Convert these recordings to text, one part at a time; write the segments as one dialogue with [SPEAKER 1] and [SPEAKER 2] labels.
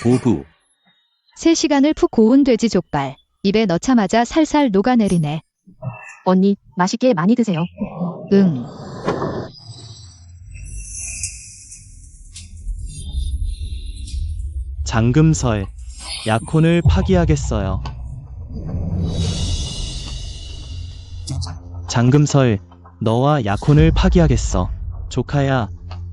[SPEAKER 1] 오후
[SPEAKER 2] 3시간을 푹 고운 돼지 족발. 입에 넣자마자 살살 녹아내리네.
[SPEAKER 3] 언니, 맛있게 많이 드세요.
[SPEAKER 2] 응.
[SPEAKER 4] 장금설, 약혼을 파기하겠어요. 장금설, 너와 약혼을 파기하겠어. 조카야,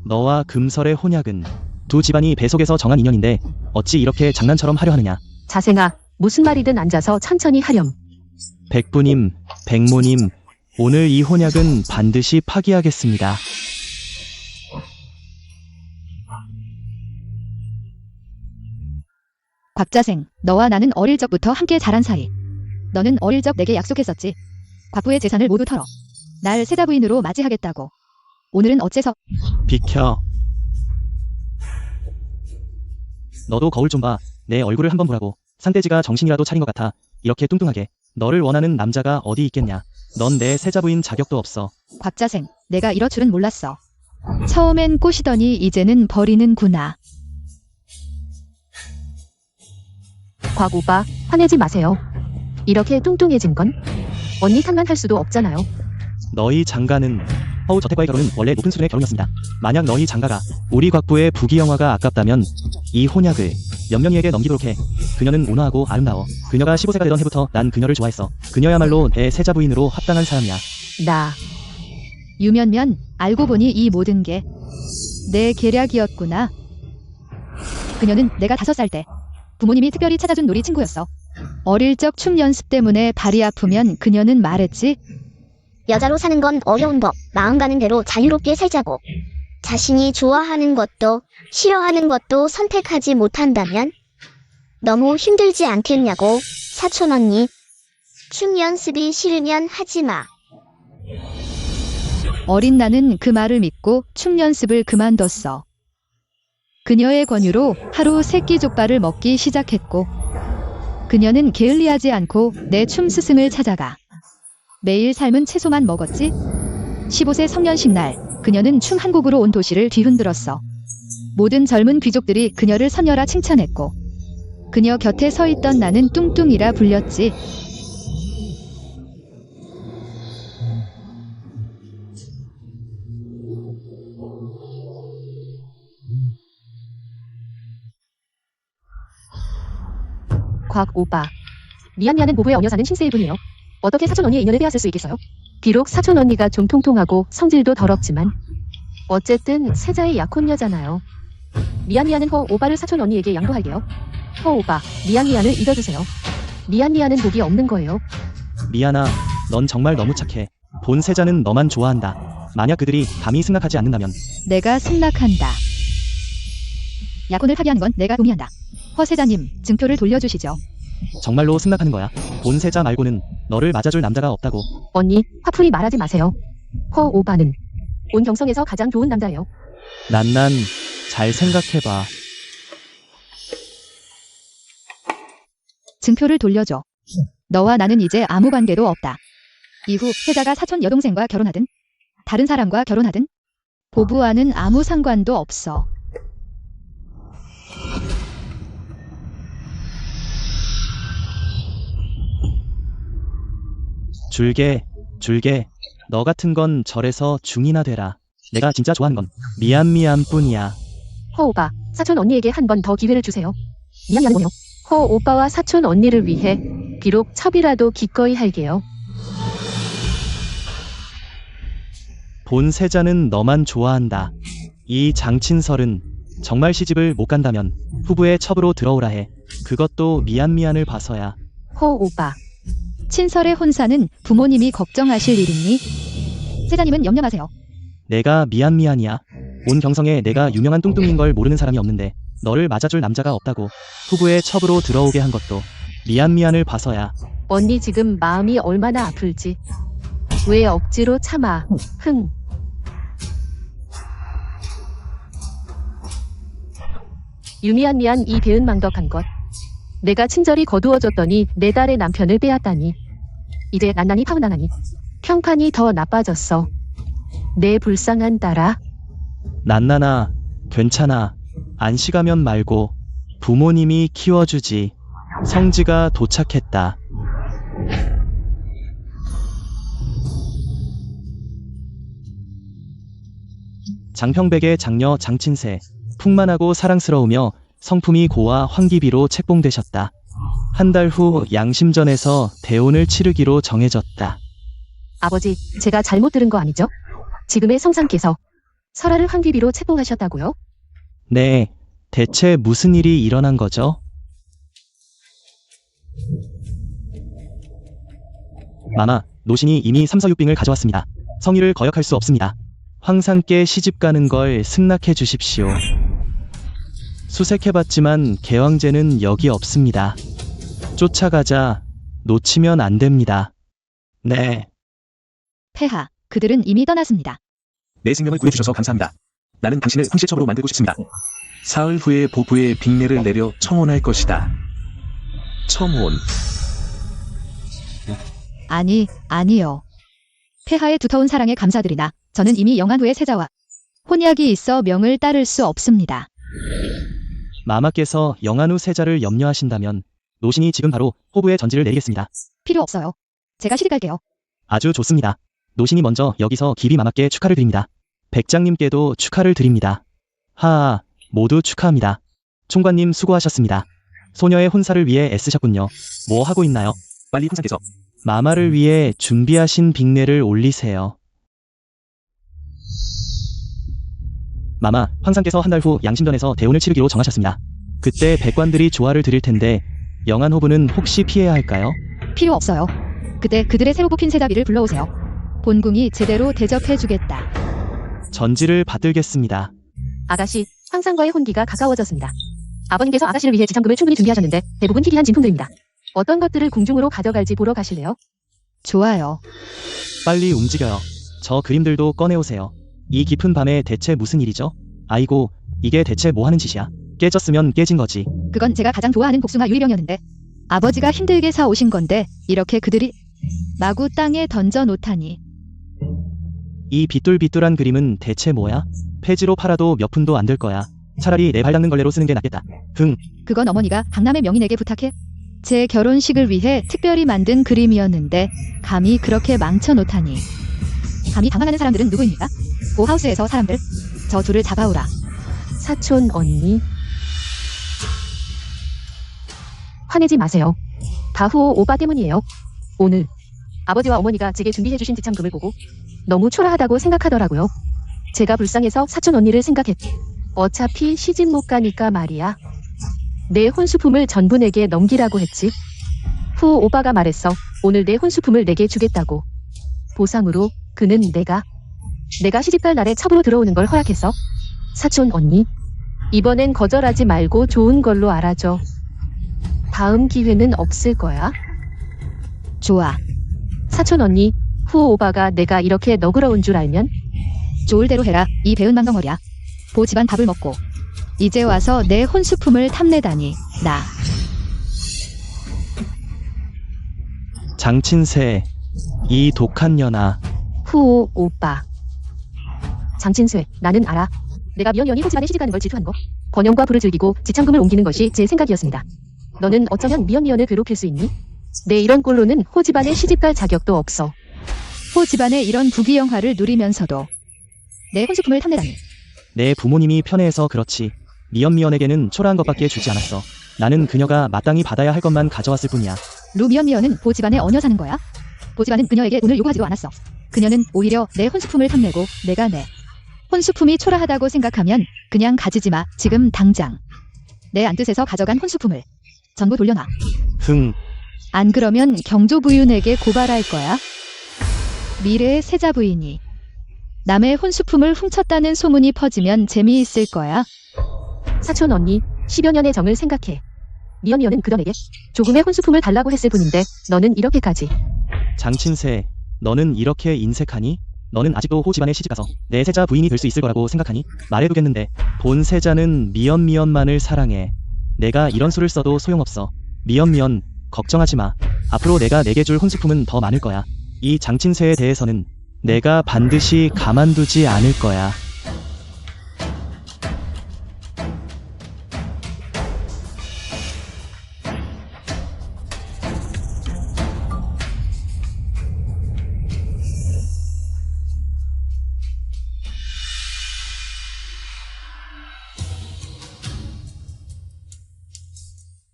[SPEAKER 4] 너와 금설의 혼약은 두 집안이 배 속에서 정한 인연인데 어찌 이렇게 장난처럼 하려 하느냐.
[SPEAKER 3] 자생아, 무슨 말이든 앉아서 천천히 하렴.
[SPEAKER 4] 백부님, 백모님, 오늘 이 혼약은 반드시 파기하겠습니다.
[SPEAKER 2] 곽자생, 너와 나는 어릴 적부터 함께 자란 사이. 너는 어릴 적 내게 약속했었지. 곽부의 재산을 모두 털어 날 세자부인으로 맞이하겠다고. 오늘은 어째서?
[SPEAKER 4] 비켜. 너도 거울 좀 봐. 내 얼굴을 한번 보라고. 산돼지가 정신이라도 차린 것 같아. 이렇게 뚱뚱하게. 너를 원하는 남자가 어디 있겠냐. 넌 내 세자부인 자격도 없어.
[SPEAKER 2] 곽자생, 내가 이럴 줄은 몰랐어. 처음엔 꼬시더니 이제는 버리는구나.
[SPEAKER 3] 곽 오빠, 화내지 마세요. 이렇게 뚱뚱해진 건 언니 탓만 할 수도 없잖아요.
[SPEAKER 4] 너희 장가는 허우 저택과의 결혼은 원래 높은 수준의 결혼이었습니다. 만약 너희 장가가 우리 곽부의 부귀영화가 아깝다면 이 혼약을 연명이에게 넘기도록 해. 그녀는 온화하고 아름다워. 그녀가 15세가 되던 해부터 난 그녀를 좋아했어. 그녀야말로 내 세자부인으로 합당한 사람이야.
[SPEAKER 3] 나
[SPEAKER 2] 유면면, 알고 보니 이 모든 게 내 계략이었구나. 그녀는 내가 5살 때 부모님이 특별히 찾아준 놀이 친구였어. 어릴 적 춤 연습 때문에 발이 아프면 그녀는 말했지.
[SPEAKER 5] 여자로 사는 건 어려운 법. 마음 가는 대로 자유롭게 살자고. 자신이 좋아하는 것도 싫어하는 것도 선택하지 못한다면 너무 힘들지 않겠냐고. 사촌 언니, 춤 연습이 싫으면 하지 마.
[SPEAKER 2] 어린 나는 그 말을 믿고 춤 연습을 그만뒀어. 그녀의 권유로 하루 3끼 족발을 먹기 시작했고, 그녀는 게을리하지 않고 내 춤 스승을 찾아가 매일 삶은 채소만 먹었지. 15세 성년식 날 그녀는 춤 한 곡으로 온 도시를 뒤흔들었어. 모든 젊은 귀족들이 그녀를 선녀라 칭찬했고, 그녀 곁에 서 있던 나는 뚱뚱이라 불렸지.
[SPEAKER 3] 곽 오빠, 미안미안은 모부의 어녀 사는 신세의 분이에요. 어떻게 사촌 언니의 인연을 빼앗을 수 있겠어요? 비록 사촌 언니가 좀 통통하고 성질도 더럽지만 어쨌든 세자의 약혼녀잖아요. 미안미안은 허 오빠를 사촌 언니에게 양보할게요. 허 오빠, 미안미안을 잊어주세요. 미안미안은 복이 없는 거예요.
[SPEAKER 4] 미안아, 넌 정말 너무 착해. 본 세자는 너만 좋아한다. 만약 그들이 감히 승낙하지 않는다면
[SPEAKER 2] 내가 승낙한다. 약혼을 파기하는 건 내가 동의한다. 허 세자님, 증표를 돌려주시죠.
[SPEAKER 4] 정말로 승낙하는 거야. 본 세자 말고는 너를 맞아줄 남자가 없다고.
[SPEAKER 3] 언니, 화풀이 말하지 마세요. 허 오빠는 온 경성에서 가장 좋은 남자예요.
[SPEAKER 4] 난 잘 생각해봐.
[SPEAKER 2] 증표를 돌려줘. 너와 나는 이제 아무 관계도 없다. 이후 세자가 사촌 여동생과 결혼하든 다른 사람과 결혼하든 보부와는 아무 상관도 없어.
[SPEAKER 4] 줄게. 너 같은 건 절에서 중이나 되라. 내가 진짜 좋아하는 건 미안 뿐이야.
[SPEAKER 3] 허 오빠, 사촌 언니에게 한 번 더 기회를 주세요. 미안미안 뭐요? 허 오빠와 사촌 언니를 위해 비록 첩이라도 기꺼이 할게요.
[SPEAKER 4] 본 세자는 너만 좋아한다. 이 장친설은 정말 시집을 못 간다면 후부의 첩으로 들어오라 해. 그것도 미안을 봐서야.
[SPEAKER 3] 허 오빠,
[SPEAKER 2] 친설의 혼사는 부모님이 걱정하실 일이니 세자님은 염려 마세요.
[SPEAKER 4] 내가 미안이야. 온 경성에 내가 유명한 뚱뚱인 걸 모르는 사람이 없는데 너를 맞아줄 남자가 없다고. 후부의 첩으로 들어오게 한 것도 미안을 봐서야.
[SPEAKER 3] 언니 지금 마음이 얼마나 아플지. 왜 억지로 참아. 흥. 유미안 이 배은망덕한 것. 내가 친절히 거두어줬더니 내 딸의 남편을 빼앗다니. 이제 난난이 파혼하나니 평판이 더 나빠졌어. 내 불쌍한 딸아.
[SPEAKER 4] 난나나, 괜찮아. 안시 가면 말고 부모님이 키워주지. 성지가 도착했다. 장평백의 장녀 장친세. 풍만하고 사랑스러우며 성품이 고와 황기비로 책봉되셨다. 한 달 후 양심전에서 대혼을 치르기로 정해졌다.
[SPEAKER 3] 아버지, 제가 잘못 들은 거 아니죠? 지금의 성상께서 설아를 황귀비로 책봉하셨다고요?
[SPEAKER 4] 네, 대체 무슨 일이 일어난 거죠? 마마, 노신이 이미 3서6빙을 가져왔습니다. 성의를 거역할 수 없습니다. 황상께 시집가는 걸 승낙해 주십시오. 수색해봤지만 개왕제는 여기 없습니다. 쫓아가자. 놓치면 안 됩니다. 네.
[SPEAKER 2] 폐하, 그들은 이미 떠났습니다.
[SPEAKER 1] 내 생명을 구해주셔서 감사합니다. 나는 당신을 황실첩으로 만들고 싶습니다. 사흘 후에 보부에 빅례를 내려 청혼할 것이다. 청혼.
[SPEAKER 2] 아니요. 폐하의 두터운 사랑에 감사드리나 저는 이미 영안후의 세자와 혼약이 있어 명을 따를 수 없습니다.
[SPEAKER 4] 마마께서 영안후 세자를 염려하신다면 노신이 지금 바로 호부의 전지를 내리겠습니다.
[SPEAKER 2] 필요 없어요. 제가 시집갈게요.
[SPEAKER 4] 아주 좋습니다. 노신이 먼저 여기서 기비 마마께 축하를 드립니다. 백장님께도 축하를 드립니다. 하하, 모두 축하합니다. 총관님 수고하셨습니다. 소녀의 혼사를 위해 애쓰셨군요. 뭐 하고 있나요?
[SPEAKER 1] 빨리 황상께서.
[SPEAKER 4] 마마를 위해 준비하신 빅례를 올리세요. 마마, 황상께서 한 달 후 양심전에서 대혼을 치르기로 정하셨습니다. 그때 백관들이 조화를 드릴 텐데 영안 호부는 혹시 피해야 할까요?
[SPEAKER 2] 필요 없어요. 그때 그들의 새로 뽑힌 세자비를 불러오세요. 본궁이 제대로 대접해주겠다.
[SPEAKER 4] 전지를 받들겠습니다.
[SPEAKER 3] 아가씨, 황상과의 혼기가 가까워졌습니다. 아버님께서 아가씨를 위해 지참금을 충분히 준비하셨는데 대부분 희귀한 진품들입니다. 어떤 것들을 궁중으로 가져갈지 보러 가실래요?
[SPEAKER 2] 좋아요.
[SPEAKER 4] 빨리 움직여요. 저 그림들도 꺼내오세요. 이 깊은 밤에 대체 무슨 일이죠? 아이고, 이게 대체 뭐 하는 짓이야? 깨졌으면 깨진 거지.
[SPEAKER 2] 그건 제가 가장 좋아하는 복숭아 유리병이었는데 아버지가 힘들게 사오신 건데 이렇게 그들이 마구 땅에 던져 놓다니.
[SPEAKER 4] 이 비뚤비뚤한 그림은 대체 뭐야? 폐지로 팔아도 몇 푼도 안 될 거야. 차라리 내 발 닦는 걸레로 쓰는 게 낫겠다.
[SPEAKER 2] 그건 어머니가 강남의 명인에게 부탁해 제 결혼식을 위해 특별히 만든 그림이었는데 감히 그렇게 망쳐 놓다니. 감히 당황하는 사람들은 누구입니까? 고하우스에서 사람들. 저 둘을 잡아오라.
[SPEAKER 3] 사촌 언니. 화내지 마세요. 다 후오 오빠 때문이에요. 오늘 아버지와 어머니가 제게 준비해주신 지참금을 보고 너무 초라하다고 생각하더라고요. 제가 불쌍해서 사촌 언니를 생각했. 어차피 시집 못 가니까 말이야. 내 혼수품을 전부 내게 넘기라고 했지. 후오 오빠가 말했어. 오늘 내 혼수품을 내게 주겠다고. 보상으로 그는 내가 시집갈 날에 첩으로 들어오는 걸 허락했어. 사촌 언니, 이번엔 거절하지 말고 좋은 걸로 알아줘. 다음 기회는 없을 거야.
[SPEAKER 2] 좋아.
[SPEAKER 3] 사촌 언니, 후오 오바가 내가 이렇게 너그러운 줄 알면
[SPEAKER 2] 좋을 대로 해라. 이 배은 망덩어리야. 보 집안 밥을 먹고 이제 와서 내 혼수품을 탐내다니. 나
[SPEAKER 4] 장친세, 이 독한 년아.
[SPEAKER 3] 후오 오빠. 장친쇠, 나는 알아. 내가 미연이 호집안에 시집가는 걸 질투한 거. 번영과 부를 즐기고 지참금을 옮기는 것이 제 생각이었습니다. 너는 어쩌면 미연을 괴롭힐 수 있니? 내 이런 꼴로는 호집안에 시집갈 자격도 없어.
[SPEAKER 2] 호 집안의 이런 부귀영화를 누리면서도 내 혼수품을 탐내다니.
[SPEAKER 4] 내 부모님이 편애해서 그렇지. 미연에게는 초라한 것밖에 주지 않았어. 나는 그녀가 마땅히 받아야 할 것만 가져왔을 뿐이야.
[SPEAKER 2] 루미언은 보 집안에 어녀 사는 거야? 보 집안은 그녀에게 돈을 요구하지도 않았어. 그녀는 오히려 내 혼수품을 탐내고 내가 내 혼수품이 초라하다고 생각하면 그냥 가지지 마. 지금 당장. 내 안뜻에서 가져간 혼수품을 전부 돌려놔. 안 그러면 경조부윤에게 고발할 거야. 미래의 세자 부인이 남의 혼수품을 훔쳤다는 소문이 퍼지면 재미있을 거야.
[SPEAKER 3] 사촌 언니, 10여 년의 정을 생각해. 미연은 그녀에게 조금의 혼수품을 달라고 했을 뿐인데 너는 이렇게까지.
[SPEAKER 4] 장친세, 너는 이렇게 인색하니? 너는 아직도 호 집안에 시집가서 내 세자 부인이 될 수 있을 거라고 생각하니? 말해두겠는데 본 세자는 미연만을 사랑해. 내가 이런 수를 써도 소용없어. 미연, 걱정하지 마. 앞으로 내가 내게 줄 혼수품은 더 많을 거야. 이 장친세에 대해서는 내가 반드시 가만두지 않을 거야.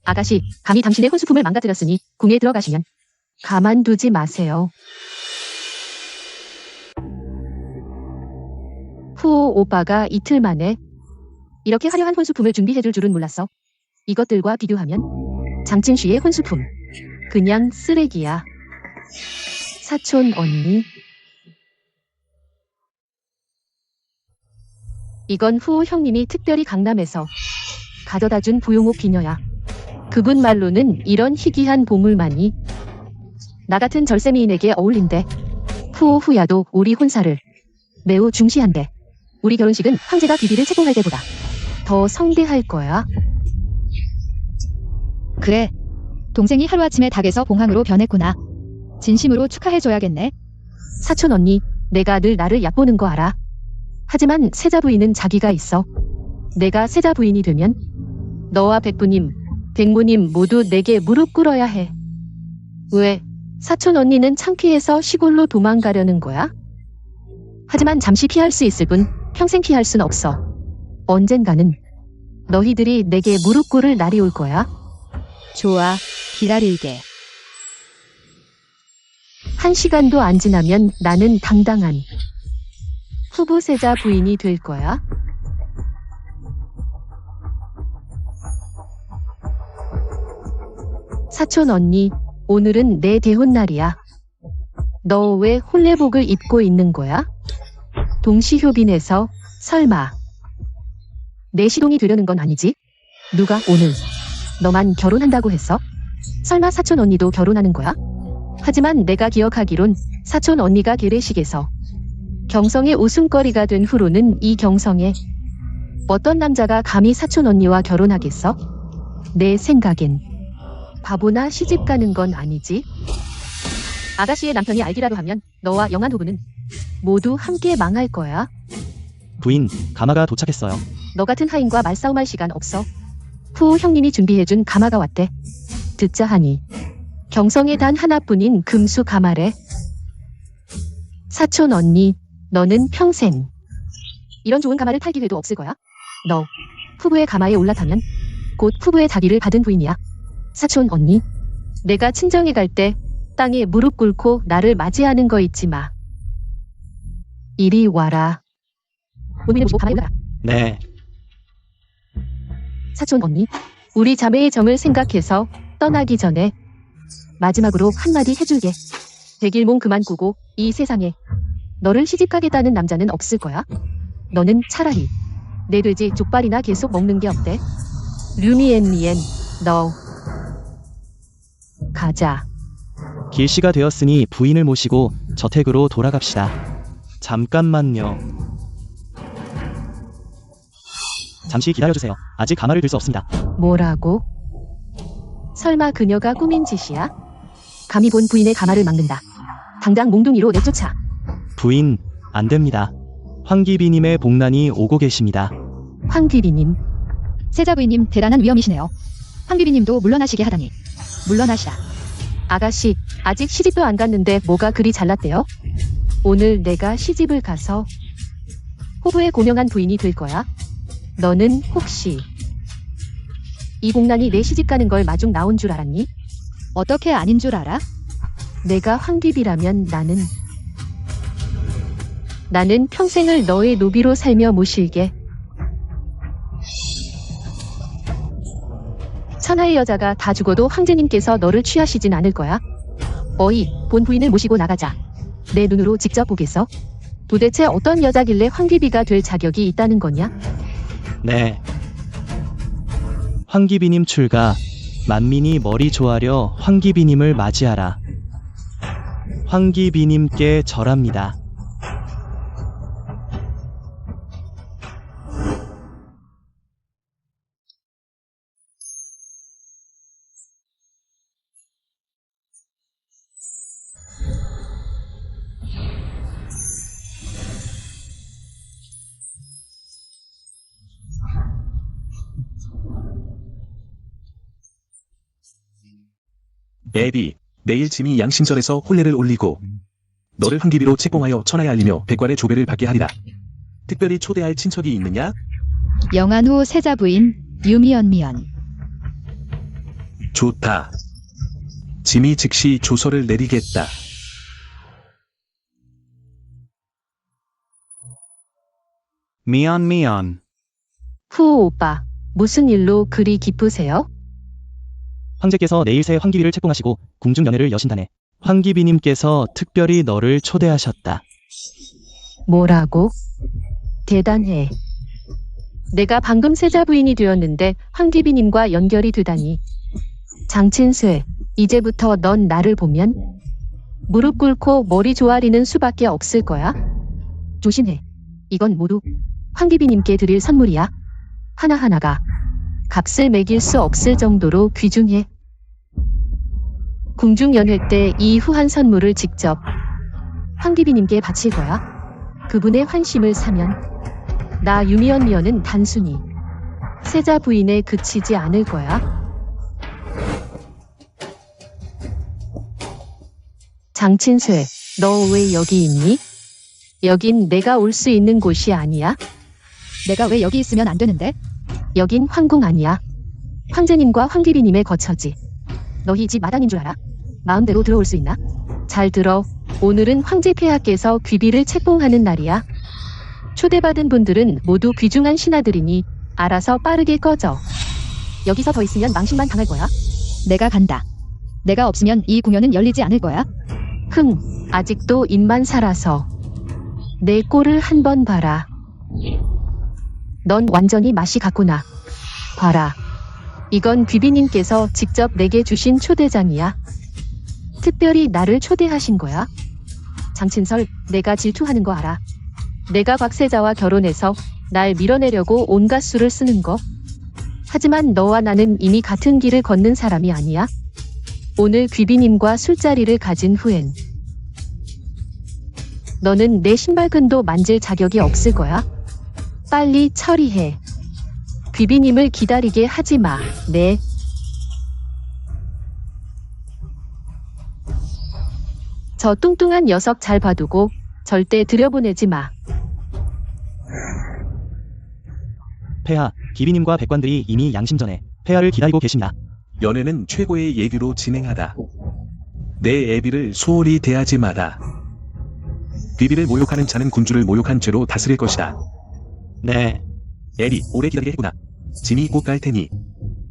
[SPEAKER 3] 아가씨, 감히 당신의 혼수품을 망가뜨렸으니 궁에 들어가시면 가만두지 마세요. 후오 오빠가 이틀 만에 이렇게 화려한 혼수품을 준비해줄 줄은 몰랐어. 이것들과 비교하면 장진 씨의 혼수품 그냥 쓰레기야. 사촌 언니. 이건 후오 형님이 특별히 강남에서 가져다준 부용옥 비녀야. 그분 말로는 이런 희귀한 보물만이 나 같은 절세미인에게 어울린대. 후오 후야도 우리 혼사를 매우 중시한대. 우리 결혼식은 황제가 비비를 채봉할 때보다 더 성대할 거야.
[SPEAKER 2] 그래. 동생이 하루아침에 닭에서 봉황으로 변했구나. 진심으로 축하해줘야겠네.
[SPEAKER 3] 사촌 언니, 내가 늘 나를 얕보는 거 알아. 하지만 세자 부인은 자기가 있어. 내가 세자 부인이 되면 너와 백부님, 백모님 모두 내게 무릎 꿇어야 해. 왜? 사촌 언니는 창피해서 시골로 도망가려는 거야? 하지만 잠시 피할 수 있을 뿐 평생 피할 순 없어. 언젠가는 너희들이 내게 무릎 꿇을 날이 올 거야.
[SPEAKER 2] 좋아. 기다릴게.
[SPEAKER 3] 1시간도 안 지나면 나는 당당한 후보세자 부인이 될 거야. 사촌 언니, 오늘은 내 대혼 날이야. 너 왜 혼례복을 입고 있는 거야? 동시효빈에서 설마 내 시동이 되려는 건 아니지? 누가 오늘 너만 결혼한다고 했어? 설마 사촌 언니도 결혼하는 거야? 하지만 내가 기억하기론 사촌 언니가 결례식에서 경성의 웃음거리가 된 후로는 이 경성에 어떤 남자가 감히 사촌 언니와 결혼하겠어? 내 생각엔 바보나 시집 가는 건 아니지? 아가씨의 남편이 알기라도 하면 너와 영한 후부는 모두 함께 망할 거야.
[SPEAKER 4] 부인, 가마가 도착했어요.
[SPEAKER 3] 너 같은 하인과 말싸움할 시간 없어. 후오 형님이 준비해준 가마가 왔대. 듣자 하니 경성에 단 하나뿐인 금수 가마래. 사촌 언니, 너는 평생 이런 좋은 가마를 탈 기회도 없을 거야. 너 후부의 가마에 올라타면 곧 후부의 자기를 받은 부인이야. 사촌 언니, 내가 친정에 갈 때 땅에 무릎 꿇고 나를 맞이하는 거 잊지 마. 이리 와라. 본인을 보고 가마에 올라라.
[SPEAKER 4] 네.
[SPEAKER 3] 사촌 언니, 우리 자매의 정을 생각해서 떠나기 전에 마지막으로 한마디 해줄게. 백일몽 그만 꾸고 이 세상에 너를 시집가겠다는 남자는 없을 거야. 너는 차라리 내 돼지 족발이나 계속 먹는 게 어때? 류미앤미엔 너 가자.
[SPEAKER 4] 길시가 되었으니 부인을 모시고 저택으로 돌아갑시다. 잠깐만요. 잠시 기다려주세요. 아직 가마를 들 수 없습니다.
[SPEAKER 3] 뭐라고? 설마 그녀가 꾸민 짓이야? 감히 본 부인의 가마를 막는다. 당장 몽둥이로 내쫓아.
[SPEAKER 4] 부인, 안 됩니다. 황기비님의 복난이 오고 계십니다.
[SPEAKER 3] 황비비님,
[SPEAKER 2] 세자 부인님 대단한 위험이시네요. 황비비님도 물러나시게 하다니. 물러나시라.
[SPEAKER 3] 아가씨, 아직 시집도 안 갔는데 뭐가 그리 잘났대요? 오늘 내가 시집을 가서 호부의 고명한 부인이 될 거야. 너는 혹시 이 복난이 내 시집 가는 걸 마중 나온 줄 알았니?
[SPEAKER 2] 어떻게 아닌 줄 알아?
[SPEAKER 3] 내가 황비비라면 나는 평생을 너의 노비로 살며 모실게. 천하의 여자가 다 죽어도 황제님께서 너를 취하시진 않을 거야. 어이, 본 부인을 모시고 나가자. 내 눈으로 직접 보겠어. 도대체 어떤 여자길래 황비비가 될 자격이 있다는 거냐?
[SPEAKER 4] 네. 황기비님 출가. 만민이 머리 조아려 황기비님을 맞이하라. 황기비님께 절합니다.
[SPEAKER 1] 애비, 내일 짐이 양신절에서 혼례를 올리고 너를 황기비로 책봉하여 천하에 알리며 백관의 조배를 받게 하리라. 특별히 초대할 친척이 있느냐?
[SPEAKER 2] 영안후 세자 부인 유미연미연.
[SPEAKER 1] 좋다. 짐이 즉시 조서를 내리겠다.
[SPEAKER 6] 미안.
[SPEAKER 3] 후 오빠, 무슨 일로 그리 기쁘세요?
[SPEAKER 4] 황제께서 내일 새 황기비를 책봉하시고 궁중 연회를 여신다네. 황기비님께서 특별히 너를 초대하셨다.
[SPEAKER 3] 뭐라고? 대단해. 내가 방금 세자 부인이 되었는데 황기비님과 연결이 되다니. 장친쇠, 이제부터 넌 나를 보면 무릎 꿇고 머리 조아리는 수밖에 없을 거야. 조심해. 이건 모두 황기비님께 드릴 선물이야. 하나하나가 값을 매길 수 없을 정도로 귀중해. 궁중 연회 때 이 후한 선물을 직접 황기비님께 바칠 거야. 그분의 환심을 사면 나 유미연 미연은 단순히 세자 부인에 그치지 않을 거야. 장친쇠, 너 왜 여기 있니? 여긴 내가 올 수 있는 곳이 아니야.
[SPEAKER 2] 내가 왜 여기 있으면 안 되는데?
[SPEAKER 3] 여긴 황궁 아니야. 황제님과 황기비님의 거처지. 너희 집 마당인 줄 알아? 마음대로 들어올 수 있나? 잘 들어. 오늘은 황제 폐하께서 귀비를 책봉하는 날이야. 초대받은 분들은 모두 귀중한 신하들이니 알아서 빠르게 꺼져. 여기서 더 있으면 망신만 당할 거야.
[SPEAKER 2] 내가 간다. 내가 없으면 이 공연은 열리지 않을 거야.
[SPEAKER 3] 아직도 입만 살아서 내 꼴을 한번 봐라. 넌 완전히 맛이 갔구나. 봐라. 이건 귀비님께서 직접 내게 주신 초대장이야. 특별히 나를 초대하신 거야. 장친설, 내가 질투하는 거 알아. 내가 곽세자와 결혼해서 날 밀어내려고 온갖 수를 쓰는 거. 하지만 너와 나는 이미 같은 길을 걷는 사람이 아니야. 오늘 귀비님과 술자리를 가진 후엔 너는 내 신발끈도 만질 자격이 없을 거야. 빨리 처리해. 귀비님을 기다리게 하지 마. 네. 저 뚱뚱한 녀석 잘 봐두고 절대 들여보내지 마.
[SPEAKER 4] 폐하, 기비님과 백관들이 이미 양심전에 폐하를 기다리고 계십니다.
[SPEAKER 1] 연애는 최고의 예비로 진행하다. 내 애비를 소홀히 대하지 마라. 비비를 모욕하는 자는 군주를 모욕한 죄로 다스릴 것이다.
[SPEAKER 4] 네,
[SPEAKER 1] 애비, 오래 기다리게 했구나. 짐이 곧 갈 테니.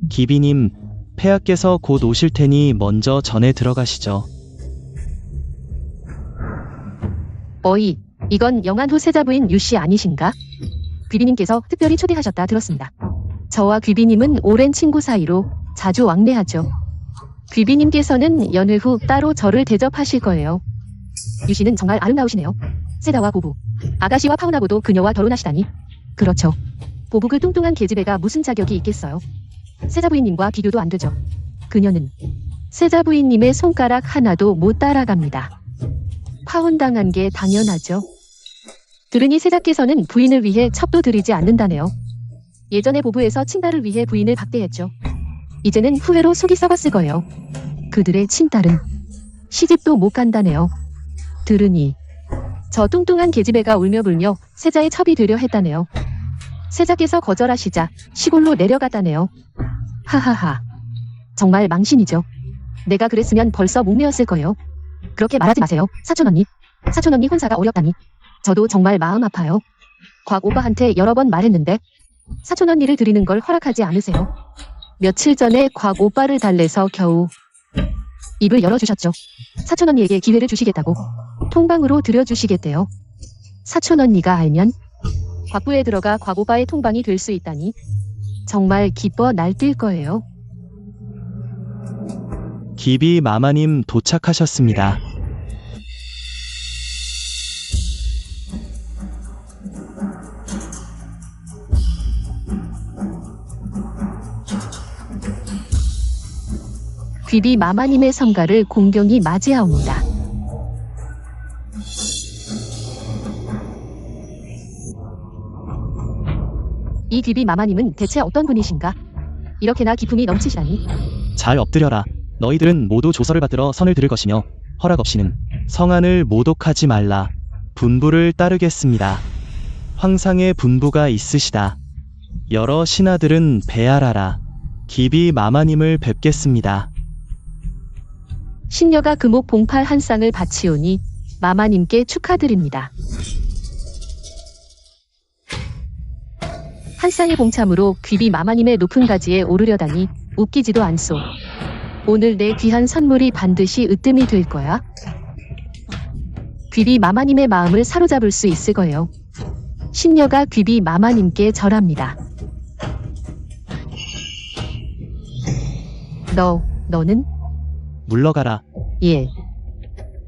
[SPEAKER 4] 기비님, 폐하께서 곧 오실 테니 먼저 전에 들어가시죠.
[SPEAKER 3] 어이, 이건 영안후 세자부인 유씨 아니신가? 귀비님께서 특별히 초대하셨다 들었습니다. 저와 귀비님은 오랜 친구 사이로 자주 왕래하죠. 귀비님께서는 연회 후 따로 저를 대접하실 거예요. 유씨는 정말 아름다우시네요. 세자와 보부, 아가씨와 파혼하고도 그녀와 결혼하시다니. 그렇죠. 보부 그 뚱뚱한 계집애가 무슨 자격이 있겠어요. 세자부인님과 비교도 안 되죠. 그녀는 세자부인님의 손가락 하나도 못 따라갑니다. 파혼당한 게 당연하죠. 들으니 세자께서는 부인을 위해 첩도 들이지 않는다네요. 예전에 보부에서 친딸을 위해 부인을 박대했죠. 이제는 후회로 속이 썩었을 거예요. 그들의 친딸은 시집도 못 간다네요. 들으니 저 뚱뚱한 계집애가 울며불며 세자의 첩이 되려 했다네요. 세자께서 거절하시자 시골로 내려갔다네요. 하하하. 정말 망신이죠. 내가 그랬으면 벌써 목매었을 거예요. 그렇게 말하지 마세요, 사촌언니. 사촌언니 혼사가 어렵다니. 저도 정말 마음 아파요. 곽 오빠한테 여러 번 말했는데 사촌언니를 드리는 걸 허락하지 않으세요. 며칠 전에 곽 오빠를 달래서 겨우 입을 열어주셨죠. 사촌언니에게 기회를 주시겠다고 통방으로 들여주시겠대요. 사촌언니가 알면 곽부에 들어가 곽 오빠의 통방이 될 수 있다니 정말 기뻐 날뛸 거예요.
[SPEAKER 4] 기비 마마님 도착하셨습니다.
[SPEAKER 3] 귀비 마마님의 성가를 공경히 맞이하옵니다. 이 귀비 마마님은 대체 어떤 분이신가? 이렇게나 기품이 넘치시다니.
[SPEAKER 4] 잘 엎드려라. 너희들은 모두 조서를 받들어 선을 들을 것이며 허락 없이는 성안을 모독하지 말라. 분부를 따르겠습니다. 황상의 분부가 있으시다. 여러 신하들은 배알하라. 기비 마마님을 뵙겠습니다.
[SPEAKER 3] 신녀가 금옥 봉팔 한 쌍을 바치오니 마마님께 축하드립니다. 한 쌍의 봉참으로 귀비 마마님의 높은 가지에 오르려다니 웃기지도 않소. 오늘 내 귀한 선물이 반드시 으뜸이 될 거야. 귀비 마마님의 마음을 사로잡을 수 있을 거예요. 신녀가 귀비 마마님께 절합니다. 너는?
[SPEAKER 4] 물러가라.
[SPEAKER 3] 예.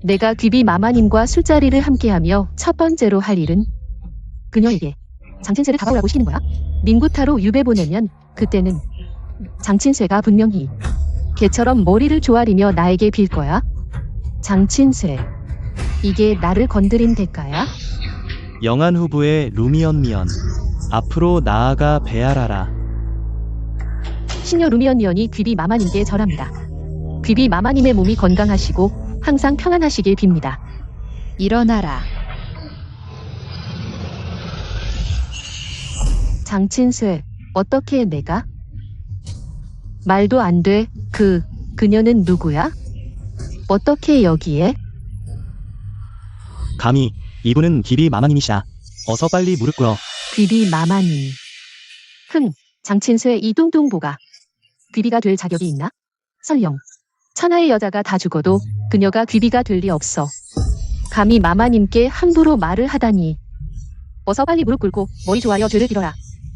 [SPEAKER 3] 내가 귀비 마마님과 술자리를 함께하며 첫 번째로 할 일은 그녀에게 장친쇠를 다가오라고 시키는 거야? 민구타로 유배 보내면 그때는 장친쇠가 분명히 개처럼 머리를 조아리며 나에게 빌 거야. 장친쇠, 이게 나를 건드린 대가야?
[SPEAKER 4] 영안 후부의 루미언미언. 앞으로 나아가 배알아라.
[SPEAKER 3] 신녀 루미언미언이 귀비 마마님께 절합니다. 귀비 마마님의 몸이 건강하시고 항상 평안하시길 빕니다.
[SPEAKER 2] 일어나라.
[SPEAKER 3] 장친쇠, 어떻게 내가? 말도 안 돼. 그녀는 누구야? 어떻게 여기에?
[SPEAKER 4] 감히 이분은 기비 마마님이시다. 어서 빨리 무릎 꿇어.
[SPEAKER 3] 귀비 마마님. 장친쇠 이 뚱뚱보가 귀비가 될 자격이 있나? 설령 천하의 여자가 다 죽어도 그녀가 귀비가 될 리 없어. 감히 마마님께 함부로 말을 하다니. 어서 빨리 무릎 꿇고 머리 조아려 죄를 빌어라.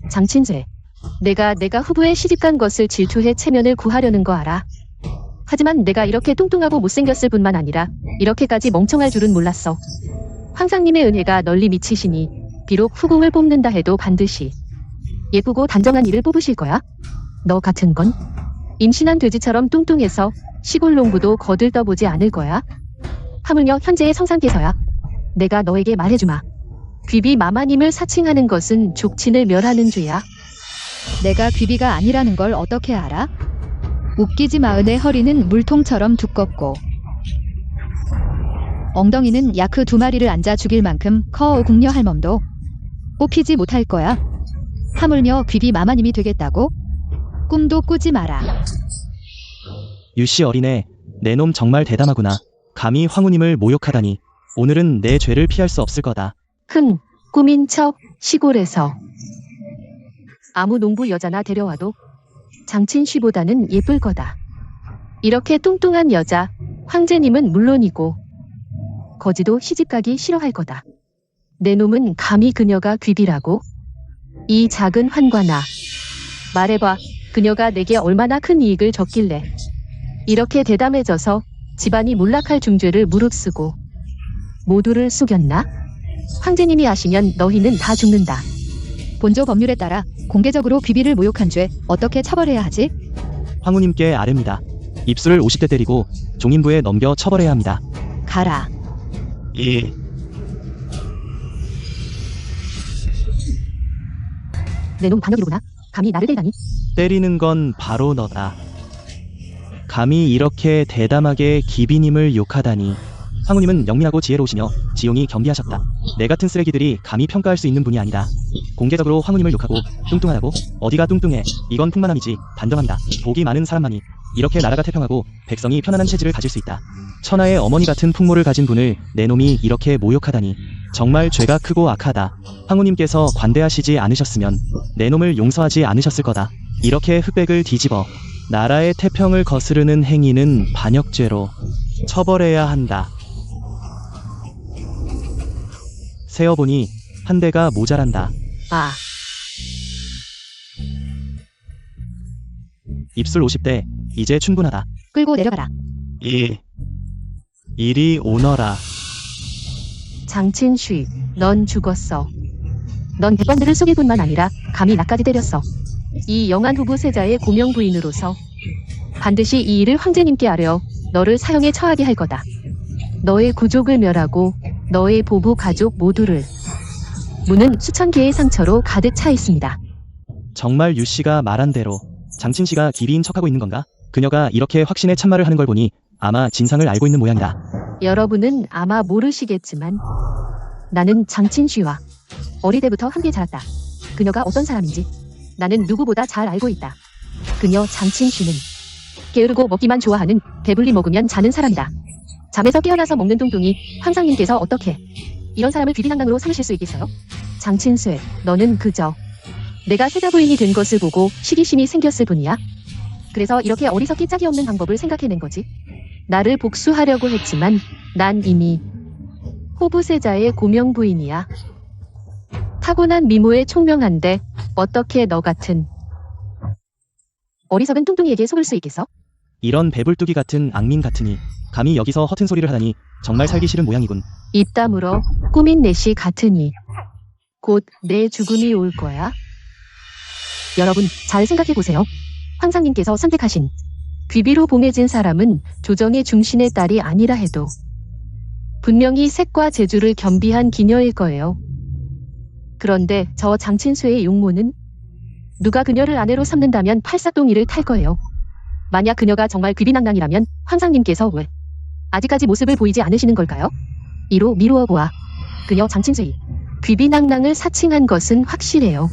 [SPEAKER 3] 장친쇠, 내가 후부의 시집간 것을 질투해 체면을 구하려는 거 알아. 하지만 내가 이렇게 뚱뚱하고 못생겼을 뿐만 아니라 이렇게까지 멍청할 줄은 몰랐어. 황상님의 은혜가 널리 미치시니 비록 후궁을 뽑는다 해도 반드시 예쁘고 단정한 이를 뽑으실 거야. 너 같은 건 임신한 돼지처럼 뚱뚱해서 시골 농부도 거들떠보지 않을 거야. 하물며 현재의 성상께서야. 내가 너에게 말해주마. 귀비 마마님을 사칭하는 것은 족친을 멸하는 죄야.
[SPEAKER 2] 내가 귀비가 아니라는 걸 어떻게 알아? 웃기지 마은의 허리는 물통처럼 두껍고 엉덩이는 야크 2마리를 앉아 죽일 만큼 커. 궁녀 할멈도 뽑히지 못할 거야. 하물며 귀비 마마님이 되겠다고? 꿈도 꾸지 마라.
[SPEAKER 4] 유씨 어린애, 내 놈 정말 대담하구나. 감히 황후님을 모욕하다니. 오늘은 내 죄를 피할 수 없을 거다.
[SPEAKER 3] 꿈인 척 시골에서 아무 농부 여자나 데려와도 장친쉬보다는 예쁠 거다. 이렇게 뚱뚱한 여자 황제님은 물론이고 거지도 시집가기 싫어할 거다. 내 놈은 감히 그녀가 귀비라고? 이 작은 환관아, 말해봐. 그녀가 내게 얼마나 큰 이익을 줬길래 이렇게 대담해져서 집안이 몰락할 중죄를 무릅쓰고 모두를 속였나? 황제님이 아시면 너희는 다 죽는다.
[SPEAKER 2] 본조 법률에 따라 공개적으로 귀비를 모욕한 죄 어떻게 처벌해야 하지?
[SPEAKER 4] 황후님께 아뢰입니다. 입술을 50대 때리고 종인부에 넘겨 처벌해야 합니다.
[SPEAKER 2] 가라.
[SPEAKER 4] 예.
[SPEAKER 3] 내 놈 반역이로구나. 감히 나를 때리다니.
[SPEAKER 4] 때리는 건 바로 너다. 감히 이렇게 대담하게 기비님을 욕하다니. 황후님은 영민하고 지혜로우시며 지용이 겸비하셨다. 내 같은 쓰레기들이 감히 평가할 수 있는 분이 아니다. 공개적으로 황후님을 욕하고 뚱뚱하다고? 어디가 뚱뚱해. 이건 풍만함이지. 단정합니다. 복이 많은 사람만이 이렇게 나라가 태평하고 백성이 편안한 체질을 가질 수 있다. 천하의 어머니 같은 풍모를 가진 분을 내 놈이 이렇게 모욕하다니. 정말 죄가 크고 악하다. 황후님께서 관대하시지 않으셨으면 내 놈을 용서하지 않으셨을 거다. 이렇게 흑백을 뒤집어 나라의 태평을 거스르는 행위는 반역죄로 처벌해야 한다. 세어보니 한 대가 모자란다.
[SPEAKER 3] 아,
[SPEAKER 4] 입술 50대, 이제 충분하다.
[SPEAKER 2] 끌고 내려가라.
[SPEAKER 4] 이리 오너라.
[SPEAKER 3] 장친쉬, 넌 죽었어. 넌 백관들을 속일 뿐만 아니라 감히 나까지 때렸어. 이 영안 후부 세자의 고명 부인으로서 반드시 이 일을 황제님께 아뢰어 너를 사형에 처하게 할 거다. 너의 구족을 멸하고 너의 보부 가족 모두를. 문은 수천 개의 상처로 가득 차 있습니다.
[SPEAKER 4] 정말 유씨가 말한 대로 장친씨가 기비인 척하고 있는 건가? 그녀가 이렇게 확신에 참말을 하는 걸 보니 아마 진상을 알고 있는 모양이다.
[SPEAKER 3] 여러분은 아마 모르시겠지만 나는 장친쉬와 어릴 때부터 함께 자랐다. 그녀가 어떤 사람인지 나는 누구보다 잘 알고 있다. 그녀 장친수는 게으르고 먹기만 좋아하는 배불리 먹으면 자는 사람이다. 잠에서 깨어나서 먹는 뚱뚱이 황상님께서 어떻게 이런 사람을 비비낭낭으로 삼으실 수 있겠어요? 장친수애, 너는 그저 내가 세자 부인이 된 것을 보고 시기심이 생겼을 뿐이야. 그래서 이렇게 어리석기 짝이 없는 방법을 생각해낸 거지. 나를 복수하려고 했지만 난 이미 호부세자의 고명 부인이야. 타고난 미모에 총명한데 어떻게 너 같은 어리석은 뚱뚱이에게 속을 수 있겠어?
[SPEAKER 4] 이런 배불뚝이 같은 악민 같으니 감히 여기서 허튼 소리를 하다니 정말 살기 싫은 모양이군.
[SPEAKER 3] 입 다물어 꾸민 내시 같으니 곧 내 죽음이 올 거야. 여러분 잘 생각해보세요. 황상님께서 선택하신 귀비로 봉해진 사람은 조정의 중신의 딸이 아니라 해도 분명히 색과 재주를 겸비한 기녀일 거예요. 그런데 저 장친수의 용모는 누가 그녀를 아내로 삼는다면 팔싹동이를 탈 거예요. 만약 그녀가 정말 귀비낭낭이라면 황상님께서 왜 아직까지 모습을 보이지 않으시는 걸까요? 이로 미루어 보아 그녀 장친수의 귀비낭낭을 사칭한 것은 확실해요.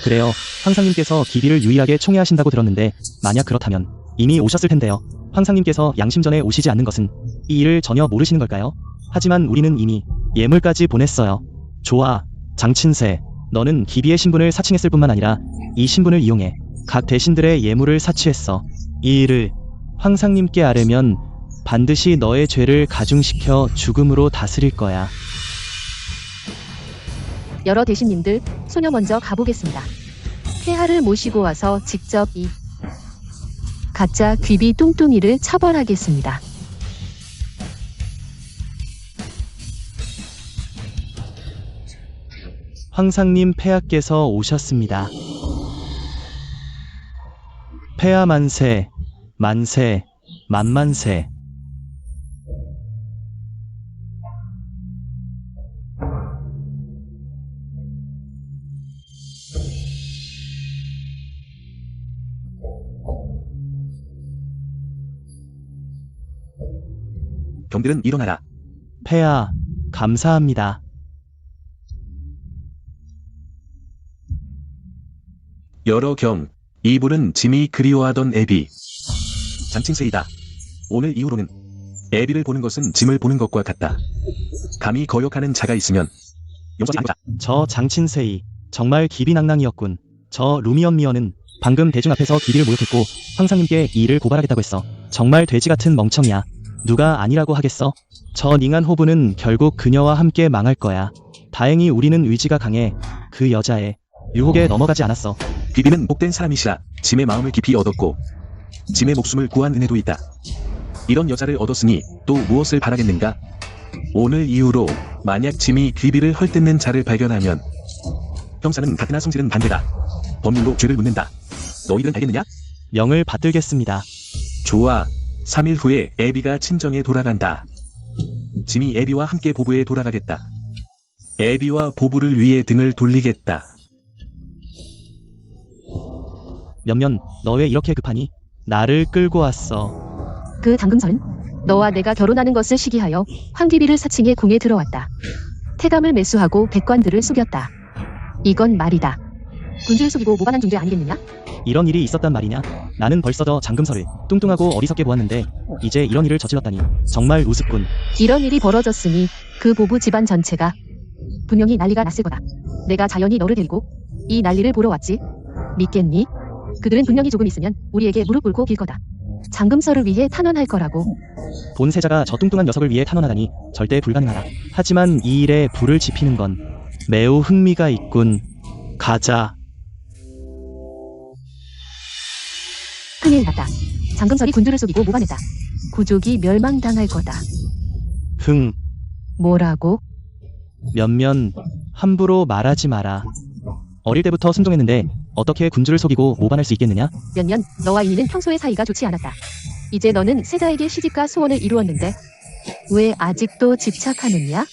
[SPEAKER 4] 그래요. 황상님께서 기비를 유일하게 총애하신다고 들었는데 만약 그렇다면 이미 오셨을 텐데요. 황상님께서 양심전에 오시지 않는 것은 이 일을 전혀 모르시는 걸까요? 하지만 우리는 이미 예물까지 보냈어요. 좋아, 장친세. 너는 기비의 신분을 사칭했을 뿐만 아니라 이 신분을 이용해 각 대신들의 예물을 사취했어. 이 일을 황상님께 아뢰면 반드시 너의 죄를 가중시켜 죽음으로 다스릴 거야.
[SPEAKER 3] 여러 대신님들, 소녀 먼저 가보겠습니다. 폐하를 모시고 와서 직접 이 가짜 귀비 뚱뚱이를 처벌하겠습니다.
[SPEAKER 4] 황상님 폐하께서 오셨습니다. 폐하 만세, 만세, 만만세.
[SPEAKER 1] 경들은 일어나라.
[SPEAKER 4] 폐하, 감사합니다.
[SPEAKER 1] 여러 경, 이불은 짐이 그리워하던 애비. 장친세이다. 오늘 이후로는 애비를 보는 것은 짐을 보는 것과 같다. 감히 거역하는 자가 있으면 용서하지 않고자.
[SPEAKER 4] 저 장친세이 정말 기비낭낭이었군. 저 루미언미어는 방금 대중 앞에서 기비를 모욕했고 황상님께 이 일을 고발하겠다고 했어. 정말 돼지 같은 멍청이야. 누가 아니라고 하겠어? 저 닝한 호부는 결국 그녀와 함께 망할 거야. 다행히 우리는 의지가 강해 그 여자의 유혹에 넘어가지 않았어.
[SPEAKER 1] 귀비는 복된 사람이시라 짐의 마음을 깊이 얻었고 짐의 목숨을 구한 은혜도 있다. 이런 여자를 얻었으니 또 무엇을 바라겠는가? 오늘 이후로 만약 짐이 귀비를 헐뜯는 자를 발견하면 형사는 같으나 성질은 반대다. 법률로 죄를 묻는다. 너희들은 알겠느냐?
[SPEAKER 4] 명을 받들겠습니다.
[SPEAKER 1] 좋아. 3일 후에 애비가 친정에 돌아간다. 짐이 애비와 함께 보부에 돌아가겠다. 애비와 보부를 위해 등을 돌리겠다.
[SPEAKER 4] 몇면 너 왜 이렇게 급하니? 나를 끌고 왔어.
[SPEAKER 3] 그 당금설은 너와 내가 결혼하는 것을 시기하여 황귀비를 사칭해 궁에 들어왔다. 태감을 매수하고 백관들을 속였다. 이건 말이다. 군주를 속이고 모반한 중죄 아니겠느냐?
[SPEAKER 4] 이런 일이 있었단 말이냐? 나는 벌써 더 장금설을 뚱뚱하고 어리석게 보았는데 이제 이런 일을 저질렀다니 정말 우습군.
[SPEAKER 3] 이런 일이 벌어졌으니 그 보부 집안 전체가 분명히 난리가 났을 거다. 내가 자연히 너를 데리고 이 난리를 보러 왔지. 믿겠니? 그들은 분명히 조금 있으면 우리에게 무릎 꿇고 빌 거다. 장금설을 위해 탄원할 거라고.
[SPEAKER 4] 본세자가 저 뚱뚱한 녀석을 위해 탄원하다니 절대 불가능하다. 하지만 이 일에 불을 지피는 건 매우 흥미가 있군. 가자.
[SPEAKER 3] 큰일 났다. 장금설이 군주를 속이고 모반했다. 구족이 멸망당할 거다.
[SPEAKER 4] 흥.
[SPEAKER 3] 뭐라고?
[SPEAKER 4] 몇면 함부로 말하지 마라. 어릴 때부터 순종했는데 어떻게 군주를 속이고 모반할 수 있겠느냐?
[SPEAKER 3] 몇년 너와 이니는 평소에 사이가 좋지 않았다. 이제 너는 세자에게 시집과 소원을 이루었는데 왜 아직도 집착하느냐?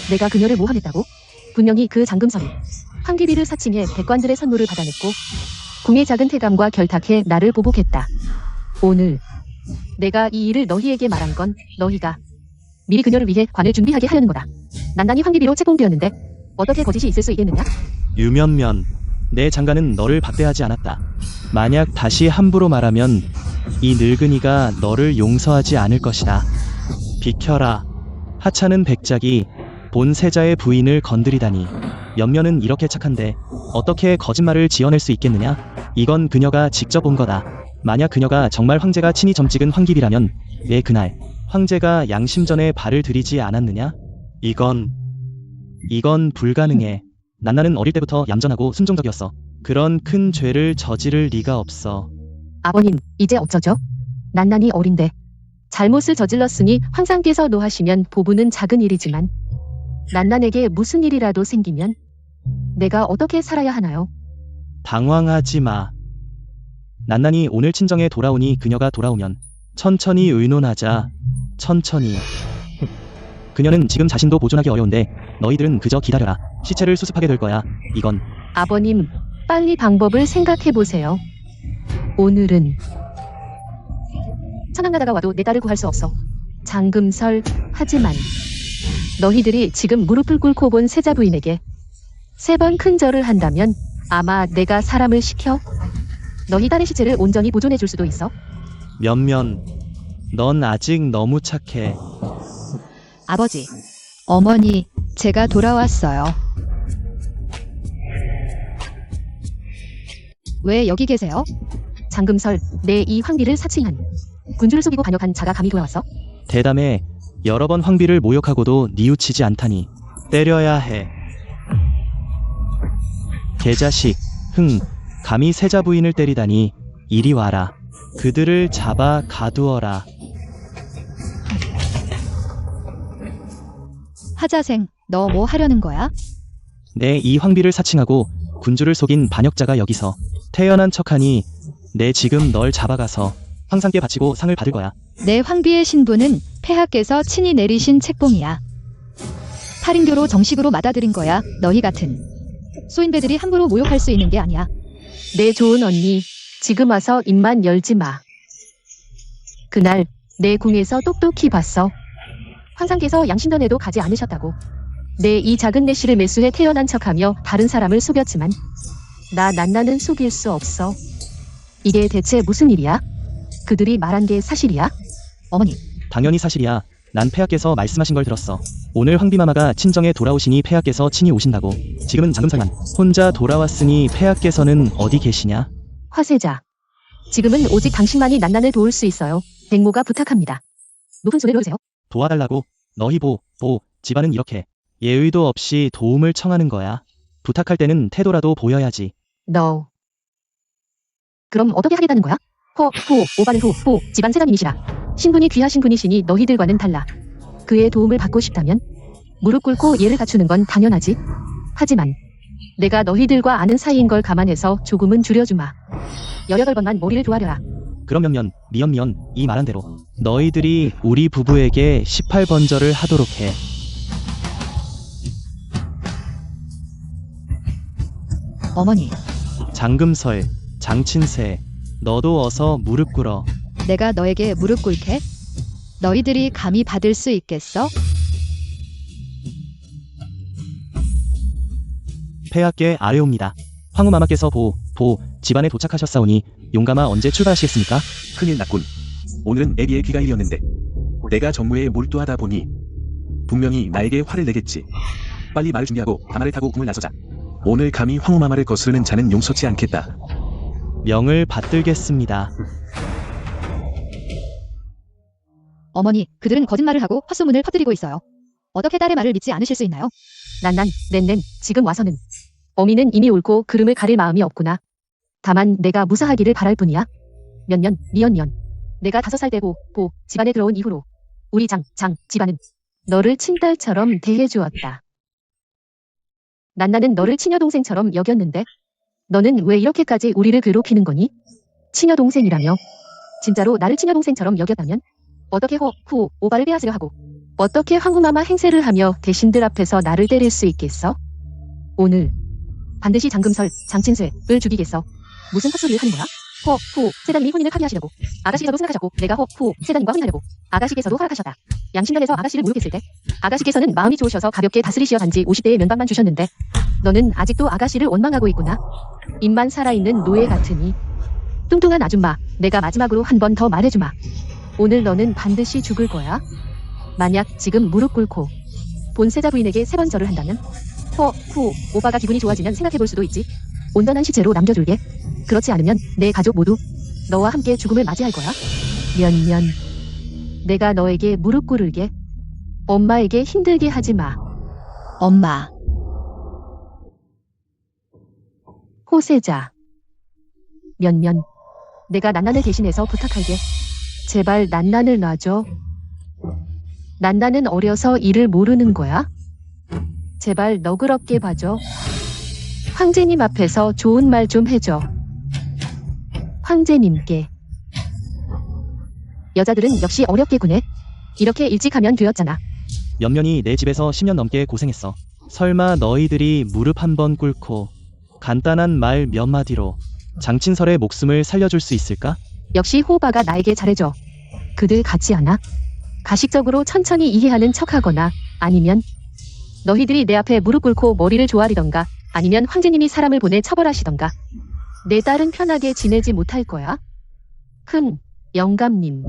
[SPEAKER 3] 내가 그녀를 모함했다고? 분명히 그 장금설이 황귀비를 사칭해 백관들의 선물을 받아냈고 궁의 작은 태감과 결탁해 나를 보복했다. 오늘 내가 이 일을 너희에게 말한 건 너희가 미리 그녀를 위해 관을 준비하게 하려는 거다. 난단이 황귀비로 책봉되었는데 어떻게 거짓이 있을 수 있겠느냐?
[SPEAKER 4] 유면면 내 장가는 너를 박대하지 않았다. 만약 다시 함부로 말하면 이 늙은이가 너를 용서하지 않을 것이다. 비켜라. 하찮은 백작이 본 세자의 부인을 건드리다니. 연면은 이렇게 착한데 어떻게 거짓말을 지어낼 수 있겠느냐? 이건 그녀가 직접 온 거다. 만약 그녀가 정말 황제가 친히 점찍은 황깁이라면 왜 그날 황제가 양심전에 발을 들이지 않았느냐? 이건 불가능해. 난나는 어릴 때부터 얌전하고 순종적이었어. 그런 큰 죄를 저지를 리가 없어.
[SPEAKER 3] 아버님, 이제 어쩌죠? 난난이 어린데. 잘못을 저질렀으니 황상께서 노하시면 보부는 작은 일이지만 난난에게 무슨 일이라도 생기면 내가 어떻게 살아야 하나요?
[SPEAKER 4] 당황하지 마. 난난이 오늘 친정에 돌아오니 그녀가 돌아오면 천천히 의논하자. 천천히. 그녀는 지금 자신도 보존하기 어려운데 너희들은 그저 기다려라. 시체를 수습하게 될 거야. 이건
[SPEAKER 3] 아버님, 빨리 방법을 생각해보세요. 오늘은 천황나라가 와도 내 딸을 구할 수 없어. 장금설, 하지만 너희들이 지금 무릎을 꿇고 본 세자 부인에게 3번 큰 절을 한다면 아마 내가 사람을 시켜 너희 딸의 시체를 온전히 보존해 줄 수도 있어.
[SPEAKER 4] 면면. 넌 아직 너무 착해.
[SPEAKER 2] 아버지, 어머니, 제가 돌아왔어요. 왜 여기 계세요?
[SPEAKER 3] 장금설, 내 이 황비를 사칭한 군주를 속이고 반역한 자가 감히 돌아왔어?
[SPEAKER 4] 대담해. 여러 번 황비를 모욕하고도 뉘우치지 않다니. 때려야 해. 개자식. 감히 세자 부인을 때리다니. 이리 와라. 그들을 잡아 가두어라.
[SPEAKER 2] 하자생, 너 뭐 하려는 거야?
[SPEAKER 4] 내 이 황비를 사칭하고 군주를 속인 반역자가 여기서 태어난 척하니 내 지금 널 잡아가서 황상께 바치고 상을 받을 거야.
[SPEAKER 2] 내 황비의 신부는 폐하께서 친히 내리신 책봉이야. 탈인교로 정식으로 받아들인 거야. 너희 같은 소인배들이 함부로 모욕할 수 있는 게 아니야.
[SPEAKER 3] 내 좋은 언니, 지금 와서 입만 열지 마. 그날 내 궁에서 똑똑히 봤어. 황상께서 양신전에도 가지 않으셨다고. 내 이 작은 내씨를 매수해 태어난 척하며 다른 사람을 속였지만 나 난나는 속일 수 없어. 이게 대체 무슨 일이야? 그들이 말한 게 사실이야?
[SPEAKER 2] 어머니,
[SPEAKER 4] 당연히 사실이야. 난 폐하께서 말씀하신 걸 들었어. 오늘 황비마마가 친정에 돌아오시니 폐하께서 친히 오신다고. 지금은 장금설만 혼자 돌아왔으니 폐하께서는 어디 계시냐?
[SPEAKER 3] 화세자, 지금은 오직 당신만이 난난을 도울 수 있어요. 백모가 부탁합니다. 높은 소리로 해주세요.
[SPEAKER 4] 도와달라고? 너희 집안은 이렇게 예의도 없이 도움을 청하는 거야. 부탁할 때는 태도라도 보여야지.
[SPEAKER 3] 너 그럼 어떻게 하겠다는 거야? 오바를 집안 세자님이시라. 신분이 귀하신 분이시니 너희들과는 달라. 그의 도움을 받고 싶다면 무릎 꿇고 예를 갖추는 건 당연하지. 하지만 내가 너희들과 아는 사이인 걸 감안해서 조금은 줄여주마. 18번만 머리를 조아려라.
[SPEAKER 4] 그럼 미연 이 말한 대로 너희들이 우리 부부에게 18번절을 하도록 해.
[SPEAKER 2] 어머니,
[SPEAKER 4] 장금설, 장친세, 너도 어서 무릎 꿇어.
[SPEAKER 2] 내가 너에게 무릎 꿇게? 너희들이 감히 받을 수 있겠어?
[SPEAKER 4] 폐하께 아뢰옵니다. 황후마마께서 집안에 도착하셨사오니 용감아 언제 출발하시겠습니까?
[SPEAKER 1] 큰일 났군. 오늘은 애비의 귀가일이었는데 내가 정무에 몰두하다 보니 분명히 나에게 화를 내겠지. 빨리 말을 준비하고 가마를 타고 궁을 나서자. 오늘 감히 황후마마를 거스르는 자는 용서치 않겠다.
[SPEAKER 4] 명을 받들겠습니다.
[SPEAKER 2] 어머니, 그들은 거짓말을 하고 헛소문을 퍼뜨리고 있어요. 어떻게 딸의 말을 믿지 않으실 수 있나요?
[SPEAKER 3] 난난, 넨넨, 지금 와서는 어미는 이미 옳고 그름을 가릴 마음이 없구나. 다만 내가 무사하기를 바랄 뿐이야. 미연. 내가 5살 때 집안에 들어온 이후로 우리 장 집안은 너를 친딸처럼 대해주었다. 난나는 너를 친여동생처럼 여겼는데 너는 왜 이렇게까지 우리를 괴롭히는 거니? 친여동생이라며 진짜로 나를 친여동생처럼 여겼다면 어떻게 오바를 빼앗으려 하고 어떻게 황후마마 행세를 하며 대신들 앞에서 나를 때릴 수 있겠어? 오늘 반드시 장금설, 장친쇠를 죽이겠어. 무슨 헛소리를 하는 거야? 세자님이 혼인을 파기하시려고 아가씨께서도 생각하셨고 내가 세자님과 혼인하려고 아가씨께서도 허락하셨다. 양심단에서 아가씨를 모욕했을 때 아가씨께서는 마음이 좋으셔서 가볍게 다스리시어 단지 50대의 면박만 주셨는데 너는 아직도 아가씨를 원망하고 있구나. 입만 살아있는 노예 같으니. 뚱뚱한 아줌마, 내가 마지막으로 한 번 더 말해주마. 오늘 너는 반드시 죽을 거야. 만약 지금 무릎 꿇고 본세자 부인에게 3번 절을 한다면 오빠가 기분이 좋아지면 생각해볼 수도 있지. 온전한 시체로 남겨줄게. 그렇지 않으면 내 가족 모두 너와 함께 죽음을 맞이할 거야. 면면 내가 너에게 무릎 꿇을게. 엄마에게 힘들게 하지 마.
[SPEAKER 2] 엄마.
[SPEAKER 3] 호세자. 면면 내가 난난을 대신해서 부탁할게. 제발 난난을 놔줘. 난난은 어려서 일을 모르는 거야. 제발 너그럽게 봐줘. 황제님 앞에서 좋은 말 좀 해줘. 황제님께. 여자들은 역시 어렵게 구네. 이렇게 일찍 하면 되었잖아.
[SPEAKER 4] 연면이 내 집에서 10년 넘게 고생했어. 설마 너희들이 무릎 한번 꿇고 간단한 말 몇 마디로 장친설의 목숨을 살려줄 수 있을까?
[SPEAKER 3] 역시 호오바가 나에게 잘해줘. 그들 같지 않아? 가식적으로 천천히 이해하는 척하거나 아니면 너희들이 내 앞에 무릎 꿇고 머리를 조아리던가 아니면 황제님이 사람을 보내 처벌하시던가 내 딸은 편하게 지내지 못할 거야. 영감님.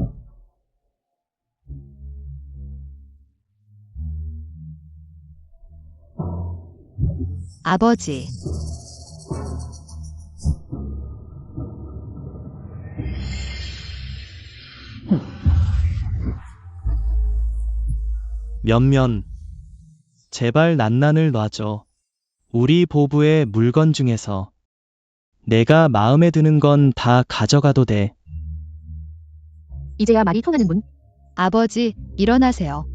[SPEAKER 2] 아버지.
[SPEAKER 4] 면면 제발 난난을 놔줘. 우리 보부의 물건 중에서 내가 마음에 드는 건 다 가져가도 돼.
[SPEAKER 3] 이제야 말이 통하는군.
[SPEAKER 2] 아버지, 일어나세요.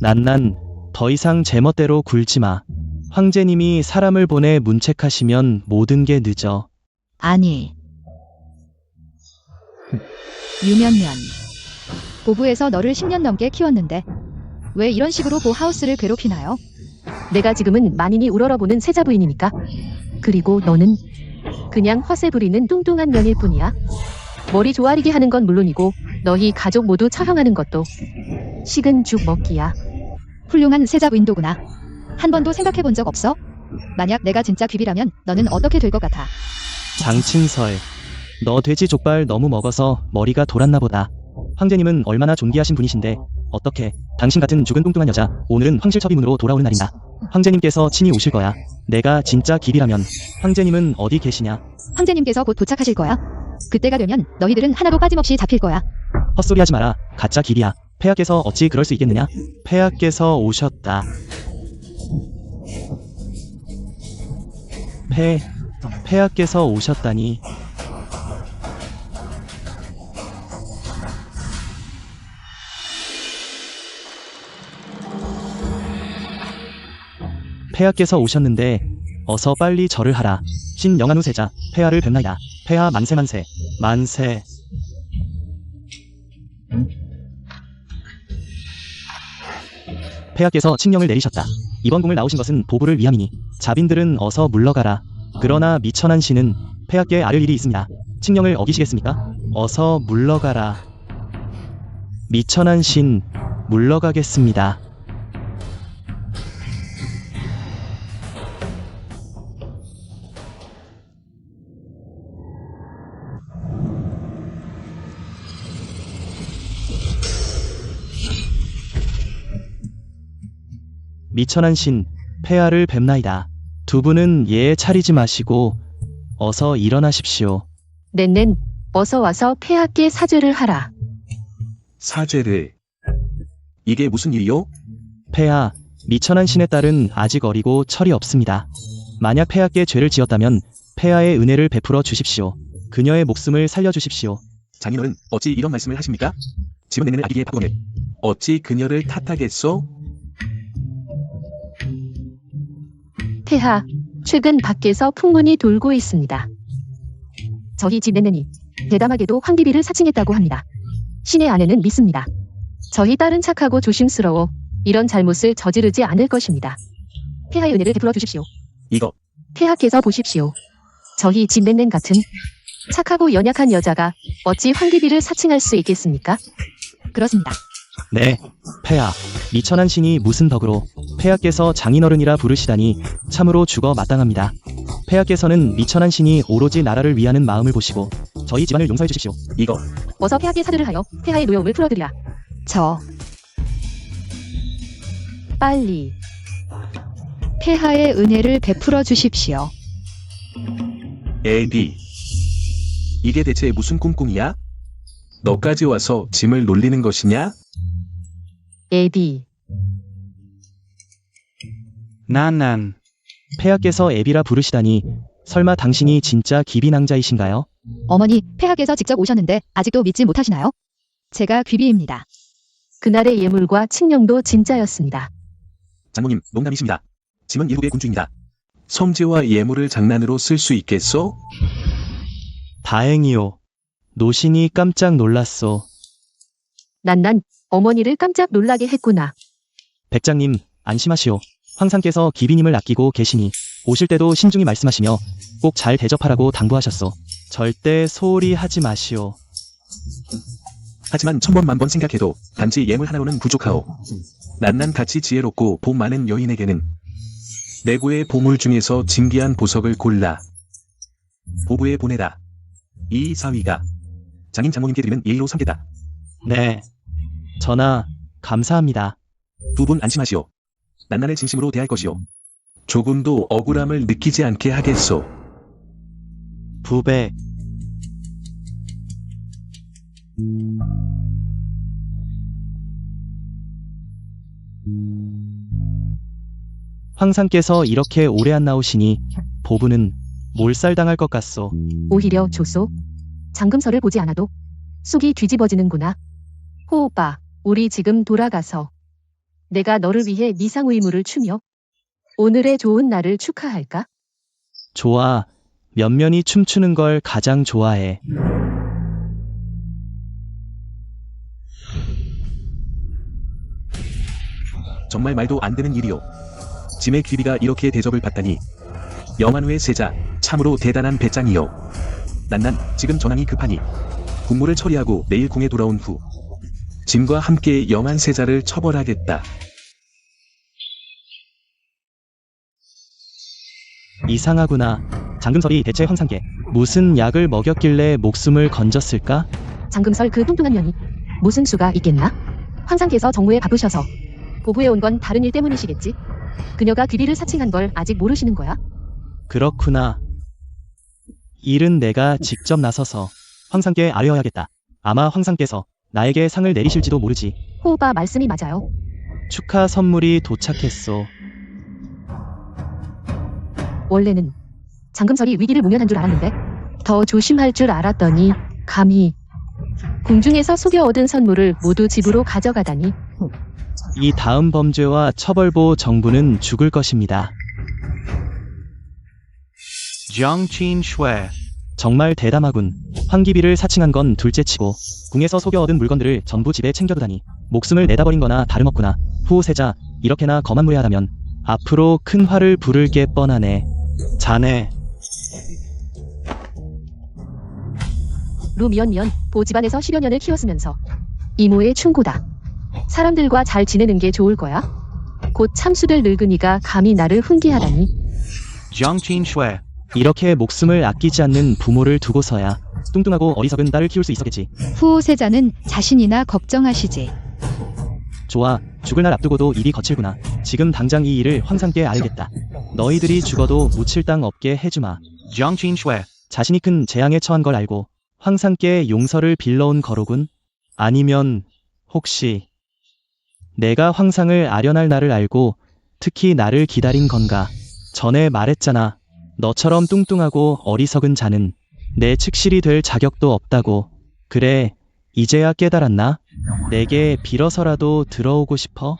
[SPEAKER 4] 난난 더 이상 제멋대로 굴지 마. 황제님이 사람을 보내 문책하시면 모든 게 늦어.
[SPEAKER 2] 아니. 유면면. 보부에서 너를 10년 넘게 키웠는데 왜 이런 식으로 보하우스를 괴롭히나요?
[SPEAKER 3] 내가 지금은 만인이 우러러보는 세자 부인이니까. 그리고 너는 그냥 허세 부리는 뚱뚱한 년일 뿐이야. 머리 조아리게 하는 건 물론이고 너희 가족 모두 처형하는 것도 식은 죽 먹기야.
[SPEAKER 2] 훌륭한 세자부인도구나. 한 번도 생각해 본 적 없어? 만약 내가 진짜 귀비라면 너는 어떻게 될 것 같아?
[SPEAKER 4] 장친설, 너 돼지 족발 너무 먹어서 머리가 돌았나 보다. 황제님은 얼마나 존귀하신 분이신데 어떻게 당신 같은 죽은 뚱뚱한 여자 오늘은 황실처비문으로 돌아오는 날인가. 황제님께서 친히 오실 거야. 내가 진짜 길이라면 황제님은 어디 계시냐?
[SPEAKER 2] 황제님께서 곧 도착하실 거야. 그때가 되면 너희들은 하나도 빠짐없이 잡힐 거야.
[SPEAKER 4] 헛소리하지 마라. 가짜 길이야. 폐하께서 어찌 그럴 수 있겠느냐? 폐하께서 오셨다. 폐하께서 오셨다니. 폐하께서 오셨는데 어서 빨리 절을 하라. 신영한우 세자 폐하를 뵙나이다. 폐하 만세 만세 만세. 폐하께서 칙령을 내리셨다. 이번 궁을 나오신 것은 보부를 위함이니 자빈들은 어서 물러가라. 그러나 미천한 신은 폐하께 아를 일이 있습니다. 칙령을 어기시겠습니까? 어서 물러가라. 미천한 신 물러가겠습니다. 미천한 신, 폐하를 뵙나이다. 두 분은 예에 차리지 마시고 어서 일어나십시오.
[SPEAKER 3] 넨넨, 어서 와서 폐하께 사죄를 하라.
[SPEAKER 1] 사죄를. 이게 무슨 일이요?
[SPEAKER 4] 폐하, 미천한 신의 딸은 아직 어리고 철이 없습니다. 만약 폐하께 죄를 지었다면 폐하의 은혜를 베풀어 주십시오. 그녀의 목숨을 살려주십시오.
[SPEAKER 1] 장인어른, 어찌 이런 말씀을 하십니까? 지금 내는 아기의 박원을 어찌 그녀를 탓하겠소?
[SPEAKER 3] 폐하, 최근 밖에서 풍문이 돌고 있습니다. 저희 집 넨넨이 대담하게도 황비비를 사칭했다고 합니다. 신의 아내는 믿습니다. 저희 딸은 착하고 조심스러워 이런 잘못을 저지르지 않을 것입니다. 폐하의 은혜를 베풀어 주십시오.
[SPEAKER 1] 이거
[SPEAKER 3] 폐하께서 보십시오. 저희 집 넨넨 같은 착하고 연약한 여자가 어찌 황기비를 사칭할 수 있겠습니까?
[SPEAKER 2] 그렇습니다.
[SPEAKER 4] 네, 폐하. 미천한 신이 무슨 덕으로 폐하께서 장인어른이라 부르시다니 참으로 죽어 마땅합니다. 폐하께서는 미천한 신이 오로지 나라를 위하는 마음을 보시고 저희 집안을 용서해 주십시오.
[SPEAKER 1] 이거
[SPEAKER 3] 어서 폐하께 사르를 하여 폐하의 노여움을 풀어드리라.
[SPEAKER 2] 저
[SPEAKER 3] 빨리.
[SPEAKER 2] 폐하의 은혜를 베풀어 주십시오.
[SPEAKER 1] 에디. 이게 대체 무슨 꿍꿍이야? 너까지 와서 짐을 놀리는 것이냐?
[SPEAKER 3] 에디.
[SPEAKER 4] 난. 폐하께서 애비라 부르시다니 설마 당신이 진짜 귀비낭자이신가요?
[SPEAKER 2] 어머니, 폐하께서 직접 오셨는데 아직도 믿지 못하시나요? 제가 귀비입니다.
[SPEAKER 3] 그날의 예물과 칙령도 진짜였습니다.
[SPEAKER 1] 장모님, 농담이십니다. 짐은 일국의 군주입니다. 섬지와 예물을 장난으로 쓸 수 있겠소?
[SPEAKER 4] 다행이요. 노신이 깜짝 놀랐소.
[SPEAKER 3] 난 어머니를 깜짝 놀라게 했구나.
[SPEAKER 4] 백장님, 안심하시오. 황상께서 기비님을 아끼고 계시니 오실 때도 신중히 말씀하시며 꼭 잘 대접하라고 당부하셨소. 절대 소홀히 하지 마시오.
[SPEAKER 1] 하지만 천번 만번 생각해도 단지 예물 하나로는 부족하오. 난같이 지혜롭고 복 많은 여인에게는 내구의 보물 중에서 진귀한 보석을 골라 보부에 보내라. 이 사위가 장인 장모님께 드리는 예의로 삼겠다.
[SPEAKER 4] 네. 전하, 감사합니다.
[SPEAKER 1] 두 분 안심하시오. 난난을 진심으로 대할 것이오. 조금도 억울함을 느끼지 않게 하겠소.
[SPEAKER 4] 부배. 황상께서 이렇게 오래 안 나오시니 보부는 몰살당할 것 같소.
[SPEAKER 3] 오히려 좋소. 잠금서를 보지 않아도 속이 뒤집어지는구나. 호오빠, 우리 지금 돌아가서 내가 너를 위해 미상의무를 추며 오늘의 좋은 날을 축하할까?
[SPEAKER 4] 좋아. 면면이 춤추는 걸 가장 좋아해.
[SPEAKER 1] 정말 말도 안 되는 일이오. 짐의 귀비가 이렇게 대접을 받다니. 영한후의 세자, 참으로 대단한 배짱이요. 난난 지금 전황이 급하니 국무를 처리하고 내일 궁에 돌아온 후 짐과 함께 영한 세자를 처벌하겠다.
[SPEAKER 4] 이상하구나. 장금설이 대체 황상께 무슨 약을 먹였길래 목숨을 건졌을까?
[SPEAKER 3] 잠금설 그 뚱뚱한 년이 무슨 수가 있겠나? 황상께서 정무에 바쁘셔서 보부에 온 건 다른 일 때문이시겠지? 그녀가 귀비를 사칭한 걸 아직 모르시는 거야?
[SPEAKER 4] 그렇구나. 일은 내가 직접 나서서 황상께 아뢰어야겠다. 아마 황상께서 나에게 상을 내리실지도 모르지.
[SPEAKER 3] 호오빠 말씀이 맞아요.
[SPEAKER 4] 축하 선물이 도착했소.
[SPEAKER 3] 원래는 잠금설이 위기를 모면한 줄 알았는데 더 조심할 줄 알았더니 감히 궁중에서 속여 얻은 선물을 모두 집으로 가져가다니.
[SPEAKER 4] 이 다음 범죄와 처벌보 정부는 죽을 것입니다.
[SPEAKER 6] 정친 쇠.
[SPEAKER 4] 정말 대담하군. 황기비를 사칭한 건 둘째치고 궁에서 속여 얻은 물건들을 전부 집에 챙겨두다니 목숨을 내다버린 거나 다름없구나. 후세자, 이렇게나 거만무례하다면 앞으로 큰 화를 부를 게 뻔하네. 자네.
[SPEAKER 3] 루미언 보집안에서 10여 년을 키웠으면서 이모의 충고다. 사람들과 잘 지내는 게 좋을 거야. 곧 참수될 늙은이가 감히 나를 훈계하다니.
[SPEAKER 6] 정친 쇠.
[SPEAKER 4] 이렇게 목숨을 아끼지 않는 부모를 두고서야 뚱뚱하고 어리석은 딸을 키울 수 있었겠지.
[SPEAKER 2] 후세자는 자신이나 걱정하시지.
[SPEAKER 4] 좋아. 죽을 날 앞두고도 입이 거칠구나. 지금 당장 이 일을 황상께 알겠다. 너희들이 죽어도 묻힐 땅 없게 해주마.
[SPEAKER 6] 정친 쇠.
[SPEAKER 4] 자신이 큰 재앙에 처한 걸 알고 황상께 용서를 빌러온 거로군. 아니면 혹시 내가 황상을 아련할 날을 알고 특히 나를 기다린 건가? 전에 말했잖아. 너처럼 뚱뚱하고 어리석은 자는 내 측실이 될 자격도 없다고. 그래, 이제야 깨달았나? 내게 빌어서라도 들어오고 싶어?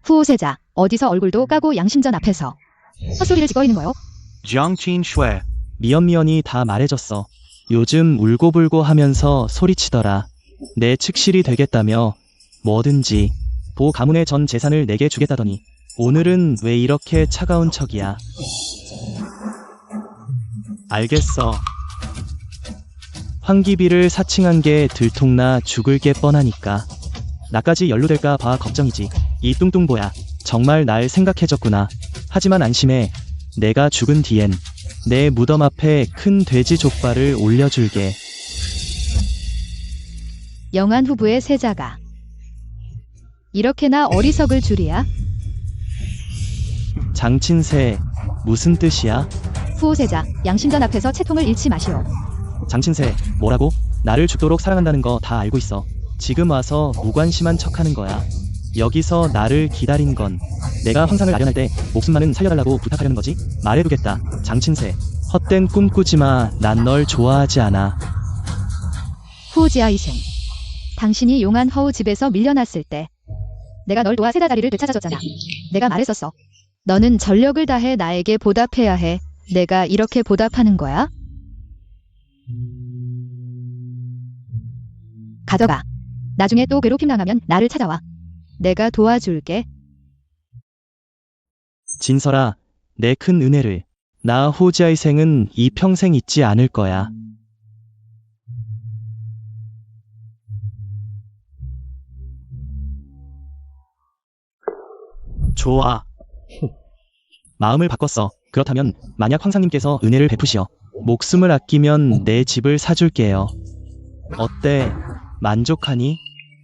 [SPEAKER 2] 후세자, 어디서 얼굴도 까고 양심전 앞에서 헛소리를 짓고 있는 거요?
[SPEAKER 6] 정친 쇠.
[SPEAKER 4] 미연미연이 다 말해줬어. 요즘 울고불고 하면서 소리치더라. 내 측실이 되겠다며 뭐든지 보 가문의 전 재산을 내게 주겠다더니 오늘은 왜 이렇게 차가운 척이야? 알겠어. 황기비를 사칭한 게 들통나 죽을 게 뻔하니까. 나까지 연루될까 봐 걱정이지. 이 뚱뚱보야. 정말 날 생각해줬구나. 하지만 안심해. 내가 죽은 뒤엔 내 무덤 앞에 큰 돼지 족발을 올려줄게.
[SPEAKER 2] 영안 후부의 세자가 이렇게나 어리석을 줄이야?
[SPEAKER 4] 장친세, 무슨 뜻이야?
[SPEAKER 2] 후세자, 양심전 앞에서 채통을 잃지 마시오.
[SPEAKER 4] 장친세, 뭐라고? 나를 죽도록 사랑한다는 거 다 알고 있어. 지금 와서 무관심한 척하는 거야. 여기서 나를 기다린 건 내가 황상을 아련할 때 목숨만은 살려달라고 부탁하려는 거지? 말해두겠다. 장친세, 헛된 꿈 꾸지 마. 난 널 좋아하지 않아.
[SPEAKER 2] 후지아이생, 당신이 용안 허우 집에서 밀려났을 때 내가 널 도와 세자 자리를 되찾아줬잖아. 내가 말했었어. 너는 전력을 다해 나에게 보답해야 해. 내가 이렇게 보답하는 거야? 가져가. 나중에 또 괴롭힘 당하면 나를 찾아와. 내가 도와줄게.
[SPEAKER 4] 진설아, 내 큰 은혜를. 나 호지아의 생은 이 평생 잊지 않을 거야. 좋아. 마음을 바꿨어. 그렇다면 만약 황상님께서 은혜를 베푸시어 목숨을 아끼면 내 집을 사줄게요. 어때? 만족하니?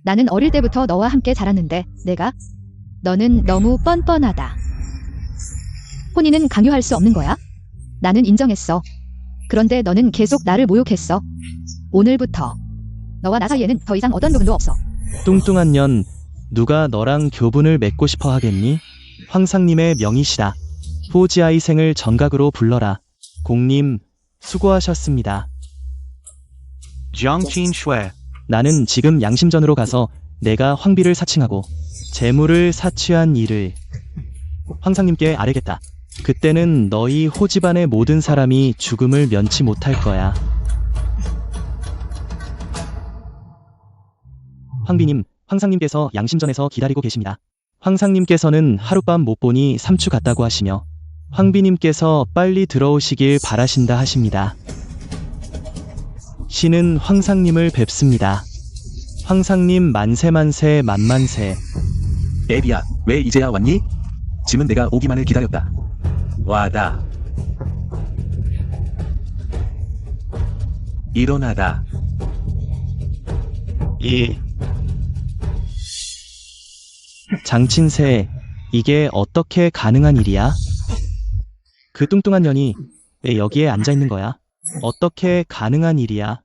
[SPEAKER 2] 나는 어릴 때부터 너와 함께 자랐는데 너는 너무 뻔뻔하다. 혼인은 강요할 수 없는 거야? 나는 인정했어. 그런데 너는 계속 나를 모욕했어. 오늘부터 너와 나 사이에는 더 이상 어떤 부분도 없어.
[SPEAKER 4] 뚱뚱한 년, 누가 너랑 교분을 맺고 싶어 하겠니? 황상님의 명이시다. 호지아의 생을 정각으로 불러라. 공님, 수고하셨습니다.
[SPEAKER 6] Jiangqin Shui.
[SPEAKER 4] 나는 지금 양심전으로 가서 내가 황비를 사칭하고 재물을 사취한 일을 황상님께 아뢰겠다. 그때는 너희 호집안의 모든 사람이 죽음을 면치 못할 거야. 황비님, 황상님께서 양심전에서 기다리고 계십니다. 황상님께서는 하룻밤 못 보니 삼추 같다고 하시며 황비님께서 빨리 들어오시길 바라신다 하십니다. 신은 황상님을 뵙습니다. 황상님 만세만세 만만세.
[SPEAKER 1] 애비야, 왜 이제야 왔니? 짐은 내가 오기만을 기다렸다. 와다. 일어나다.
[SPEAKER 4] 장친세, 이게 어떻게 가능한 일이야? 그 뚱뚱한 년이 왜 여기에 앉아있는 거야? 어떻게 가능한 일이야?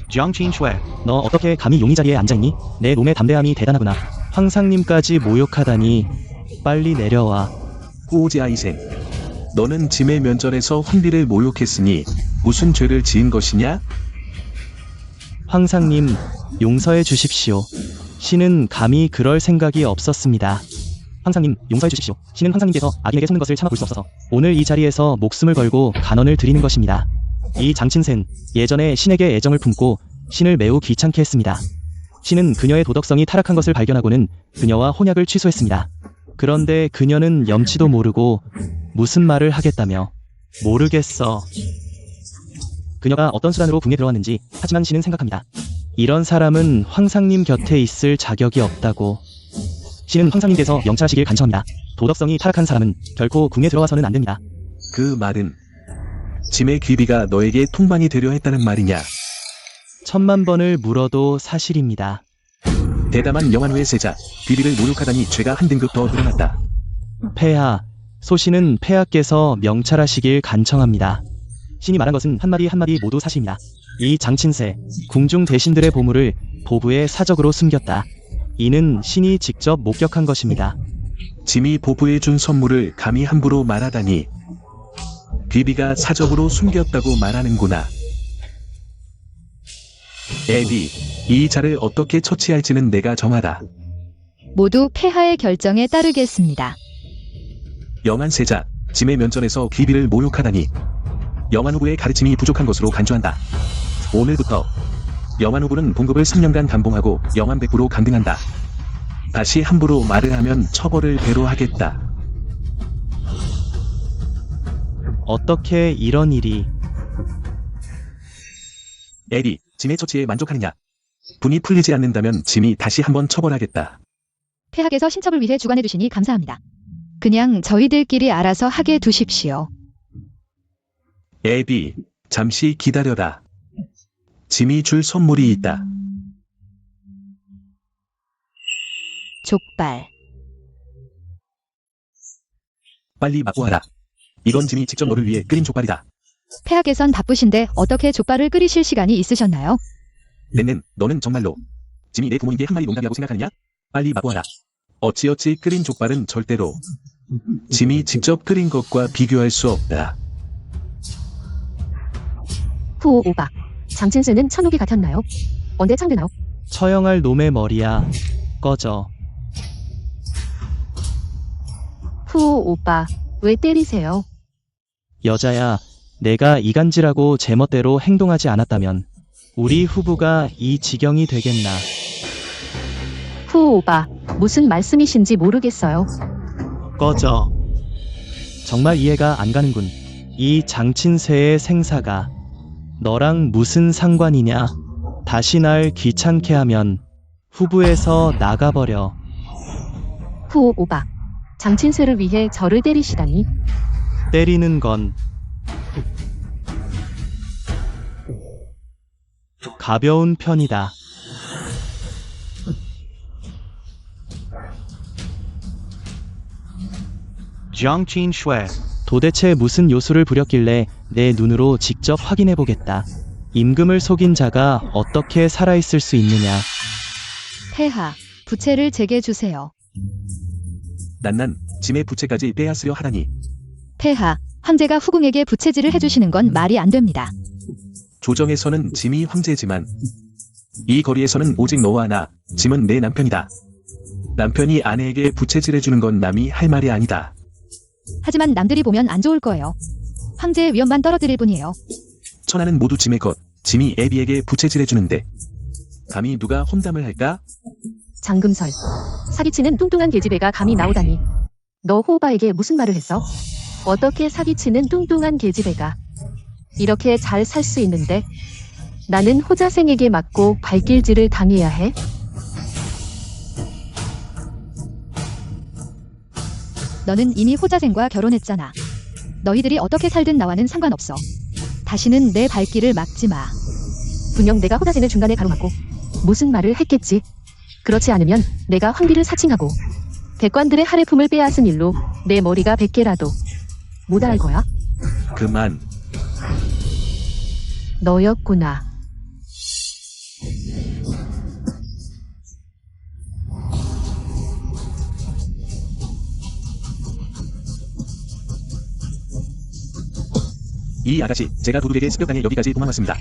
[SPEAKER 6] Jiangqin Shui.
[SPEAKER 4] 너 어떻게 감히 용의 자리에 앉아있니? 내 놈의 담대함이 대단하구나. 황상님까지 모욕하다니. 빨리 내려와.
[SPEAKER 1] 호지아이생. 너는 짐의 면전에서 황비를 모욕했으니 무슨 죄를 지은 것이냐?
[SPEAKER 4] 황상님, 용서해 주십시오. 신은 감히 그럴 생각이 없었습니다. 황상님, 용서해 주십시오. 신은 황상님께서 악인에게 속는 것을 참아 볼 수 없어서 오늘 이 자리에서 목숨을 걸고 간언을 드리는 것입니다. 이 장친센, 예전에 신에게 애정을 품고 신을 매우 귀찮게 했습니다. 신은 그녀의 도덕성이 타락한 것을 발견하고는 그녀와 혼약을 취소했습니다. 그런데 그녀는 염치도 모르고 무슨 말을 하겠다며. 모르겠어. 그녀가 어떤 수단으로 궁에 들어왔는지 하지만 신은 생각합니다. 이런 사람은 황상님 곁에 있을 자격이 없다고. 신은 황상님께서 명찰하시길 간청합니다. 도덕성이 타락한 사람은 결코 궁에 들어와서는 안 됩니다.
[SPEAKER 1] 그 말은 짐의 귀비가 너에게 통반이 되려 했다는 말이냐?
[SPEAKER 4] 1000만 번을 물어도 사실입니다.
[SPEAKER 1] 대담한 영안후의 세자, 귀비를 모욕하다니 죄가 한 등급 더 늘어났다.
[SPEAKER 4] 폐하, 소신은 폐하께서 명찰하시길 간청합니다. 신이 말한 것은 한마디 한마디 모두 사실입니다. 이 장친세, 궁중 대신들의 보물을 보부에 사적으로 숨겼다. 이는 신이 직접 목격한 것입니다.
[SPEAKER 1] 짐이 보부에 준 선물을 감히 함부로 말하다니. 귀비가 사적으로 숨겼다고 말하는구나. 애비, 이 자를 어떻게 처치할지는 내가 정하다.
[SPEAKER 2] 모두 폐하의 결정에 따르겠습니다.
[SPEAKER 1] 영안세자, 짐의 면전에서 귀비를 모욕하다니. 영안후부의 가르침이 부족한 것으로 간주한다. 오늘부터 영안후부는 봉급을 3년간 감봉하고 영안백부로 강등한다. 다시 함부로 말을 하면 처벌을 배로 하겠다.
[SPEAKER 4] 어떻게 이런 일이.
[SPEAKER 1] 에디, 짐의 처치에 만족하느냐? 분이 풀리지 않는다면 짐이 다시 한번 처벌하겠다.
[SPEAKER 2] 폐하께서 신첩을 위해 주관해 주시니 감사합니다. 그냥 저희들끼리 알아서 하게 두십시오.
[SPEAKER 1] 에비, 잠시 기다려라. 짐이 줄 선물이 있다.
[SPEAKER 2] 족발.
[SPEAKER 1] 빨리 맛보아라. 이건 짐이 직접 너를 위해 끓인 족발이다.
[SPEAKER 2] 폐하께선 바쁘신데 어떻게 족발을 끓이실 시간이 있으셨나요?
[SPEAKER 1] 넨넨, 너는 정말로 짐이 내 부모인 게 한 마리 농담이라고 생각하느냐? 빨리 맛보아라. 어찌어찌 끓인 족발은 절대로 짐이 직접 끓인 것과 비교할 수 없다.
[SPEAKER 3] 후 오바. 장친스는 천옥이 같았나요? 언제 창드나요?
[SPEAKER 4] 처형할 놈의 머리야. 꺼져.
[SPEAKER 3] 후 오빠. 왜 때리세요?
[SPEAKER 4] 여자야, 내가 이간질하고 제멋대로 행동하지 않았다면 우리 후부가 이 지경이 되겠나.
[SPEAKER 3] 후 오바. 무슨 말씀이신지 모르겠어요.
[SPEAKER 4] 꺼져. 정말 이해가 안 가는군. 이 장친세의 생사가 너랑 무슨 상관이냐? 다시 날 귀찮게 하면 후부에서 나가버려.
[SPEAKER 3] 후 오바. 장친스를 위해 저를 때리시다니.
[SPEAKER 4] 때리는 건 가벼운 편이다.
[SPEAKER 6] Jiangqin Shui.
[SPEAKER 4] 도대체 무슨 요술을 부렸길래 내 눈으로 직접 확인해보겠다. 임금을 속인 자가 어떻게 살아있을 수 있느냐.
[SPEAKER 2] 폐하, 부채를 제게 주세요.
[SPEAKER 1] 난난 짐의 부채까지 빼앗으려 하다니.
[SPEAKER 2] 폐하, 황제가 후궁에게 부채질을 해주시는 건 말이 안 됩니다.
[SPEAKER 1] 조정에서는 짐이 황제지만 이 거리에서는 오직 너와 나, 짐은 내 남편이다. 남편이 아내에게 부채질해주는 건 남이 할 말이 아니다.
[SPEAKER 2] 하지만 남들이 보면 안 좋을 거예요. 황제의 위엄만 떨어뜨릴 뿐이에요.
[SPEAKER 1] 천하는 모두 짐의 것, 짐이 애비에게 부채질해주는데 감히 누가 험담을 할까?
[SPEAKER 3] 장금설. 사기치는 뚱뚱한 계집애가 감히 나오다니. 너 호오바에게 무슨 말을 했어? 어떻게 사기치는 뚱뚱한 계집애가 이렇게 잘 살 수 있는데 나는 호자생에게 맞고 발길질을 당해야 해?
[SPEAKER 2] 너는 이미 호자생과 결혼했잖아. 너희들이 어떻게 살든 나와는 상관없어. 다시는 내 발길을 막지 마.
[SPEAKER 3] 분명 내가 호자생을 중간에 가로막고 무슨 말을 했겠지. 그렇지 않으면 내가 황비를 사칭하고 백관들의 할애품을 빼앗은 일로 내 머리가 100개라도 모자랄 거야?
[SPEAKER 1] 그만.
[SPEAKER 3] 너였구나.
[SPEAKER 1] 이 아가씨, 제가 도둑에게 습격당해 여기까지 도망왔습니다.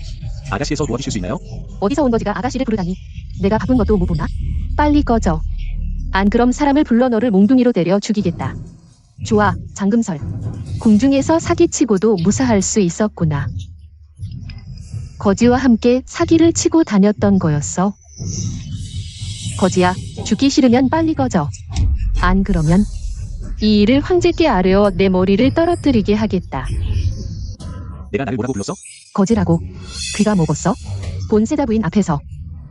[SPEAKER 1] 아가씨에서 도와주실 수 있나요?
[SPEAKER 3] 어디서 온 거지가 아가씨를 부르다니. 내가 바쁜 것도 못 보나? 빨리 꺼져. 안 그럼 사람을 불러 너를 몽둥이로 때려 죽이겠다. 좋아, 장금설. 궁중에서 사기치고도 무사할 수 있었구나. 거지와 함께 사기를 치고 다녔던 거였어. 거지야, 죽기 싫으면 빨리 꺼져. 안 그러면 이 일을 황제께 아뢰어 내 머리를 떨어뜨리게 하겠다.
[SPEAKER 1] 내가 나를 뭐라고 불렀어?
[SPEAKER 3] 거지라고. 귀가 먹었어? 본세자 부인 앞에서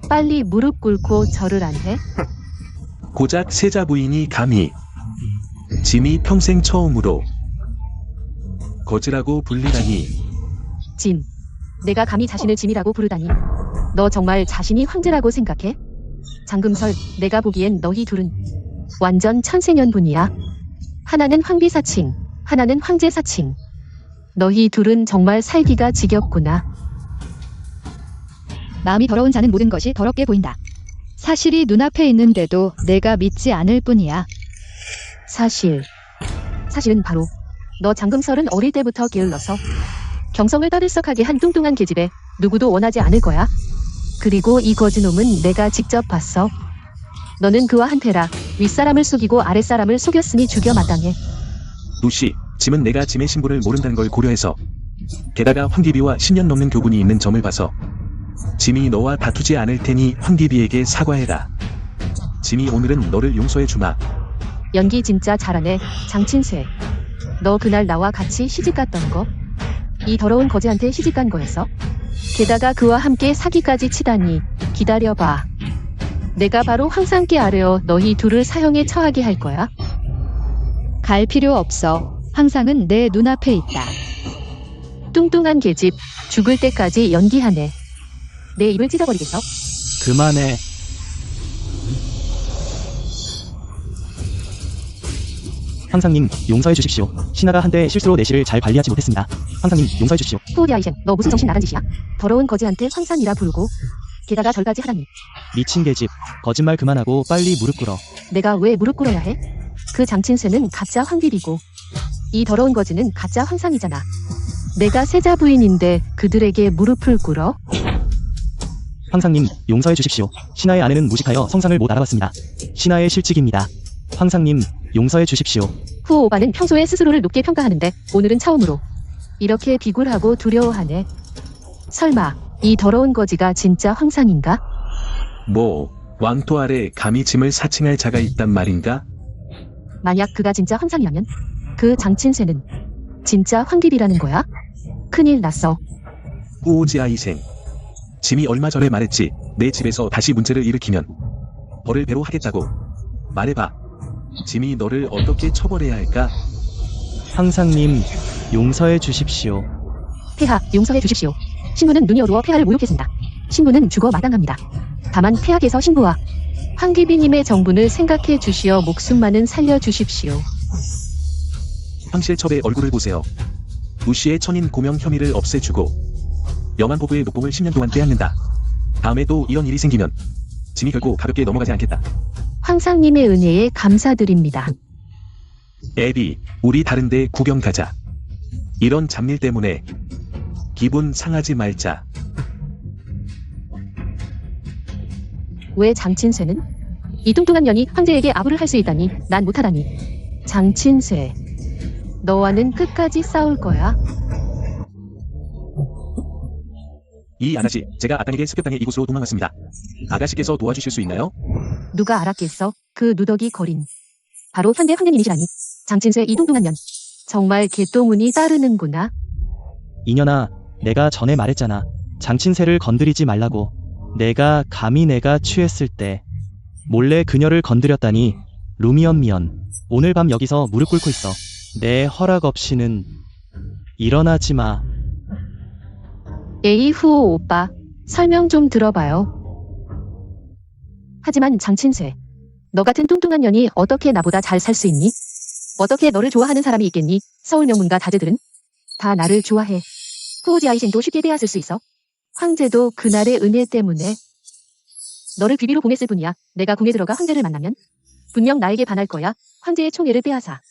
[SPEAKER 3] 빨리 무릎 꿇고 절을 안 해?
[SPEAKER 1] 고작 세자 부인이 감히 짐이 평생 처음으로 거지라고 불리다니.
[SPEAKER 3] 짐. 내가 감히 자신을 짐이라고 부르다니. 너 정말 자신이 황제라고 생각해? 장금설, 내가 보기엔 너희 둘은 완전 천생연분이야. 하나는 황비 사칭, 하나는 황제 사칭. 너희 둘은 정말 살기가 지겹구나.
[SPEAKER 2] 마음이 더러운 자는 모든 것이 더럽게 보인다. 사실이 눈앞에 있는데도 내가 믿지 않을 뿐이야.
[SPEAKER 3] 사실은 바로 너 장금설은 어릴 때부터 게을러서 경성을 떠들썩하게 한 뚱뚱한 계집애 누구도 원하지 않을 거야. 그리고 이 거지놈은 내가 직접 봤어. 너는 그와 한테라 윗사람을 속이고 아랫사람을 속였으니 죽여 마땅해.
[SPEAKER 1] 누씨, 짐은 내가 짐의 신분을 모른다는 걸 고려해서 게다가 황기비와 10년 넘는 교분이 있는 점을 봐서 짐이 너와 다투지 않을 테니 황기비에게 사과해라. 짐이 오늘은 너를 용서해 주마.
[SPEAKER 3] 연기 진짜 잘하네, 장친쇠. 너 그날 나와 같이 시집갔던 거? 이 더러운 거지한테 시집간 거였어? 게다가 그와 함께 사기까지 치다니. 기다려봐. 내가 바로 황상께 아뢰어 너희 둘을 사형에 처하게 할 거야.
[SPEAKER 2] 갈 필요 없어. 황상은 내 눈앞에 있다.
[SPEAKER 3] 뚱뚱한 계집, 죽을 때까지 연기하네. 내 입을 찢어버리겠어?
[SPEAKER 4] 그만해. 황상님, 용서해 주십시오. 신하가 한때 실수로 내실을 잘 관리하지 못했습니다. 황상님, 용서해 주십시오.
[SPEAKER 3] 후오디아이셴, 너 무슨 정신 나간 짓이야? 더러운 거지한테 황상이라 부르고 게다가 절까지 하다니.
[SPEAKER 4] 미친 계집, 거짓말 그만하고 빨리 무릎 꿇어.
[SPEAKER 3] 내가 왜 무릎 꿇어야 해? 그 장친세는 가짜 황비비고 이 더러운 거지는 가짜 황상이잖아. 내가 세자 부인인데 그들에게 무릎을 꿇어?
[SPEAKER 4] 황상님, 용서해 주십시오. 신하의 아내는 무식하여 성상을 못 알아봤습니다. 신하의 실직입니다. 황상님, 용서해 주십시오.
[SPEAKER 3] 후오 오바는 평소에 스스로를 높게 평가하는데 오늘은 처음으로 이렇게 비굴하고 두려워하네. 설마 이 더러운 거지가 진짜 황상인가?
[SPEAKER 1] 뭐, 왕토 아래 감히 짐을 사칭할 자가 있단 말인가?
[SPEAKER 3] 만약 그가 진짜 황상이라면 그 장친세는 진짜 황비비라는 거야? 큰일 났어.
[SPEAKER 1] 후오지아이생. 짐이 얼마 전에 말했지. 내 집에서 다시 문제를 일으키면 벌을 배로 하겠다고. 말해봐. 짐이 너를 어떻게 처벌해야 할까?
[SPEAKER 4] 황상님, 용서해 주십시오.
[SPEAKER 3] 폐하, 용서해 주십시오. 신부는 눈이 어두워 폐하를 모욕했습니다. 신부는 죽어 마땅합니다. 다만 폐하께서 신부와 황비비님의 정분을 생각해 주시어 목숨만은 살려주십시오.
[SPEAKER 1] 황실첩의 얼굴을 보세요. 우씨의 천인 고명 혐의를 없애주고 영안포부의 목봉을 10년 동안 빼앗는다. 다음에 또 이런 일이 생기면 짐이 결코 가볍게 넘어가지 않겠다.
[SPEAKER 3] 황상님의 은혜에 감사드립니다.
[SPEAKER 1] 애비, 우리 다른데 구경 가자. 이런 잡일 때문에 기분 상하지 말자.
[SPEAKER 3] 왜 장친세는? 이 뚱뚱한 년이 황제에게 아부를 할 수 있다니 난 못하다니. 장친세, 너와는 끝까지 싸울 거야.
[SPEAKER 1] 이 아가씨, 제가 아땅에게 습격당해 이곳으로 도망왔습니다. 아가씨께서 도와주실 수 있나요?
[SPEAKER 3] 누가 알았겠어? 그 누더기 거린. 바로 현대 황년이시라니. 장친세 이 뚱뚱한 년. 정말 개똥운이 따르는구나.
[SPEAKER 4] 이년아, 내가 전에 말했잖아. 장친세를 건드리지 말라고. 내가 감히 내가 취했을 때 몰래 그녀를 건드렸다니. 루미언미언, 오늘 밤 여기서 무릎 꿇고 있어. 내 허락 없이는 일어나지 마.
[SPEAKER 3] 에이 후오 오빠, 설명 좀 들어봐요. 하지만 장친세, 너 같은 뚱뚱한 년이 어떻게 나보다 잘 살 수 있니? 어떻게 너를 좋아하는 사람이 있겠니? 서울 명문가 다재들은 다 나를 좋아해. 후오지아이신도 쉽게 빼앗을 수 있어. 황제도 그날의 은혜 때문에 너를 비비로 보냈을 뿐이야. 내가 궁에 들어가 황제를 만나면 분명 나에게 반할 거야. 황제의 총애를 빼앗아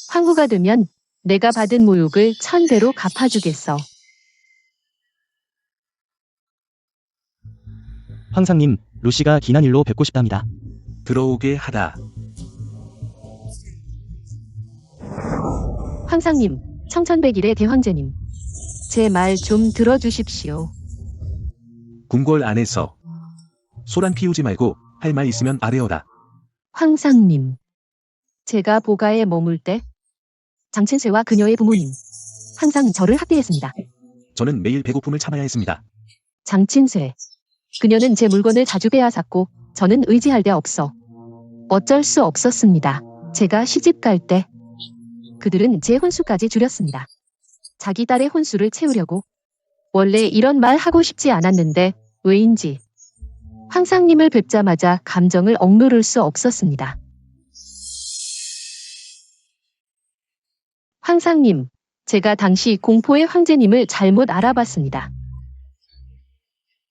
[SPEAKER 3] 황후가 되면 내가 받은 모욕을 1000배로 갚아주겠어.
[SPEAKER 4] 황상님, 루시가 기난 일로 뵙고 싶답니다.
[SPEAKER 1] 들어오게 하다.
[SPEAKER 3] 황상님, 청천백일의 대황제님, 제 말 좀 들어주십시오.
[SPEAKER 1] 궁궐 안에서 소란 피우지 말고 할 말 있으면 아뢰어라.
[SPEAKER 3] 황상님, 제가 보가에 머물 때 장친세와 그녀의 부모님 항상 저를 학대했습니다.
[SPEAKER 1] 저는 매일 배고픔을 참아야 했습니다.
[SPEAKER 3] 장친세, 그녀는 제 물건을 자주 빼앗았고 저는 의지할 데 없어 어쩔 수 없었습니다. 제가 시집 갈 때 그들은 제 혼수까지 줄였습니다. 자기 딸의 혼수를 채우려고. 원래 이런 말 하고 싶지 않았는데 왜인지 황상님을 뵙자마자 감정을 억누를 수 없었습니다. 황상님, 제가 당시 공포의 황제님을 잘못 알아봤습니다.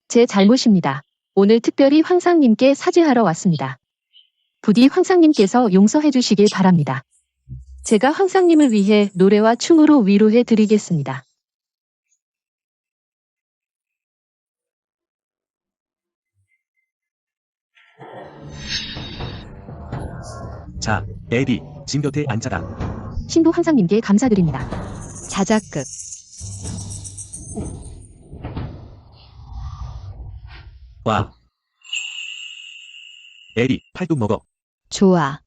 [SPEAKER 3] 제 잘못입니다. 오늘 특별히 황상님께 사죄하러 왔습니다. 부디 황상님께서 용서해 주시길 바랍니다. 제가 황상님을 위해 노래와 춤으로 위로해 드리겠습니다.
[SPEAKER 1] 자, 애비, 짐 곁에 앉아라.
[SPEAKER 3] 신부 황상님께 감사드립니다.
[SPEAKER 2] 자작극.
[SPEAKER 1] 와. 애비, 팔뚝 먹어.
[SPEAKER 2] 좋아.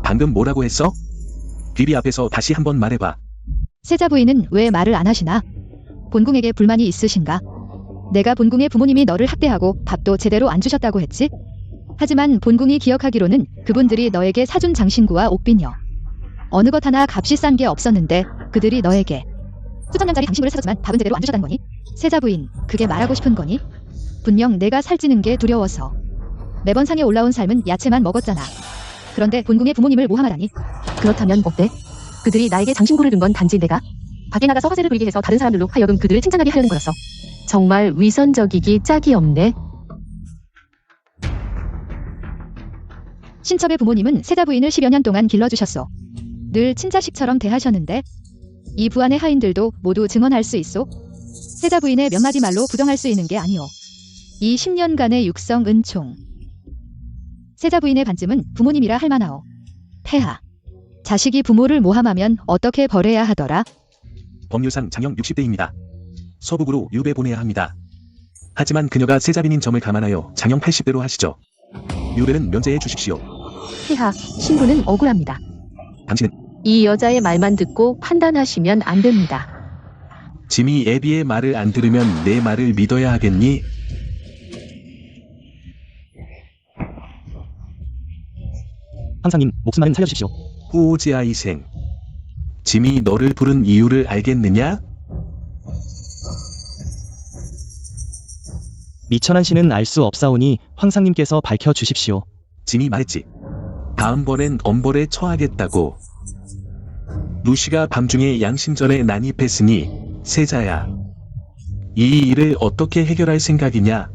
[SPEAKER 1] 방금 뭐라고 했어? 비비 앞에서 다시 한번 말해봐.
[SPEAKER 2] 세자 부인은 왜 말을 안 하시나? 본궁에게 불만이 있으신가? 내가 본궁의 부모님이 너를 학대하고 밥도 제대로 안 주셨다고 했지? 하지만 본궁이 기억하기로는 그분들이 너에게 사준 장신구와 옥비녀 어느 것 하나 값이 싼 게 없었는데 그들이 너에게 수천 년짜리 장신구를 사줬지만 밥은 제대로 안 주셨다는 거니? 세자 부인, 그게 말하고 싶은 거니? 분명 내가 살찌는 게 두려워서 매번 상에 올라온 삶은 야채만 먹었잖아. 그런데 본궁의 부모님을 모함하다니.
[SPEAKER 3] 그렇다면 어때? 그들이 나에게 장신구를 준 건 단지 내가 밖에 나가서 화제를 불게 해서 다른 사람들로 하여금 그들을 칭찬하게 하려는 거였어. 정말 위선적이기 짝이 없네.
[SPEAKER 2] 신첩의 부모님은 세자 부인을 10여 년 동안 길러주셨소. 늘 친자식처럼 대하셨는데 이 부안의 하인들도 모두 증언할 수 있소. 세자 부인의 몇 마디 말로 부정할 수 있는 게 아니오. 이 10년간의 육성 은총. 세자 부인의 반쯤은 부모님이라 할 만하오. 폐하. 자식이 부모를 모함하면 어떻게 벌해야 하더라?
[SPEAKER 1] 법률상 장형 60대입니다. 서북으로 유배 보내야 합니다. 하지만 그녀가 세자빈인 점을 감안하여 장형 80대로 하시죠. 유배는 면제해 주십시오.
[SPEAKER 3] 폐하, 신부는 억울합니다.
[SPEAKER 1] 당신은
[SPEAKER 3] 이 여자의 말만 듣고 판단하시면 안 됩니다.
[SPEAKER 1] 짐이 애비의 말을 안 들으면 내 말을 믿어야 하겠니?
[SPEAKER 4] 황상님, 목숨만은 살려주십시오.
[SPEAKER 1] 후오지아 이생. 짐이 너를 부른 이유를 알겠느냐?
[SPEAKER 4] 미천한 씨는 알 수 없사오니 황상님께서 밝혀주십시오.
[SPEAKER 1] 짐이 말했지. 다음번엔 엄벌에 처하겠다고. 루시가 밤중에 양심절에 난입했으니 세자야. 이 일을 어떻게 해결할 생각이냐?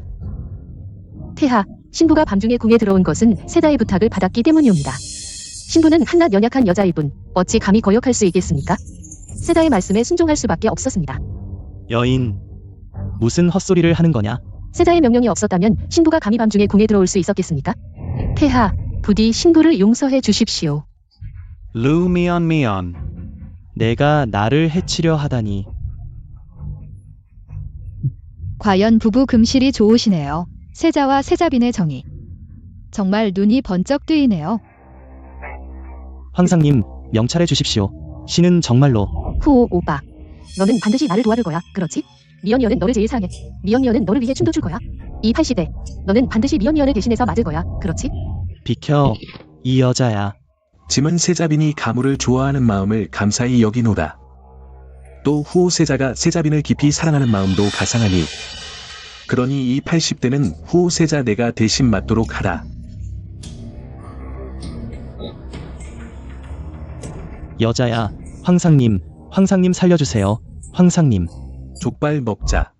[SPEAKER 3] 폐하, 신부가 밤중에 궁에 들어온 것은 세자의 부탁을 받았기 때문이옵니다. 신부는 한낱 연약한 여자일 뿐 어찌 감히 거역할 수 있겠습니까? 세자의 말씀에 순종할 수밖에 없었습니다.
[SPEAKER 4] 여인, 무슨 헛소리를 하는 거냐?
[SPEAKER 3] 세자의 명령이 없었다면 신부가 감히 밤중에 궁에 들어올 수 있었겠습니까? 폐하, 부디 신부를 용서해 주십시오.
[SPEAKER 6] Lu Mion Mion.
[SPEAKER 4] 내가 나를 해치려 하다니.
[SPEAKER 2] 과연 부부 금실이 좋으시네요. 세자와 세자빈의 정이. 정말 눈이 번쩍 뜨이네요.
[SPEAKER 4] 황상님, 명찰해 주십시오. 신은 정말로.
[SPEAKER 3] 후오 오빠, 너는 반드시 나를 도와줄 거야. 그렇지? 미연미연은 너를 제일 사랑해. 미연미연은 너를 위해 춤도 출 거야. 이 80대, 너는 반드시 미연미연을 대신해서 맞을 거야. 그렇지?
[SPEAKER 4] 비켜, 이 여자야.
[SPEAKER 1] 짐은 세자빈이 가무를 좋아하는 마음을 감사히 여기노라. 또 후오 세자가 세자빈을 깊이 사랑하는 마음도 가상하니. 그러니 이 80대는 후오 세자 내가 대신 맞도록 하라.
[SPEAKER 4] 여자야, 황상님 살려주세요. 황상님.
[SPEAKER 1] 족발 먹자.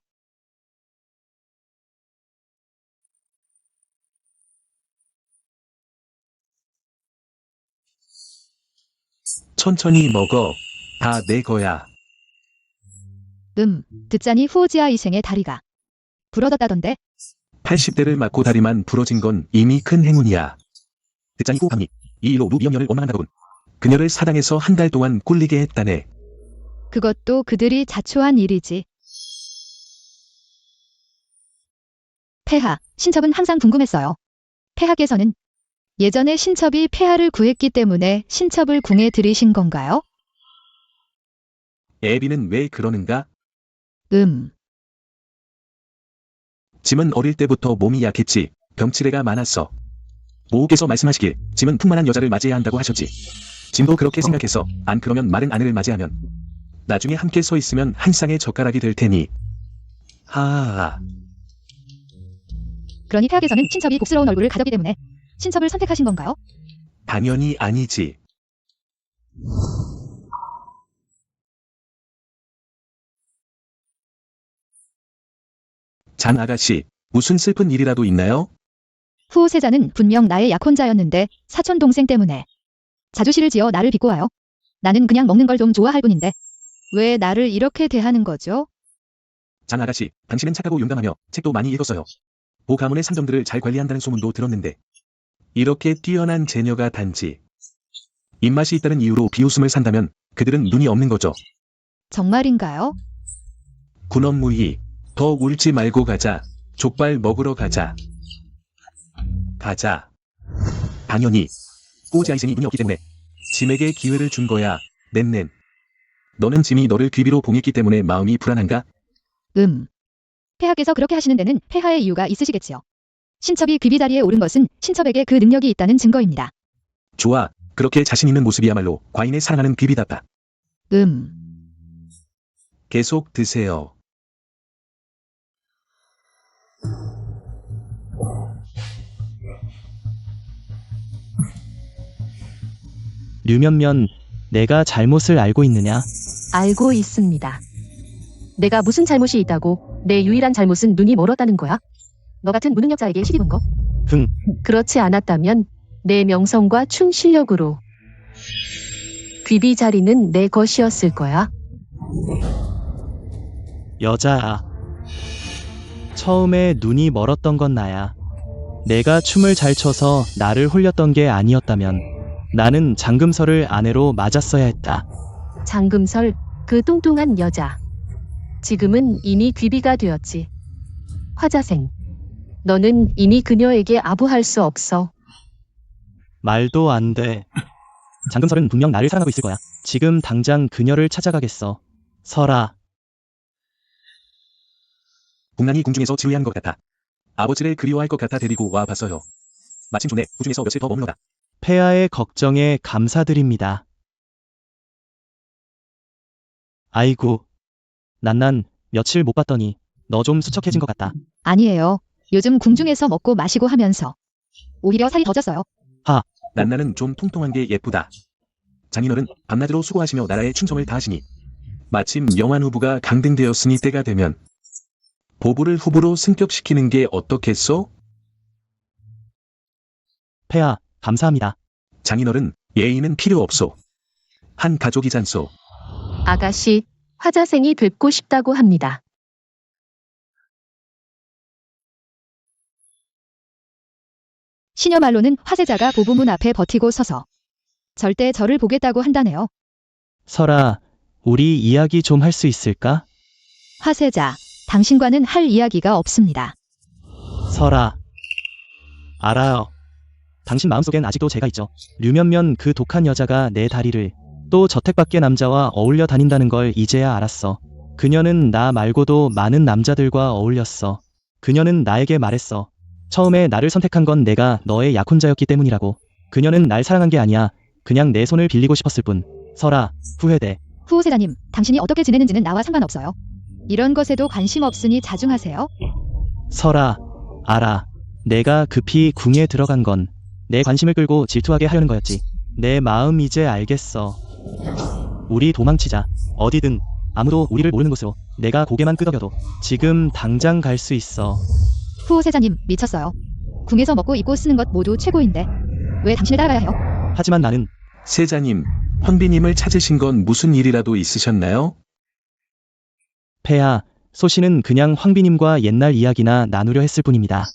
[SPEAKER 1] 천천히 먹어. 다 내 거야.
[SPEAKER 2] 듣자니 후오지아 이생의 다리가 부러졌다던데.
[SPEAKER 1] 80대를 맞고 다리만 부러진 건 이미 큰 행운이야. 듣자니 후함이 이 일로 루비언년을 원망한다군. 그녀를 사당에서 한 달 동안 꿀리게 했다네.
[SPEAKER 2] 그것도 그들이 자초한 일이지. 폐하, 신첩은 항상 궁금했어요. 폐하께서는 예전에 신첩이 폐하를 구했기 때문에 신첩을 궁에 들이신 건가요?
[SPEAKER 1] 애비는 왜 그러는가? 짐은 어릴 때부터 몸이 약했지. 병치레가 많았어. 모호께서 말씀하시길 짐은 풍만한 여자를 맞이해야 한다고 하셨지. 짐도 그렇게 생각해서 안 그러면 마른 아내를 맞이하면 나중에 함께 서 있으면 한 쌍의 젓가락이 될 테니. 하하하.
[SPEAKER 2] 그러니 폐하께서는 신첩이 복스러운 얼굴을 가졌기 때문에 신첩을 선택하신 건가요?
[SPEAKER 1] 당연히 아니지. 장 아가씨, 무슨 슬픈 일이라도 있나요?
[SPEAKER 2] 후오 세자는 분명 나의 약혼자였는데 사촌 동생 때문에 자주시를 지어 나를 비꼬아요. 나는 그냥 먹는 걸 좀 좋아할 뿐인데 왜 나를 이렇게 대하는 거죠?
[SPEAKER 1] 장 아가씨, 당신은 착하고 용감하며 책도 많이 읽었어요. 보 가문의 상점들을 잘 관리한다는 소문도 들었는데 이렇게 뛰어난 재녀가 단지 입맛이 있다는 이유로 비웃음을 산다면 그들은 눈이 없는 거죠.
[SPEAKER 2] 정말인가요?
[SPEAKER 1] 군업무희, 더 울지 말고 가자. 족발 먹으러 가자. 가자. 당연히 꼬지아이생이 눈이 없기 때문에 짐에게 기회를 준 거야. 넨넨. 너는 짐이 너를 귀비로 봉했기 때문에 마음이 불안한가?
[SPEAKER 2] 폐하께서 그렇게 하시는 데는 폐하의 이유가 있으시겠지요. 신첩이 귀비 자리에 오른 것은 신첩에게 그 능력이 있다는 증거입니다.
[SPEAKER 1] 좋아. 그렇게 자신 있는 모습이야말로 과인의 사랑하는 귀비답다. 계속 드세요.
[SPEAKER 4] 류면면, 내가 잘못을 알고 있느냐?
[SPEAKER 3] 알고 있습니다. 내가 무슨 잘못이 있다고 내 유일한 잘못은 눈이 멀었다는 거야? 너 같은 무능력자에게 시집은 거?
[SPEAKER 4] 흥.
[SPEAKER 3] 그렇지 않았다면 내 명성과 춤 실력으로 귀비 자리는 내 것이었을 거야.
[SPEAKER 4] 여자야. 처음에 눈이 멀었던 건 나야. 내가 춤을 잘 춰서 나를 홀렸던 게 아니었다면 나는 장금설을 아내로 맞았어야 했다.
[SPEAKER 3] 장금설, 그 뚱뚱한 여자. 지금은 이미 귀비가 되었지. 화자생, 너는 이미 그녀에게 아부할 수 없어.
[SPEAKER 4] 말도 안 돼. 장금설은 분명 나를 사랑하고 있을 거야. 지금 당장 그녀를 찾아가겠어. 설아.
[SPEAKER 1] 국난이 궁중에서 지휘한 것 같아. 아버지를 그리워할 것 같아 데리고 와 봤어요. 마침 좋네. 궁중에서 며칠 더 머물러다.
[SPEAKER 4] 폐하의 걱정에 감사드립니다. 아이고. 난난 며칠 못 봤더니 너 좀 수척해진 것 같다.
[SPEAKER 2] 아니에요. 요즘 궁중에서 먹고 마시고 하면서 오히려 살이 더 쪘어요.
[SPEAKER 1] 난나는 좀 통통한 게 예쁘다. 장인어른 밤낮으로 수고하시며 나라에 충성을 다하시니 마침 영환 후보가 강등되었으니 때가 되면 보부를 후보로 승격시키는 게 어떻겠소?
[SPEAKER 4] 폐하, 감사합니다.
[SPEAKER 1] 장인어른 예의는 필요 없소. 한 가족이잖소.
[SPEAKER 3] 아가씨, 화자생이 뵙고 싶다고 합니다.
[SPEAKER 2] 시녀 말로는 화세자가 보부문 앞에 버티고 서서 절대 저를 보겠다고 한다네요.
[SPEAKER 4] 설아, 우리 이야기 좀 할 수 있을까?
[SPEAKER 2] 화세자, 당신과는 할 이야기가 없습니다.
[SPEAKER 4] 설아. 알아요. 당신 마음속엔 아직도 제가 있죠. 류면면 그 독한 여자가 내 다리를 또 저택밖의 남자와 어울려 다닌다는 걸 이제야 알았어. 그녀는 나 말고도 많은 남자들과 어울렸어. 그녀는 나에게 말했어. 처음에 나를 선택한 건 내가 너의 약혼자였기 때문이라고. 그녀는 날 사랑한 게 아니야. 그냥 내 손을 빌리고 싶었을 뿐. 설아, 후회돼.
[SPEAKER 2] 후세자님, 당신이 어떻게 지내는지는 나와 상관없어요. 이런 것에도 관심 없으니 자중하세요.
[SPEAKER 4] 설아, 알아. 내가 급히 궁에 들어간 건 내 관심을 끌고 질투하게 하려는 거였지. 내 마음 이제 알겠어. 우리 도망치자. 어디든, 아무도 우리를 모르는 곳으로. 내가 고개만 끄덕여도 지금 당장 갈 수 있어.
[SPEAKER 2] 후세자님, 미쳤어요. 궁에서 먹고 입고 쓰는 것 모두 최고인데 왜 당신을 따라가야 해요?
[SPEAKER 4] 하지만 나는
[SPEAKER 1] 세자님, 헌비님을 찾으신 건 무슨 일이라도 있으셨나요?
[SPEAKER 4] 폐하, 소신은 그냥 황비님과 옛날 이야기나 나누려 했을 뿐입니다.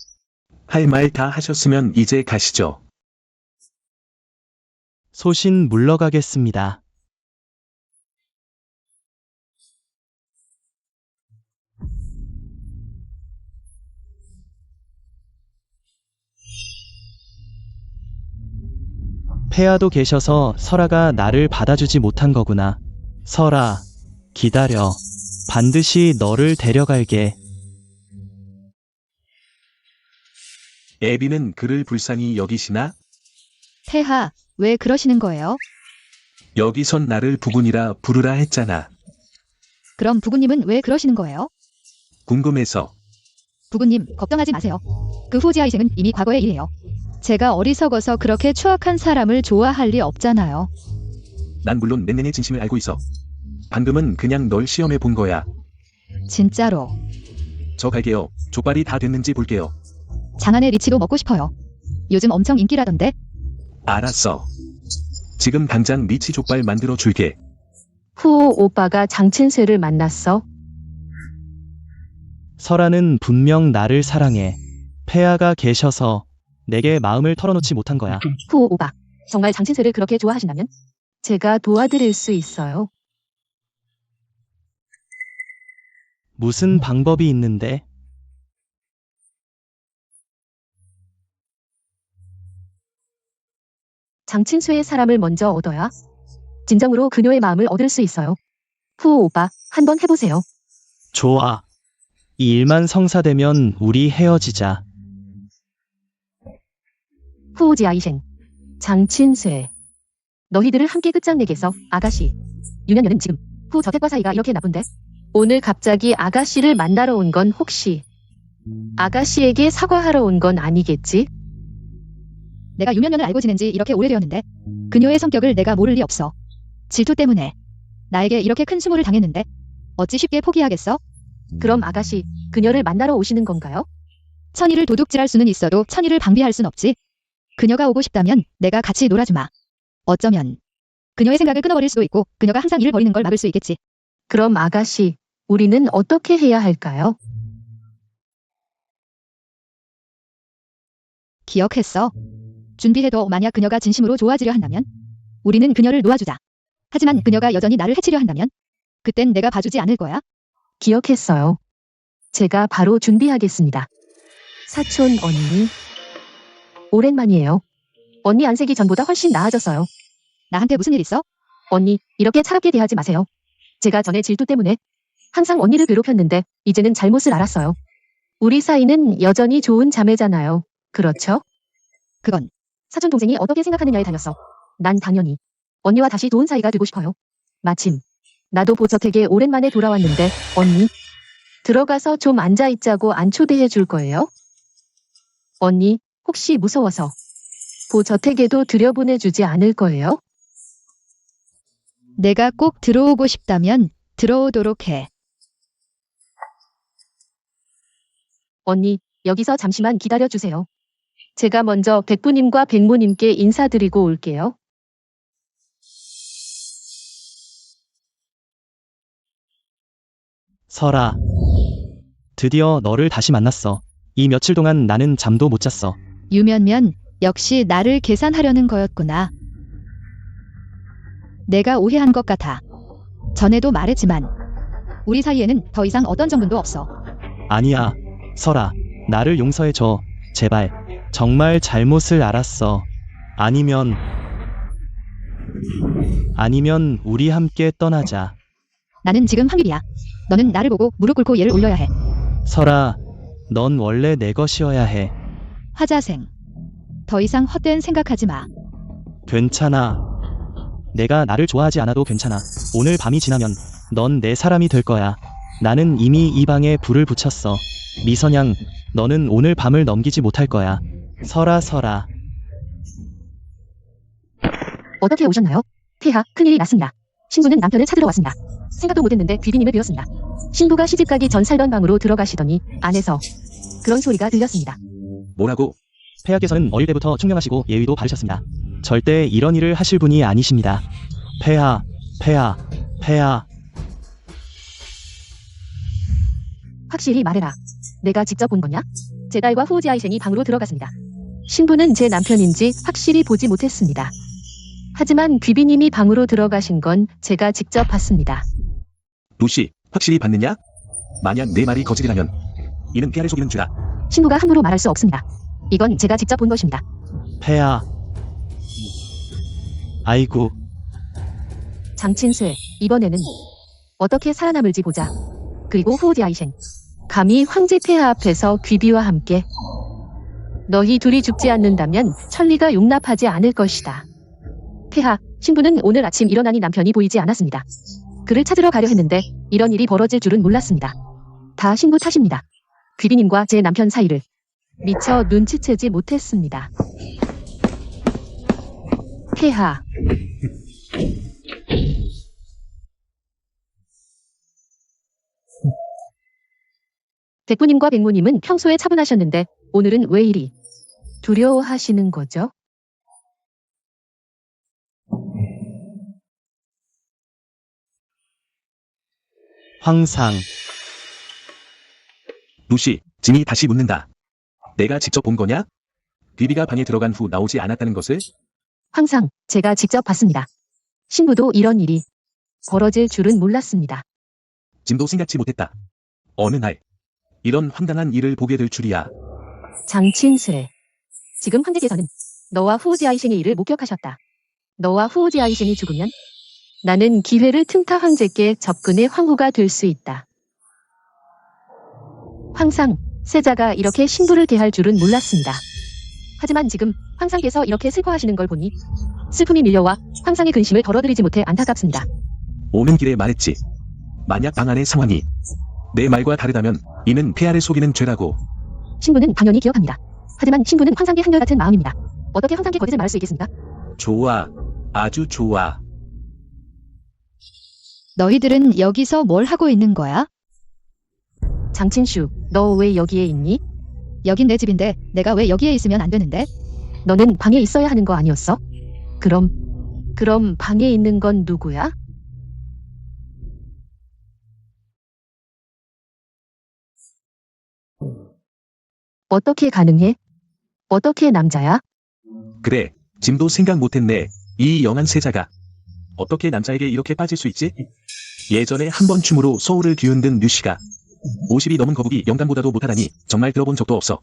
[SPEAKER 1] 할 말 다 하셨으면 이제 가시죠.
[SPEAKER 4] 소신 물러가겠습니다. 폐하도 계셔서 설아가 나를 받아주지 못한 거구나. 설아, 기다려. 반드시 너를 데려갈게.
[SPEAKER 1] 애비는 그를 불쌍히 여기시나?
[SPEAKER 2] 폐하, 왜 그러시는 거예요?
[SPEAKER 1] 여기선 나를 부군이라 부르라 했잖아.
[SPEAKER 2] 그럼 부군님은 왜 그러시는 거예요?
[SPEAKER 1] 궁금해서.
[SPEAKER 2] 부군님, 걱정하지 마세요. 그 후지아 희생은 이미 과거의 일이에요. 제가 어리석어서 그렇게 추악한 사람을 좋아할 리 없잖아요.
[SPEAKER 1] 난 물론 낸nen의 진심을 알고 있어. 방금은 그냥 널 시험해 본 거야.
[SPEAKER 2] 진짜로.
[SPEAKER 1] 저 갈게요. 족발이 다 됐는지 볼게요.
[SPEAKER 2] 장안의 리치도 먹고 싶어요. 요즘 엄청 인기라던데.
[SPEAKER 1] 알았어. 지금 당장 리치 족발 만들어 줄게.
[SPEAKER 3] 후오 오빠가 장친쇠를 만났어.
[SPEAKER 4] 설아는 분명 나를 사랑해. 폐하가 계셔서 내게 마음을 털어놓지 못한 거야.
[SPEAKER 3] 후오 오빠, 정말 장친쇠를 그렇게 좋아하신다면 제가 도와드릴 수 있어요.
[SPEAKER 4] 무슨 방법이 있는데?
[SPEAKER 3] 장친쇠의 사람을 먼저 얻어야 진정으로 그녀의 마음을 얻을 수 있어요. 후오 오빠, 한번 해보세요.
[SPEAKER 4] 좋아. 이 일만 성사되면 우리 헤어지자.
[SPEAKER 3] 후오지아이셴, 장친쇠. 너희들을 함께 끝장내겠어, 아가씨. 유년년은 지금 후 저택과 사이가 이렇게 나쁜데? 오늘 갑자기 아가씨를 만나러 온 건 혹시 아가씨에게 사과하러 온 건 아니겠지?
[SPEAKER 2] 내가 유면면을 알고 지낸 지 이렇게 오래되었는데 그녀의 성격을 내가 모를 리 없어. 질투 때문에 나에게 이렇게 큰 수모를 당했는데 어찌 쉽게 포기하겠어?
[SPEAKER 3] 그럼 아가씨, 그녀를 만나러 오시는 건가요?
[SPEAKER 2] 천이를 도둑질할 수는 있어도 천이를 방비할 순 없지. 그녀가 오고 싶다면 내가 같이 놀아주마. 어쩌면 그녀의 생각을 끊어버릴 수도 있고 그녀가 항상 일을 벌이는 걸 막을 수 있겠지.
[SPEAKER 3] 그럼 아가씨, 우리는 어떻게 해야 할까요?
[SPEAKER 2] 기억했어. 준비해도 만약 그녀가 진심으로 좋아지려 한다면 우리는 그녀를 놓아주자. 하지만 그녀가 여전히 나를 해치려 한다면 그땐 내가 봐주지 않을 거야.
[SPEAKER 3] 기억했어요. 제가 바로 준비하겠습니다. 사촌 언니. 오랜만이에요. 언니 안색이 전보다 훨씬 나아졌어요.
[SPEAKER 2] 나한테 무슨 일 있어?
[SPEAKER 3] 언니, 이렇게 차갑게 대하지 마세요. 제가 전에 질투 때문에 항상 언니를 괴롭혔는데 이제는 잘못을 알았어요. 우리 사이는 여전히 좋은 자매잖아요. 그렇죠?
[SPEAKER 2] 그건
[SPEAKER 3] 사촌 동생이 어떻게 생각하느냐에 달렸어. 난 당연히 언니와 다시 좋은 사이가 되고 싶어요. 마침 나도 보저택에 오랜만에 돌아왔는데 언니, 들어가서 좀 앉아있자고 안 초대해 줄 거예요? 언니, 혹시 무서워서 보저택에도 들여보내주지 않을 거예요?
[SPEAKER 2] 내가 꼭 들어오고 싶다면 들어오도록 해.
[SPEAKER 3] 언니, 여기서 잠시만 기다려주세요. 제가 먼저 백부님과 백모님께 인사드리고 올게요.
[SPEAKER 4] 설아. 드디어 너를 다시 만났어. 이 며칠 동안 나는 잠도 못 잤어.
[SPEAKER 2] 유면면 역시 나를 계산하려는 거였구나. 내가 오해한 것 같아. 전에도 말했지만 우리 사이에는 더 이상 어떤 정분도 없어.
[SPEAKER 4] 아니야. 설아. 나를 용서해줘. 제발. 정말 잘못을 알았어. 아니면 우리 함께 떠나자.
[SPEAKER 2] 나는 지금 황일이야. 너는 나를 보고 무릎 꿇고 예를 올려야 해.
[SPEAKER 4] 설아. 넌 원래 내 것이어야 해.
[SPEAKER 2] 화자생. 더 이상 헛된 생각하지 마.
[SPEAKER 4] 괜찮아. 내가 나를 좋아하지 않아도 괜찮아. 오늘 밤이 지나면 넌 내 사람이 될 거야. 나는 이미 이 방에 불을 붙였어. 미선양, 너는 오늘 밤을 넘기지 못할 거야. 설아.
[SPEAKER 3] 어떻게 오셨나요? 폐하, 큰일이 났습니다. 신부는 남편을 찾으러 왔습니다. 생각도 못했는데 귀비님을 뵈었습니다. 신부가 시집가기 전 살던 방으로 들어가시더니 안에서 그런 소리가 들렸습니다.
[SPEAKER 1] 뭐라고?
[SPEAKER 4] 폐하께서는 어릴 때부터 총명하시고 예의도 바르셨습니다. 절대 이런 일을 하실 분이 아니십니다. 폐하.
[SPEAKER 3] 확실히 말해라. 내가 직접 본 거냐? 제 딸과 후오지아이셴이 방으로 들어갔습니다. 신부는 제 남편인지 확실히 보지 못했습니다. 하지만 귀비님이 방으로 들어가신 건 제가 직접 봤습니다.
[SPEAKER 1] 루시, 확실히 봤느냐? 만약 내 말이 거짓이라면 이는 폐하를 속이는 죄다.
[SPEAKER 3] 신부가 함부로 말할 수 없습니다. 이건 제가 직접 본 것입니다.
[SPEAKER 4] 폐하. 아이고.
[SPEAKER 3] 장친쇠, 이번에는 어떻게 살아남을지 보자. 그리고 후오지아이셴, 감히 황제 폐하 앞에서 귀비와 함께 너희 둘이 죽지 않는다면 천리가 용납하지 않을 것이다. 폐하, 신부는 오늘 아침 일어나니 남편이 보이지 않았습니다. 그를 찾으러 가려 했는데 이런 일이 벌어질 줄은 몰랐습니다. 다 신부 탓입니다. 귀비님과 제 남편 사이를 미처 눈치채지 못했습니다. 폐하. 백부님과 백모님은 평소에 차분하셨는데 오늘은 왜 이리 두려워하시는 거죠?
[SPEAKER 4] 황상.
[SPEAKER 1] 루시, 진이 다시 묻는다. 내가 직접 본 거냐? 귀비가 방에 들어간 후 나오지 않았다는 것을?
[SPEAKER 3] 항상 제가 직접 봤습니다. 신부도 이런 일이 벌어질 줄은 몰랐습니다.
[SPEAKER 1] 짐도 생각지 못했다. 어느 날 이런 황당한 일을 보게 될 줄이야.
[SPEAKER 3] 장친쇠. 지금 황제께서는 너와 후오지아이셴의 일을 목격하셨다. 너와 후오지아이셴이 죽으면 나는 기회를 틈타 황제께 접근의 황후가 될 수 있다. 황상, 세자가 이렇게 신부를 대할 줄은 몰랐습니다. 하지만 지금 황상께서 이렇게 슬퍼하시는 걸 보니 슬픔이 밀려와 황상의 근심을 덜어드리지 못해 안타깝습니다.
[SPEAKER 1] 오는 길에 말했지. 만약 방안의 상황이 내 말과 다르다면 이는 폐하를 속이는 죄라고.
[SPEAKER 3] 신부는 당연히 기억합니다. 하지만 신부는 황상께 한결같은 마음입니다. 어떻게 황상께 거짓을 말할 수 있겠습니까?
[SPEAKER 1] 좋아. 아주 좋아.
[SPEAKER 2] 너희들은 여기서 뭘 하고 있는 거야?
[SPEAKER 3] 장친슈, 너 왜 여기에 있니?
[SPEAKER 2] 여긴 내 집인데 내가 왜 여기에 있으면 안 되는데?
[SPEAKER 3] 너는 방에 있어야 하는 거 아니었어? 그럼 방에 있는 건 누구야? 어떻게 가능해? 어떻게 남자야?
[SPEAKER 1] 그래. 짐도 생각 못했네. 이 영한 세자가. 어떻게 남자에게 이렇게 빠질 수 있지? 예전에 한 번 춤으로 서울을 뒤흔든 류씨가 50이 넘은 거북이 영감보다도 못하다니 정말 들어본 적도 없어.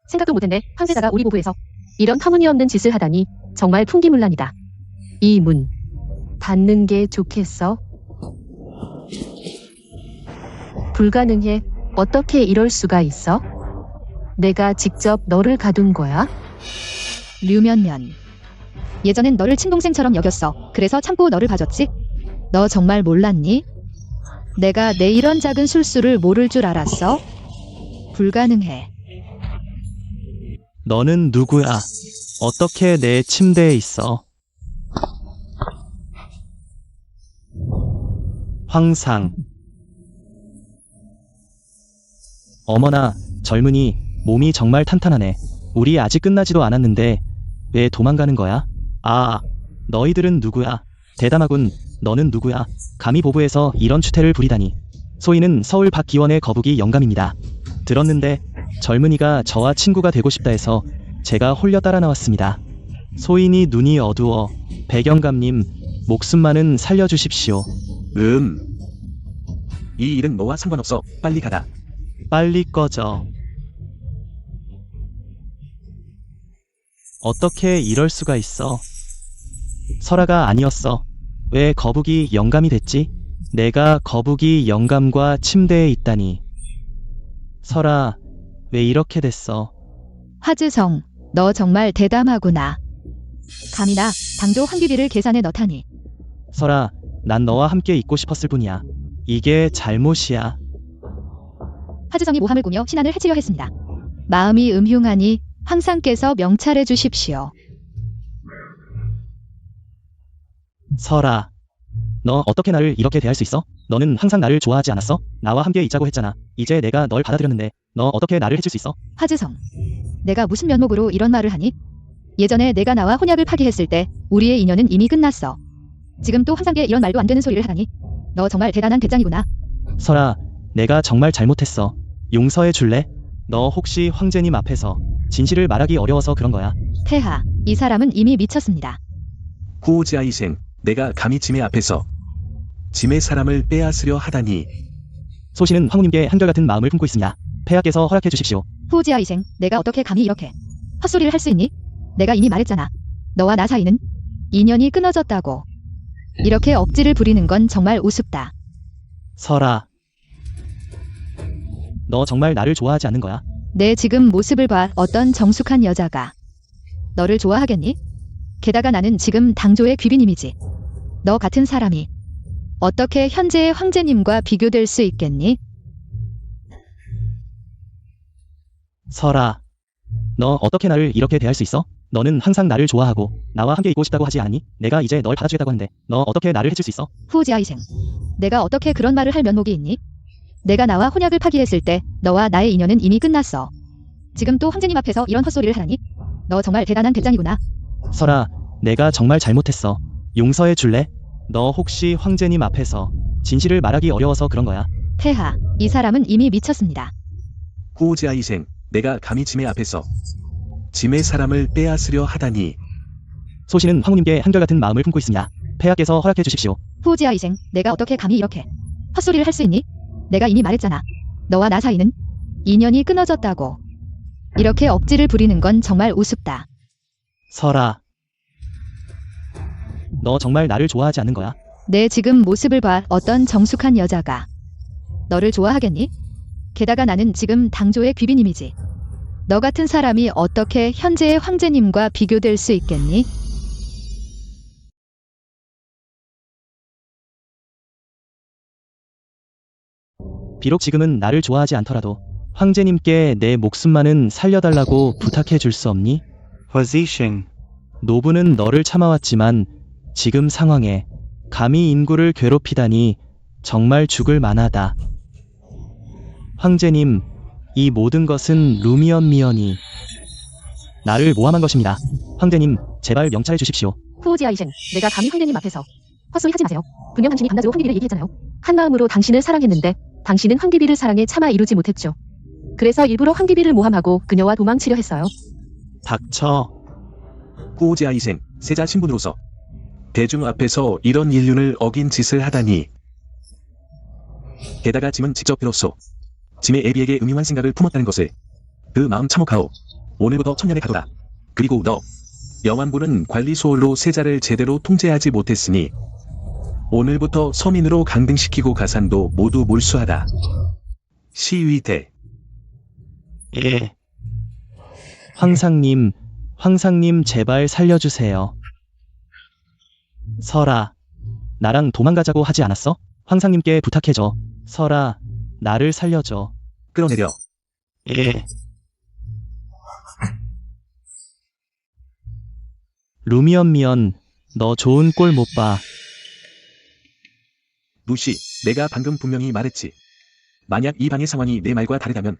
[SPEAKER 3] 생각도 못했네. 황세자가 우리 보부에서 이런 터무니없는 짓을 하다니 정말 풍기문란이다. 이 문 닫는 게 좋겠어? 불가능해. 어떻게 이럴 수가 있어? 내가 직접 너를 가둔 거야?
[SPEAKER 2] 류면면. 예전엔 너를 친동생처럼 여겼어. 그래서 참고 너를 봐줬지? 너 정말 몰랐니? 내가 내 이런 작은 술수를 모를 줄 알았어? 불가능해.
[SPEAKER 4] 너는 누구야? 어떻게 내 침대에 있어? 황상. 어머나, 젊은이, 몸이 정말 탄탄하네. 우리 아직 끝나지도 않았는데 왜 도망가는 거야? 아, 너희들은 누구야? 대담하군. 너는 누구야? 감히 보부에서 이런 추태를 부리다니. 소인은 서울 박기원의 거북이 영감입니다. 들었는데 젊은이가 저와 친구가 되고 싶다 해서 제가 홀려 따라 나왔습니다. 소인이 눈이 어두워. 백영감님, 목숨만은 살려주십시오.
[SPEAKER 1] 이 일은 너와 상관없어. 빨리 가라.
[SPEAKER 4] 빨리 꺼져. 어떻게 이럴 수가 있어? 설아가 아니었어. 왜 거북이 영감이 됐지? 내가 거북이 영감과 침대에 있다니. 설아, 왜 이렇게 됐어?
[SPEAKER 2] 화즈성, 너 정말 대담하구나. 감히 나 당조 황비비를 계산해 넣다니.
[SPEAKER 4] 설아, 난 너와 함께 있고 싶었을 뿐이야. 이게 잘못이야.
[SPEAKER 2] 화즈성이 모함을 꾸며 신안을 해치려 했습니다. 마음이 음흉하니 황상께서 명찰해 주십시오.
[SPEAKER 4] 설아, 너 어떻게 나를 이렇게 대할 수 있어? 너는 항상 나를 좋아하지 않았어? 나와 함께 있자고 했잖아. 이제 내가 널 받아들였는데 너 어떻게 나를 해칠 수 있어?
[SPEAKER 2] 화즈성, 내가 무슨 면목으로 이런 말을 하니? 예전에 내가 나와 혼약을 파기했을 때 우리의 인연은 이미 끝났어. 지금 또 황상께 이런 말도 안 되는 소리를 하다니. 너 정말 대단한 배짱이구나.
[SPEAKER 4] 설아, 내가 정말 잘못했어. 용서해 줄래? 너 혹시 황제님 앞에서 진실을 말하기 어려워서 그런 거야?
[SPEAKER 2] 폐하, 이 사람은 이미 미쳤습니다.
[SPEAKER 1] 후오지아이생, 내가 감히 짐의 앞에서 짐의 사람을 빼앗으려 하다니.
[SPEAKER 4] 소신은 황후님께 한결같은 마음을 품고 있습니다. 폐하께서 허락해 주십시오.
[SPEAKER 2] 후지아 이생, 내가 어떻게 감히 이렇게 헛소리를 할 수 있니? 내가 이미 말했잖아. 너와 나 사이는 인연이 끊어졌다고. 이렇게 억지를 부리는 건 정말 우습다.
[SPEAKER 4] 설아, 너 정말 나를 좋아하지 않는 거야?
[SPEAKER 2] 내 지금 모습을 봐. 어떤 정숙한 여자가 너를 좋아하겠니? 게다가 나는 지금 당조의 귀비님이지. 너 같은 사람이 어떻게 현재의 황제님과 비교될 수 있겠니?
[SPEAKER 4] 설아, 너 어떻게 나를 이렇게 대할 수 있어? 너는 항상 나를 좋아하고 나와 함께 있고 싶다고 하지 않았니? 내가 이제 널 받아주겠다고 하는데 너 어떻게 나를 해칠 수 있어?
[SPEAKER 2] 후지아 이생, 내가 어떻게 그런 말을 할 면목이 있니? 내가 나와 혼약을 파기했을 때 너와 나의 인연은 이미 끝났어. 지금 또 황제님 앞에서 이런 헛소리를 하다니? 너 정말 대단한 배짱이구나.
[SPEAKER 4] 설아, 내가 정말 잘못했어. 용서해 줄래? 너 혹시 황제님 앞에서 진실을 말하기 어려워서 그런 거야?
[SPEAKER 2] 폐하, 이 사람은 이미 미쳤습니다.
[SPEAKER 1] 후오지아이생, 내가 감히 짐의 앞에서 짐의 사람을 빼앗으려 하다니.
[SPEAKER 4] 소신은 황후님께 한결같은 마음을 품고 있습니다. 폐하께서 허락해 주십시오.
[SPEAKER 2] 후지아 이생, 내가 어떻게 감히 이렇게 헛소리를 할 수 있니? 내가 이미 말했잖아. 너와 나 사이는 인연이 끊어졌다고. 이렇게 억지를 부리는 건 정말 우습다.
[SPEAKER 4] 설아, 너 정말 나를 좋아하지 않는 거야?
[SPEAKER 2] 내 지금 모습을 봐. 어떤 정숙한 여자가 너를 좋아하겠니? 게다가 나는 지금 당조의 귀비님이지. 너 같은 사람이 어떻게 현재의 황제님과 비교될 수 있겠니?
[SPEAKER 4] 비록 지금은 나를 좋아하지 않더라도 황제님께 내 목숨만은 살려달라고 부탁해 줄 수 없니?
[SPEAKER 6] 화지싱.
[SPEAKER 4] 노부는 너를 참아왔지만 지금 상황에 감히 인구를 괴롭히다니 정말 죽을 만하다. 황제님, 이 모든 것은 루미언 미언이 나를 모함한 것입니다. 황제님, 제발 명찰해 주십시오.
[SPEAKER 3] 후오지아이셴, 내가 감히 황제님 앞에서 헛소리 하지 마세요. 분명 당신이 반나절 황비비를 얘기했잖아요. 한마음으로 당신을 사랑했는데 당신은 황비비를 사랑에 차마 이루지 못했죠. 그래서 일부러 황비비를 모함하고 그녀와 도망치려 했어요.
[SPEAKER 6] 닥쳐.
[SPEAKER 1] 후오지아이생, 세자 신분으로서 대중 앞에서 이런 인륜을 어긴 짓을 하다니. 게다가 짐은 직접 배로써 짐의 애비에게 음흉한 생각을 품었다는 것을 그 마음 참혹하오. 오늘부터 천년에 가도다. 그리고 너 영안부는 관리 소홀로 세자를 제대로 통제하지 못했으니 오늘부터 서민으로 강등시키고 가산도 모두 몰수하다. 시위대.
[SPEAKER 6] 예.
[SPEAKER 4] 황상님 제발 살려주세요. 설아, 나랑 도망가자고 하지 않았어? 황상님께 부탁해줘. 설아, 나를 살려줘.
[SPEAKER 1] 끌어내려.
[SPEAKER 6] 예.
[SPEAKER 4] 루미언 미언, 너 좋은 꼴 못 봐.
[SPEAKER 1] 루시, 내가 방금 분명히 말했지. 만약 이 방의 상황이 내 말과 다르다면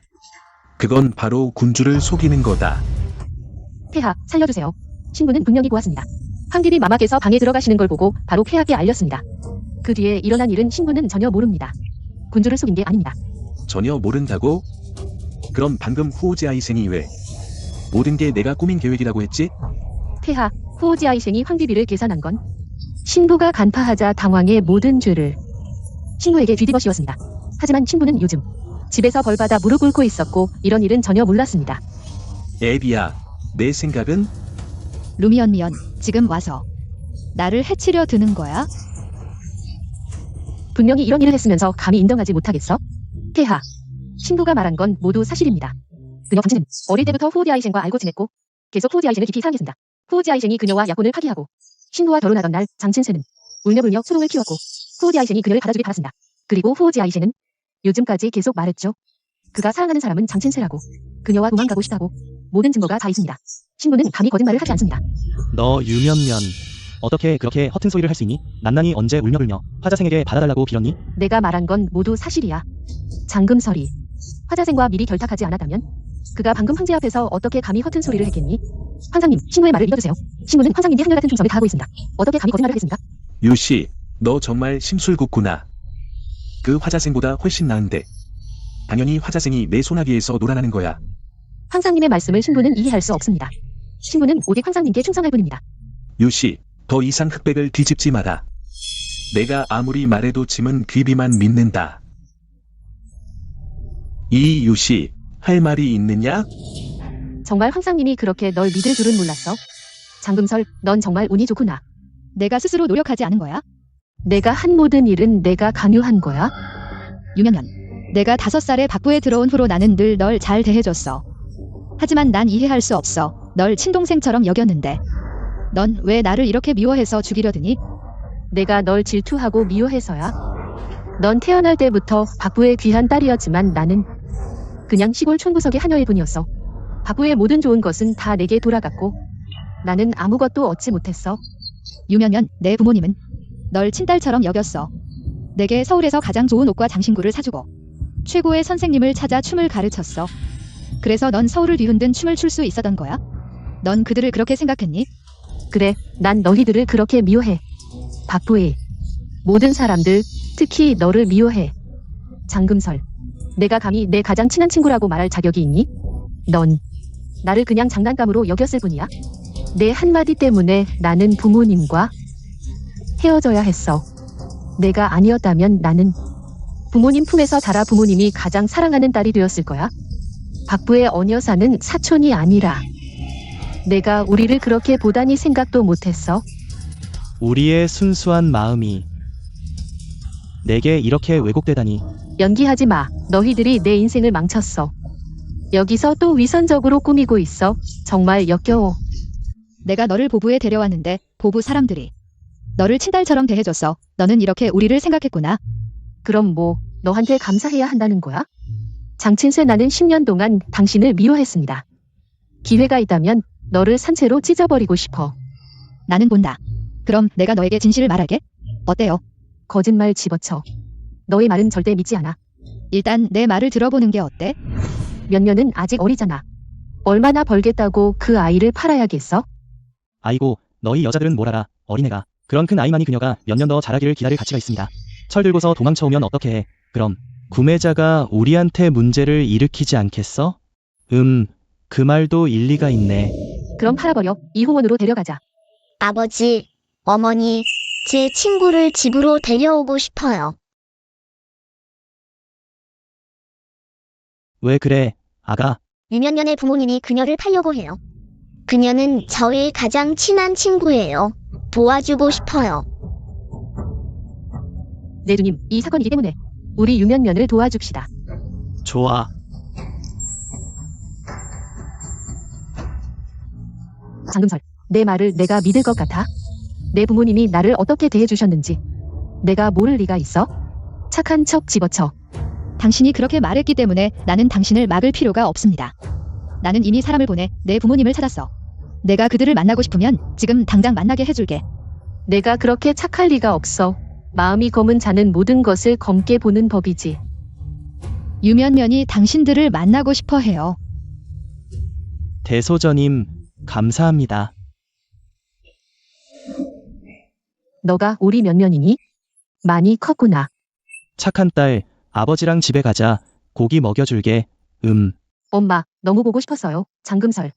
[SPEAKER 1] 그건 바로 군주를 속이는 거다.
[SPEAKER 3] 폐하, 살려주세요. 신부는 분명히 보았습니다. 황비비 마마께서 방에 들어가시는 걸 보고 바로 폐하께 알렸습니다. 그 뒤에 일어난 일은 신부는 전혀 모릅니다. 군주를 속인 게 아닙니다.
[SPEAKER 1] 전혀 모른다고? 그럼 방금 후오지아이생이 왜 모든 게 내가 꾸민 계획이라고 했지?
[SPEAKER 3] 폐하, 후오지아이생이 황비비를 계산한 건 신부가 간파하자 당왕의 모든 죄를 신부에게 뒤집어 씌웠습니다. 하지만 신부는 요즘 집에서 벌받아 무릎 꿇고 있었고 이런 일은 전혀 몰랐습니다.
[SPEAKER 1] 애비야, 내 생각은
[SPEAKER 2] 루미언 미언, 지금 와서 나를 해치려 드는 거야?
[SPEAKER 3] 분명히 이런 일을 했으면서 감히 인정하지 못하겠어? 폐하, 신부가 말한 건 모두 사실입니다. 그녀 당신은 어릴 때부터 후오지아이생과 알고 지냈고 계속 후오지아이생을 깊이 사랑했습니다. 후오지아이생이 그녀와 약혼을 파기하고 신부와 결혼하던 날 장친세는 울며불며 소롱을 키웠고 후오지아이생이 그녀를 받아주길 바랐습니다. 그리고 후오지아이생은 요즘까지 계속 말했죠. 그가 사랑하는 사람은 장친세라고, 그녀와 도망가고 싶다고. 모든 증거가 다 있습니다. 신부는 감히 거짓말을 하지 않습니다.
[SPEAKER 4] 너 유면면, 어떻게 그렇게 허튼 소리를 할 수 있니? 난난이 언제 울며불며 화자생에게 받아달라고 빌었니?
[SPEAKER 3] 내가 말한 건 모두 사실이야. 장금설이 화자생과 미리 결탁하지 않았다면 그가 방금 황제 앞에서 어떻게 감히 허튼 소리를 했겠니? 황상님, 신부의 말을 믿어주세요. 신부는 황상님께 한결같은 충성을 다하고 있습니다. 어떻게 감히 거짓말을 했습니까?
[SPEAKER 1] 유씨, 너 정말 심술궂구나. 그 화자생보다 훨씬 나은데 당연히 화자생이 내 소나기에서 놀아나는 거야.
[SPEAKER 3] 황상님의 말씀을 신부는 이해할 수 없습니다. 신부는 오직 황상님께 충성할 뿐입니다.
[SPEAKER 1] 유씨, 더 이상 흑백을 뒤집지 마라. 내가 아무리 말해도 짐은 귀비만 믿는다. 이 유씨, 할 말이 있느냐?
[SPEAKER 3] 정말 황상님이 그렇게 널 믿을 줄은 몰랐어. 장금설, 넌 정말 운이 좋구나.
[SPEAKER 2] 내가 스스로 노력하지 않은 거야?
[SPEAKER 3] 내가 한 모든 일은 내가 강요한 거야?
[SPEAKER 2] 유면면, 내가 5살에 박부에 들어온 후로 나는 늘 널 잘 대해줬어. 하지만 난 이해할 수 없어. 널 친동생처럼 여겼는데 넌 왜 나를 이렇게 미워해서 죽이려 드니?
[SPEAKER 3] 내가 널 질투하고 미워해서야? 넌 태어날 때부터 박부의 귀한 딸이었지만 나는 그냥 시골 촌구석의 하녀일 뿐이었어. 박부의 모든 좋은 것은 다 내게 돌아갔고 나는 아무것도 얻지 못했어.
[SPEAKER 2] 유면면, 내 부모님은 널 친딸처럼 여겼어. 내게 서울에서 가장 좋은 옷과 장신구를 사주고 최고의 선생님을 찾아 춤을 가르쳤어. 그래서 넌 서울을 뒤흔든 춤을 출 수 있었던 거야? 넌 그들을 그렇게 생각했니?
[SPEAKER 3] 그래, 난 너희들을 그렇게 미워해. 박부의 모든 사람들, 특히 너를 미워해. 장금설, 내가 감히 내 가장 친한 친구라고 말할 자격이 있니? 넌 나를 그냥 장난감으로 여겼을 뿐이야. 내 한마디 때문에 나는 부모님과 헤어져야 했어. 내가 아니었다면 나는 부모님 품에서 자라 부모님이 가장 사랑하는 딸이 되었을 거야. 박부의 어녀사는 사촌이 아니라 내가 우리를 그렇게 보다니 생각도 못했어.
[SPEAKER 4] 우리의 순수한 마음이 내게 이렇게 왜곡되다니.
[SPEAKER 3] 연기하지 마. 너희들이 내 인생을 망쳤어. 여기서 또 위선적으로 꾸미고 있어. 정말 역겨워.
[SPEAKER 2] 내가 너를 보부에 데려왔는데 보부 사람들이 너를 친딸처럼 대해줬어. 너는 이렇게 우리를 생각했구나.
[SPEAKER 3] 그럼 뭐 너한테 감사해야 한다는 거야? 장친세 나는 10년 동안 당신을 미워했습니다. 기회가 있다면 너를 산채로 찢어버리고 싶어.
[SPEAKER 2] 나는 본다. 그럼 내가 너에게 진실을 말하게? 어때요?
[SPEAKER 3] 거짓말 집어쳐. 너의 말은 절대 믿지 않아.
[SPEAKER 2] 일단 내 말을 들어보는 게 어때?
[SPEAKER 3] 몇 년은 아직 어리잖아. 얼마나 벌겠다고 그 아이를 팔아야겠어?
[SPEAKER 4] 아이고, 너희 여자들은 뭘 알아, 어린애가. 그런 큰 아이만이 그녀가 몇 년 더 자라기를 기다릴 가치가 있습니다. 철 들고서 도망쳐오면 어떻게 해. 그럼 구매자가 우리한테 문제를 일으키지 않겠어? 그 말도 일리가 있네.
[SPEAKER 3] 그럼 팔아버려. 이홍원으로 데려가자.
[SPEAKER 5] 아버지, 어머니, 제 친구를 집으로 데려오고 싶어요.
[SPEAKER 4] 왜 그래, 아가?
[SPEAKER 5] 유년년의 부모님이 그녀를 팔려고 해요. 그녀는 저의 가장 친한 친구예요. 도와주고 싶어요.
[SPEAKER 3] 내주님, 이 사건이기 때문에 우리 유면면을 도와줍시다.
[SPEAKER 6] 좋아.
[SPEAKER 3] 장금설, 내 말을 내가 믿을 것 같아? 내 부모님이 나를 어떻게 대해주셨는지 내가 모를 리가 있어? 착한 척 집어쳐.
[SPEAKER 2] 당신이 그렇게 말했기 때문에 나는 당신을 막을 필요가 없습니다. 나는 이미 사람을 보내 내 부모님을 찾았어. 내가 그들을 만나고 싶으면 지금 당장 만나게 해줄게.
[SPEAKER 3] 내가 그렇게 착할 리가 없어. 마음이 검은 자는 모든 것을 검게 보는 법이지.
[SPEAKER 2] 유면면이 당신들을 만나고 싶어 해요.
[SPEAKER 4] 대소저님, 감사합니다.
[SPEAKER 3] 너가 우리 면면이니? 많이 컸구나.
[SPEAKER 4] 착한 딸, 아버지랑 집에 가자. 고기 먹여줄게.
[SPEAKER 3] 엄마, 너무 보고 싶었어요. 장금설.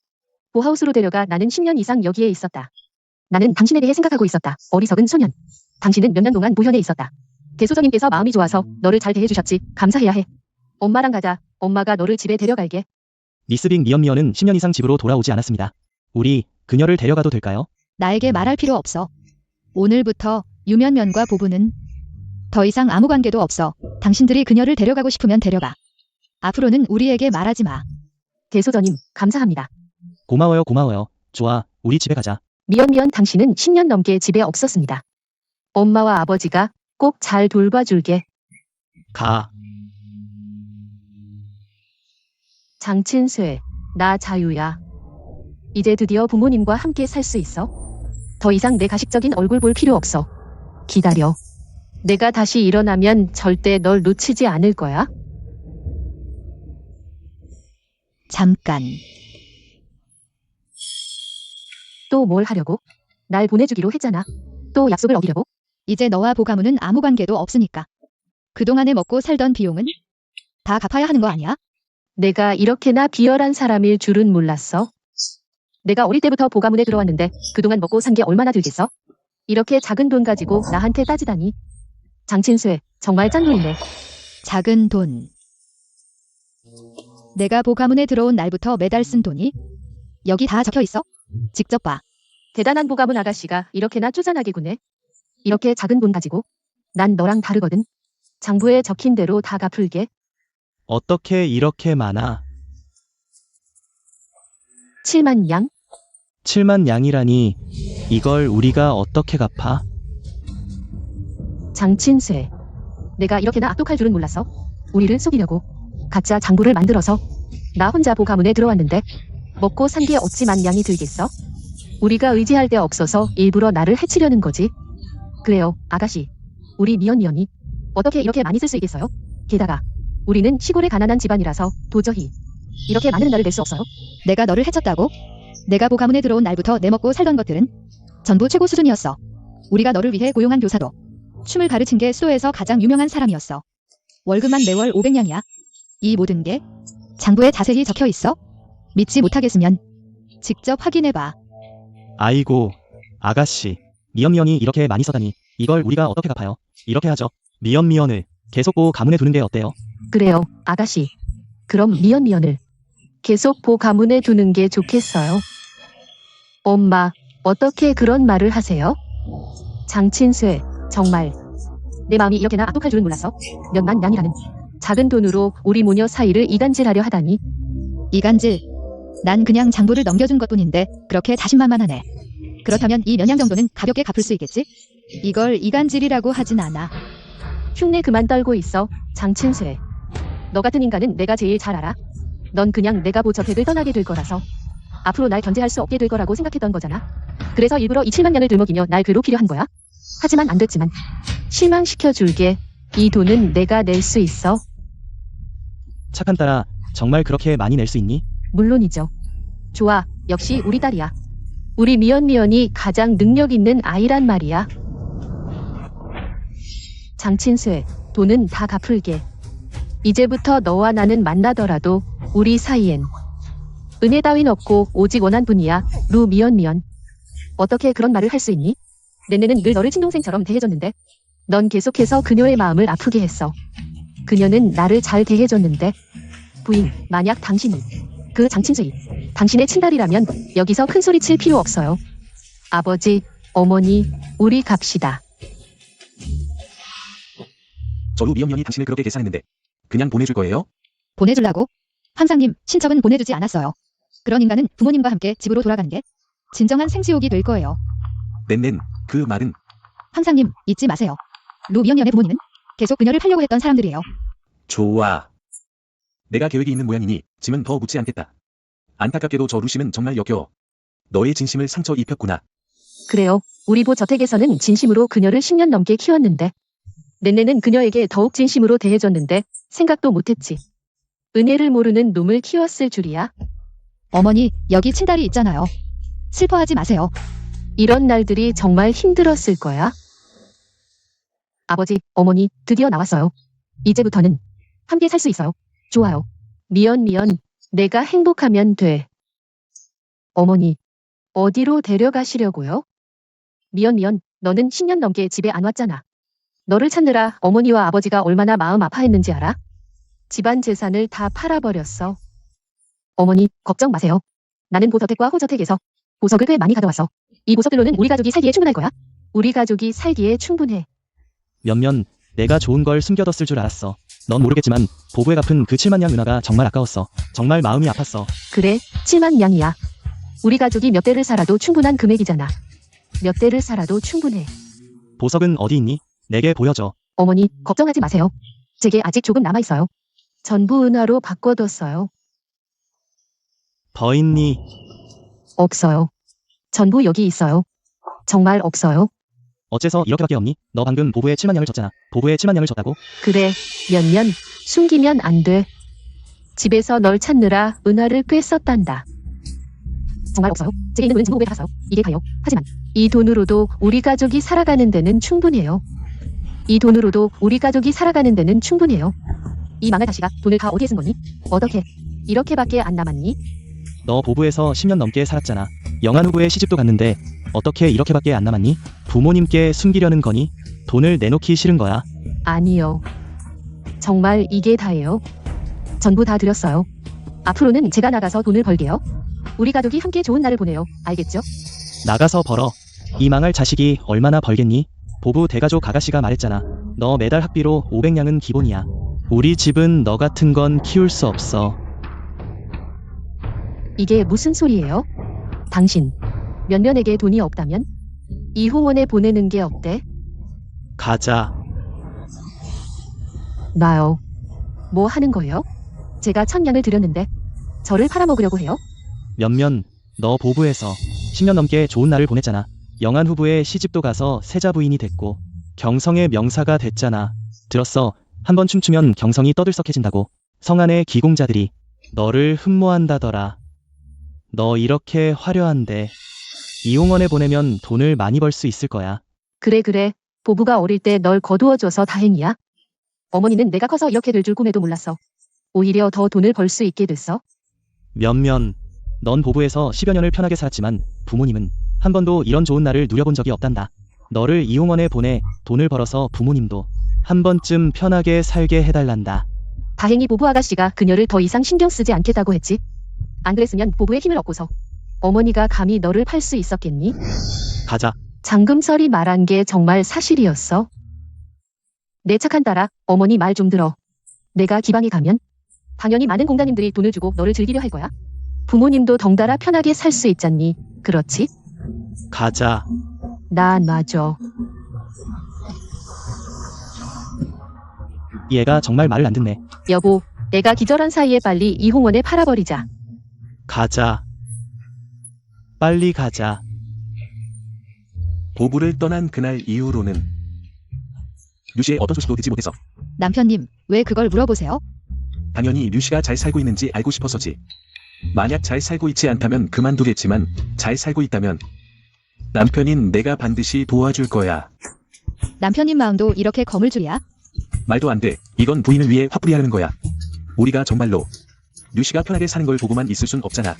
[SPEAKER 3] 보하우스로 데려가. 나는 10년 이상 여기에 있었다. 나는 당신에 대해 생각하고 있었다. 어리석은 소년. 당신은 몇 년 동안 보현에 있었다. 대소저님께서 마음이 좋아서 너를 잘 대해주셨지. 감사해야 해. 엄마랑 가자. 엄마가 너를 집에 데려갈게.
[SPEAKER 4] 미스빅 미연미연은 10년 이상 집으로 돌아오지 않았습니다. 우리 그녀를 데려가도 될까요?
[SPEAKER 2] 나에게 말할 필요 없어. 오늘부터 유면면과 보부는 더 이상 아무 관계도 없어. 당신들이 그녀를 데려가고 싶으면 데려가. 앞으로는 우리에게 말하지 마.
[SPEAKER 3] 대소저님, 감사합니다.
[SPEAKER 4] 고마워요, 고마워요. 좋아, 우리 집에 가자.
[SPEAKER 3] 미연 당신은 10년 넘게 집에 없었습니다. 엄마와 아버지가 꼭 잘 돌봐줄게.
[SPEAKER 6] 가.
[SPEAKER 3] 장친쇠, 나 자유야. 이제 드디어 부모님과 함께 살 수 있어. 더 이상 내 가식적인 얼굴 볼 필요 없어. 기다려. 내가 다시 일어나면 절대 널 놓치지 않을 거야.
[SPEAKER 2] 잠깐.
[SPEAKER 3] 또 뭘 하려고? 날 보내주기로 했잖아. 또 약속을 어기려고?
[SPEAKER 2] 이제 너와 보가문은 아무 관계도 없으니까. 그동안에 먹고 살던 비용은 다 갚아야 하는 거 아니야?
[SPEAKER 3] 내가 이렇게나 비열한 사람일 줄은 몰랐어. 내가 어릴 때부터 보가문에 들어왔는데 그동안 먹고 산 게 얼마나 들겠어? 이렇게 작은 돈 가지고 나한테 따지다니. 장친쇠, 정말 짠돌이네.
[SPEAKER 2] 작은 돈. 내가 보가문에 들어온 날부터 매달 쓴 돈이 여기 다 적혀 있어? 직접 봐.
[SPEAKER 3] 대단한 보가문 아가씨가 이렇게나 쪼잔하게 구네. 이렇게 작은 돈 가지고. 난 너랑 다르거든. 장부에 적힌 대로 다 갚을게.
[SPEAKER 4] 어떻게 이렇게 많아?
[SPEAKER 3] 7만 양?
[SPEAKER 4] 7만 양이라니, 이걸 우리가 어떻게 갚아?
[SPEAKER 3] 장친쇠. 내가 이렇게나 악독할 줄은 몰랐어. 우리를 속이려고 가짜 장부를 만들어서 나 혼자 보가문에 들어왔는데 먹고 산 게 어찌만 양이 들겠어? 우리가 의지할 데 없어서 일부러 나를 해치려는 거지. 그래요, 아가씨. 우리 미연이 어떻게 이렇게 많이 쓸 수 있겠어요? 게다가 우리는 시골의 가난한 집안이라서 도저히 이렇게 많은 은하를 낼 수 없어요.
[SPEAKER 2] 내가 너를 해쳤다고? 내가 보가문에 들어온 날부터 내 먹고 살던 것들은 전부 최고 수준이었어. 우리가 너를 위해 고용한 교사도 춤을 가르친 게 수도에서 가장 유명한 사람이었어. 월급만 매월 500냥이야. 이 모든 게 장부에 자세히 적혀 있어? 믿지 못하겠으면 직접 확인해봐.
[SPEAKER 4] 아이고, 아가씨. 미연미연이 이렇게 많이 써다니, 이걸 우리가 어떻게 갚아요? 이렇게 하죠. 미연미연을 계속 가문에 두는 게 어때요?
[SPEAKER 3] 그래요, 아가씨. 그럼 미연을 계속 보가문에 두는 게 좋겠어요. 엄마, 어떻게 그런 말을 하세요? 장친쇠, 정말 내 마음이 이렇게나 악독할 줄은 몰랐어. 몇만 양이라는 작은 돈으로 우리 모녀 사이를 이간질하려 하다니.
[SPEAKER 2] 이간질. 난 그냥 장부를 넘겨준 것뿐인데 그렇게 자신만만하네. 그렇다면 이 면양 정도는 가볍게 갚을 수 있겠지? 이걸 이간질이라고 하진 않아.
[SPEAKER 3] 흉내 그만 떨고 있어, 장친수해. 너 같은 인간은 내가 제일 잘 알아. 넌 그냥 내가 보저택을 떠나게 될 거라서 앞으로 날 견제할 수 없게 될 거라고 생각했던 거잖아. 그래서 일부러 이 7만 냥을 들먹이며 날 괴롭히려 한 거야. 하지만 안 됐지만 실망시켜줄게. 이 돈은 내가 낼 수 있어.
[SPEAKER 4] 착한 딸아, 정말 그렇게 많이 낼 수 있니?
[SPEAKER 3] 물론이죠. 좋아, 역시 우리 딸이야. 우리 미연이 가장 능력 있는 아이란 말이야. 장친수해, 돈은 다 갚을게. 이제부터 너와 나는 만나더라도 우리 사이엔 은혜 따윈 없고 오직 원한뿐이야. 루 미연. 어떻게 그런 말을 할 수 있니? 내내는 늘 너를 친동생처럼 대해줬는데 넌 계속해서 그녀의 마음을 아프게 했어. 그녀는 나를 잘 대해줬는데 부인, 만약 당신이 그 장친수이 당신의 친딸이라면 여기서 큰 소리 칠 필요 없어요. 아버지, 어머니, 우리 갑시다.
[SPEAKER 1] 저루 미연이 당신을 그렇게 계산했는데 그냥 보내줄 거예요?
[SPEAKER 2] 보내주려고? 황상님, 친척은 보내주지 않았어요. 그런 인간은 부모님과 함께 집으로 돌아가는 게 진정한 생지옥이 될 거예요.
[SPEAKER 1] 넨넨, 그 말은
[SPEAKER 2] 황상님, 잊지 마세요. 루 미연의 부모님은 계속 그녀를 팔려고 했던 사람들이에요.
[SPEAKER 1] 좋아. 내가 계획이 있는 모양이니 짐은 더 묻지 않겠다. 안타깝게도 저 루심은 정말 역겨워. 너의 진심을 상처 입혔구나.
[SPEAKER 3] 그래요. 우리 보저택에서는 진심으로 그녀를 10년 넘게 키웠는데 넨네는 그녀에게 더욱 진심으로 대해줬는데 생각도 못했지. 은혜를 모르는 놈을 키웠을 줄이야.
[SPEAKER 2] 어머니, 여기 친딸이 있잖아요. 슬퍼하지 마세요.
[SPEAKER 3] 이런 날들이 정말 힘들었을 거야. 아버지, 어머니, 드디어 나왔어요. 이제부터는 함께 살 수 있어요. 좋아요. 미연, 내가 행복하면 돼. 어머니, 어디로 데려가시려고요? 미연, 너는 10년 넘게 집에 안 왔잖아. 너를 찾느라 어머니와 아버지가 얼마나 마음 아파했는지 알아? 집안 재산을 다 팔아버렸어. 어머니, 걱정 마세요. 나는 보저택과 호저택에서 보석을 꽤 많이 가져왔어. 이 보석들로는 우리 가족이 살기에 충분할 거야. 우리 가족이 살기에 충분해.
[SPEAKER 4] 몇면 내가 좋은 걸 숨겨뒀을 줄 알았어. 넌 모르겠지만 보부에 갚은 그 7만 냥 은하가 정말 아까웠어. 정말 마음이 아팠어.
[SPEAKER 3] 그래, 7만 냥이야. 우리 가족이 몇 대를 살아도 충분한 금액이잖아. 몇 대를 살아도 충분해.
[SPEAKER 4] 보석은 어디 있니? 내게 보여줘.
[SPEAKER 3] 어머니, 걱정하지 마세요. 제게 아직 조금 남아있어요. 전부 은하로 바꿔뒀어요.
[SPEAKER 4] 더 있니?
[SPEAKER 3] 없어요. 전부 여기 있어요. 정말 없어요.
[SPEAKER 4] 어째서 이렇게밖에 없니? 너 방금 보부에 7만 냥을 줬잖아. 보부에 7만 냥을 줬다고?
[SPEAKER 3] 그래, 몇면 숨기면 안 돼. 집에서 널 찾느라 은하를 꽤 썼단다. 정말 없어요. 제게 있는 은은 전부 보부에 팔았어요. 이게 다요. 하지만 이 돈으로도 우리 가족이 살아가는 데는 충분해요. 이 돈으로도 우리 가족이 살아가는 데는 충분해요. 이 망할 자식아, 돈을 다 어디에 쓴 거니? 어떻게 이렇게밖에 안 남았니?
[SPEAKER 4] 너 보부에서 10년 넘게 살았잖아. 영한 후보에 시집도 갔는데 어떻게 이렇게밖에 안 남았니? 부모님께 숨기려는 거니? 돈을 내놓기 싫은 거야.
[SPEAKER 3] 아니요. 정말 이게 다예요. 전부 다 드렸어요. 앞으로는 제가 나가서 돈을 벌게요. 우리 가족이 함께 좋은 날을 보내요. 알겠죠?
[SPEAKER 4] 나가서 벌어. 이 망할 자식이 얼마나 벌겠니? 보부 대가족 아가씨가 말했잖아. 너 매달 학비로 500냥은 기본이야. 우리 집은 너 같은 건 키울 수 없어.
[SPEAKER 3] 이게 무슨 소리예요? 당신, 면면에게 돈이 없다면? 이홍원에 보내는 게 어때?
[SPEAKER 6] 가자.
[SPEAKER 3] 나요. 뭐 하는 거예요? 제가 1000냥을 드렸는데 저를 팔아먹으려고 해요?
[SPEAKER 4] 몇면 너 보부에서 10년 넘게 좋은 날을 보냈잖아. 영한 후보의 시집도 가서 세자 부인이 됐고 경성의 명사가 됐잖아. 들었어. 한번 춤추면 경성이 떠들썩해진다고. 성안의 기공자들이 너를 흠모한다더라. 너 이렇게 화려한데 이홍원에 보내면 돈을 많이 벌 수 있을 거야.
[SPEAKER 3] 그래. 보부가 어릴 때 널 거두어줘서 다행이야. 어머니는 내가 커서 이렇게 될 줄 꿈에도 몰랐어. 오히려 더 돈을 벌 수 있게 됐어.
[SPEAKER 4] 몇면 넌 보부에서 10여 년을 편하게 살았지만 부모님은 한 번도 이런 좋은 날을 누려본 적이 없단다. 너를 이홍원에 보내 돈을 벌어서 부모님도 한 번쯤 편하게 살게 해달란다.
[SPEAKER 3] 다행히 보부 아가씨가 그녀를 더 이상 신경 쓰지 않겠다고 했지. 안 그랬으면 보부의 힘을 얻고서 어머니가 감히 너를 팔 수 있었겠니?
[SPEAKER 6] 가자.
[SPEAKER 3] 장금설이 말한 게 정말 사실이었어? 내 착한 딸아, 어머니 말 좀 들어. 내가 기방에 가면 당연히 많은 공자님들이 돈을 주고 너를 즐기려 할 거야. 부모님도 덩달아 편하게 살 수 있잖니. 그렇지?
[SPEAKER 6] 가자.
[SPEAKER 3] 난 맞아.
[SPEAKER 4] 이 애가 정말 말을 안 듣네.
[SPEAKER 3] 여보, 애가 기절한 사이에 빨리 이홍원에 팔아버리자.
[SPEAKER 6] 가자. 빨리 가자.
[SPEAKER 1] 고부를 떠난 그날 이후로는 류씨의 어떤 소식도 듣지 못해서
[SPEAKER 2] 남편님, 왜 그걸 물어보세요?
[SPEAKER 1] 당연히 류씨가 잘 살고 있는지 알고 싶어서지. 만약 잘 살고 있지 않다면 그만두겠지만 잘 살고 있다면 남편인 내가 반드시 도와줄 거야.
[SPEAKER 2] 남편님 마음도 이렇게 거물 줄이야?
[SPEAKER 1] 말도 안 돼. 이건 부인을 위해 화풀이하는 거야. 우리가 정말로 류씨가 편하게 사는 걸 보고만 있을 순 없잖아.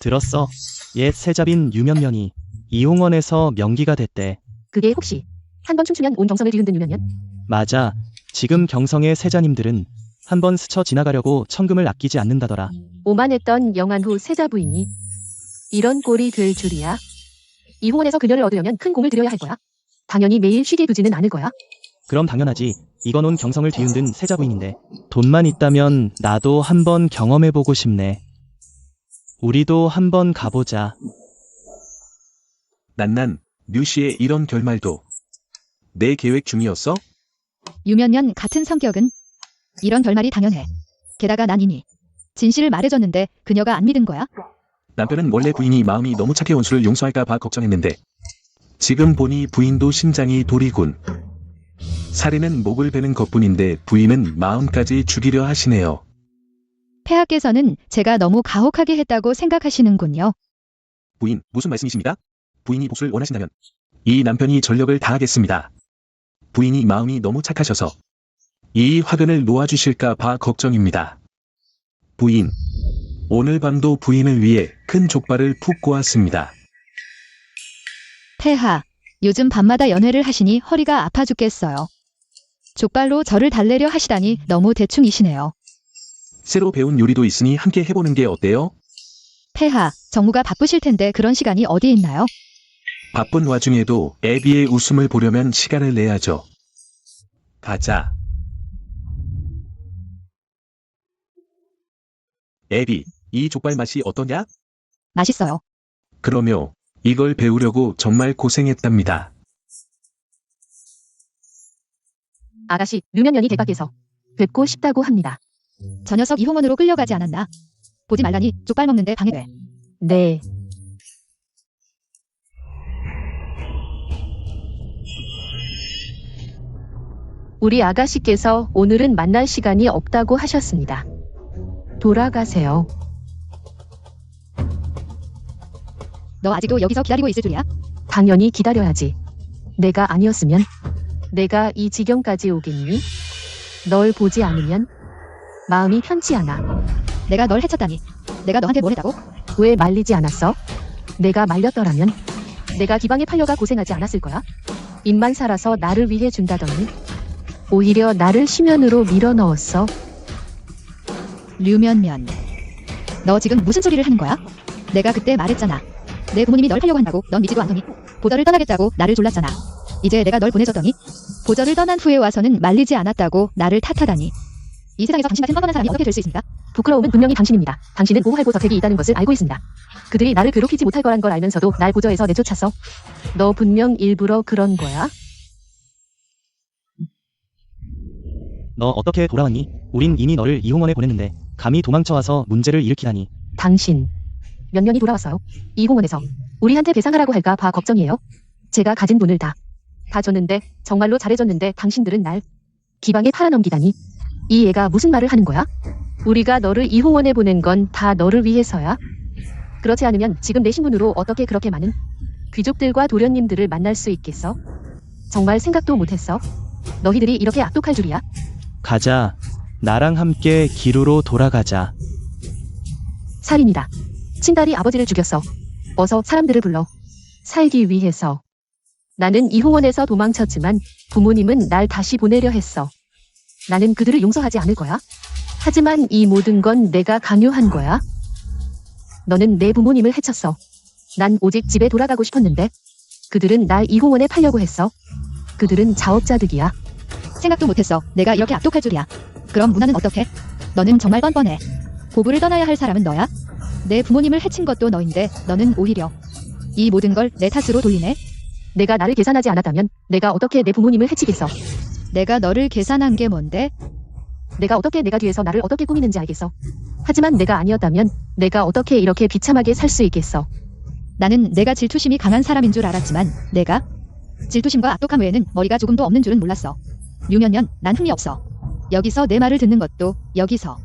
[SPEAKER 4] 들었어. 옛 세자빈 유면면이 이홍원에서 명기가 됐대.
[SPEAKER 3] 그게 혹시 한 번 춤추면 온 경성을 뒤흔든 유면면?
[SPEAKER 4] 맞아. 지금 경성의 세자님들은 한번 스쳐 지나가려고 천금을 아끼지 않는다더라.
[SPEAKER 3] 오만했던 영안후 세자 부인이 이런 꼴이 될 줄이야. 이홍원에서 그녀를 얻으려면 큰 공을 들여야 할 거야. 당연히 매일 쉬게 두지는 않을 거야.
[SPEAKER 4] 그럼 당연하지. 이건 온 경성을 뒤흔든 세자 부인인데 돈만 있다면 나도 한번 경험해보고 싶네. 우리도 한번 가보자.
[SPEAKER 1] 난난 류씨의 이런 결말도 내 계획 중이었어?
[SPEAKER 2] 유면년 같은 성격은 이런 결말이 당연해. 게다가 난 이미 진실을 말해줬는데 그녀가 안 믿은 거야?
[SPEAKER 1] 남편은 원래 부인이 마음이 너무 착해 원수를 용서할까 봐 걱정했는데 지금 보니 부인도 심장이 돌이군. 살인은 목을 베는 것뿐인데 부인은 마음까지 죽이려 하시네요.
[SPEAKER 2] 폐하께서는 제가 너무 가혹하게 했다고 생각하시는군요.
[SPEAKER 1] 부인, 무슨 말씀이십니까? 부인이 복수를 원하신다면 이 남편이 전력을 다하겠습니다. 부인이 마음이 너무 착하셔서 이 화근을 놓아주실까 봐 걱정입니다. 부인, 오늘 밤도 부인을 위해 큰 족발을 푹 구웠습니다.
[SPEAKER 2] 폐하, 요즘 밤마다 연회를 하시니 허리가 아파 죽겠어요. 족발로 저를 달래려 하시다니 너무 대충이시네요.
[SPEAKER 1] 새로 배운 요리도 있으니 함께 해보는 게 어때요?
[SPEAKER 2] 폐하, 정무가 바쁘실 텐데 그런 시간이 어디 있나요?
[SPEAKER 1] 바쁜 와중에도 애비의 웃음을 보려면 시간을 내야죠. 가자. 애비, 이 족발 맛이 어떠냐?
[SPEAKER 2] 맛있어요.
[SPEAKER 1] 그러며 이걸 배우려고 정말 고생했답니다.
[SPEAKER 3] 아가씨, 유면면이 대각에서 뵙고 싶다고 합니다.
[SPEAKER 2] 저 녀석 이홍원으로 끌려가지 않았나? 보지 말라니 족발 먹는데 방해돼.
[SPEAKER 3] 네. 우리 아가씨께서 오늘은 만날 시간이 없다고 하셨습니다. 돌아가세요.
[SPEAKER 2] 너 아직도 여기서 기다리고 있을 줄이야?
[SPEAKER 3] 당연히 기다려야지. 내가 아니었으면 내가 이 지경까지 오겠니? 널 보지 않으면 마음이 편치 않아.
[SPEAKER 2] 내가 널 해쳤다니. 내가 너한테 뭘 했다고?
[SPEAKER 3] 왜 말리지 않았어? 내가 말렸더라면 내가 기방에 팔려가 고생하지 않았을 거야? 입만 살아서 나를 위해 준다더니 오히려 나를 심연으로 밀어넣었어.
[SPEAKER 2] 류면면. 너 지금 무슨 소리를 하는 거야? 내가 그때 말했잖아. 내 부모님이 널 팔려고 한다고 넌 믿지도 않더니 보절을 떠나겠다고 나를 졸랐잖아. 이제 내가 널 보내줬더니 보절을 떠난 후에 와서는 말리지 않았다고 나를 탓하다니. 이 세상에서 당신 같은 뻔뻔한 사람이 어떻게 될 수 있습니까? 부끄러움은 분명히 당신입니다. 당신은 보호할고 저택이 있다는 것을 알고 있습니다. 그들이 나를 괴롭히지 못할 거란 걸 알면서도 날 보저에서 내쫓았어. 너 분명 일부러 그런 거야?
[SPEAKER 4] 너 어떻게 돌아왔니? 우린 이미 너를 이홍원에 보냈는데 감히 도망쳐와서 문제를 일으키다니.
[SPEAKER 3] 당신 몇 년이 돌아왔어요? 이홍원에서 우리한테 배상하라고 할까 봐 걱정이에요. 제가 가진 돈을 다 줬는데 정말로 잘해줬는데 당신들은 날 기방에 팔아넘기다니. 이 애가 무슨 말을 하는 거야? 우리가 너를 이홍원에 보낸 건 다 너를 위해서야? 그렇지 않으면 지금 내 신분으로 어떻게 그렇게 많은 귀족들과 도련님들을 만날 수 있겠어? 정말 생각도 못했어. 너희들이 이렇게 악독할 줄이야?
[SPEAKER 4] 가자. 나랑 함께 기루로 돌아가자.
[SPEAKER 3] 살인이다. 친딸이 아버지를 죽였어. 어서 사람들을 불러. 살기 위해서. 나는 이홍원에서 도망쳤지만 부모님은 날 다시 보내려 했어. 나는 그들을 용서하지 않을 거야. 하지만 이 모든 건 내가 강요한 거야. 너는 내 부모님을 해쳤어. 난 오직 집에 돌아가고 싶었는데 그들은 날 이홍원에 팔려고 했어. 그들은 자업자득이야.
[SPEAKER 2] 생각도 못했어. 내가 이렇게 악독할 줄이야. 그럼 문화는 어떻게? 너는 정말 뻔뻔해. 보부를 떠나야 할 사람은 너야? 내 부모님을 해친 것도 너인데 너는 오히려 이 모든 걸 내 탓으로 돌리네?
[SPEAKER 3] 내가 나를 계산하지 않았다면 내가 어떻게 내 부모님을 해치겠어?
[SPEAKER 2] 내가 너를 계산한 게 뭔데?
[SPEAKER 3] 내가 어떻게 내가 뒤에서 나를 어떻게 꾸미는지 알겠어. 하지만 내가 아니었다면 내가 어떻게 이렇게 비참하게 살 수 있겠어.
[SPEAKER 2] 나는 내가 질투심이 강한 사람인 줄 알았지만 내가 질투심과 악독함 외에는 머리가 조금도 없는 줄은 몰랐어. 유년년, 난 흥미 없어. 여기서 내 말을 듣는 것도, 여기서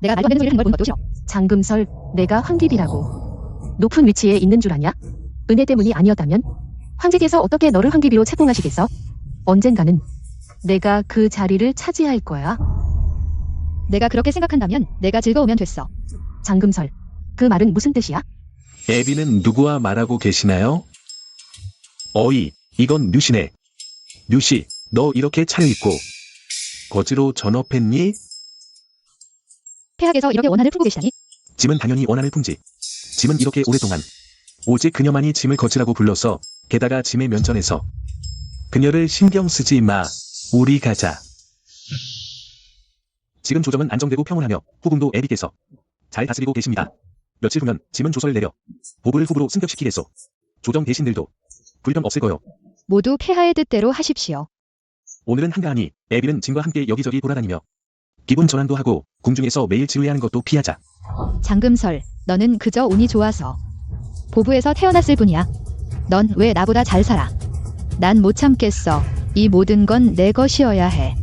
[SPEAKER 2] 내가 말도 안 되는 소리를 하는 걸 보는 것도 싫어.
[SPEAKER 3] 장금설, 내가 황귀비라고. 높은 위치에 있는 줄 아냐? 은혜 때문이 아니었다면? 황제께서 어떻게 너를 황귀비로 책봉하시겠어? 언젠가는 내가 그 자리를 차지할 거야.
[SPEAKER 2] 내가 그렇게 생각한다면 내가 즐거우면 됐어.
[SPEAKER 3] 장금설, 그 말은 무슨 뜻이야?
[SPEAKER 1] 애비는 누구와 말하고 계시나요? 어이, 이건 류씨네. 류씨, 너 이렇게 차려입고 거지로 전업했니?
[SPEAKER 2] 폐하께서 이렇게 원한을 품고 계시다니?
[SPEAKER 1] 짐은 당연히 원한을 품지. 짐은 이렇게 오랫동안 오직 그녀만이 짐을 거지라고 불렀어. 게다가 짐의 면전에서 그녀를 신경 쓰지 마. 우리 가자. 지금 조정은 안정되고 평온하며 후궁도 애비께서 잘 다스리고 계십니다. 며칠 후면 짐은 조서를 내려 보부를 후보로 승격시키겠소. 조정 대신들도 불편 없을 거요.
[SPEAKER 2] 모두 폐하의 뜻대로 하십시오.
[SPEAKER 1] 오늘은 한가하니 애비는 짐과 함께 여기저기 돌아다니며 기분 전환도 하고 궁중에서 매일 지루해하는 것도 피하자.
[SPEAKER 2] 장금설, 너는 그저 운이 좋아서 보부에서 태어났을 뿐이야. 넌 왜 나보다 잘 살아? 난 못 참겠어. 이 모든 건 내 것이어야 해.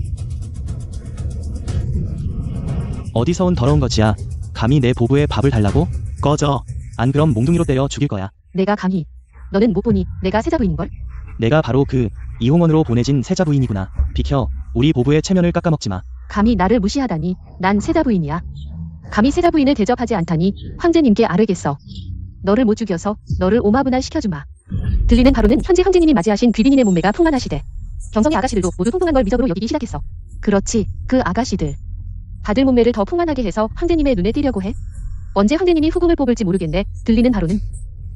[SPEAKER 4] 어디서 온 더러운 거지야. 감히 내 보부에 밥을 달라고? 꺼져. 안 그럼 몽둥이로 때려 죽일 거야.
[SPEAKER 3] 내가 감히. 너는 못 보니 내가 세자부인걸?
[SPEAKER 4] 내가 바로 그 이홍원으로 보내진 세자 부인이구나. 비켜. 우리 보부의 체면을 깎아먹지 마.
[SPEAKER 3] 감히 나를 무시하다니. 난 세자부인이야. 감히 세자부인을 대접하지 않다니 황제님께 아뢰겠어. 너를 못 죽여서 너를 오마분할 시켜주마. 들리는 바로는 현재 황제님이 맞이하신 귀빈인의 몸매가 풍만하시대. 경성의 아가씨들도 모두 통통한 걸 미적으로 여기기 시작했어. 그렇지, 그 아가씨들. 다들 몸매를 더 풍만하게 해서 황제님의 눈에 띄려고 해. 언제 황제님이 후궁을 뽑을지 모르겠네. 들리는 바로는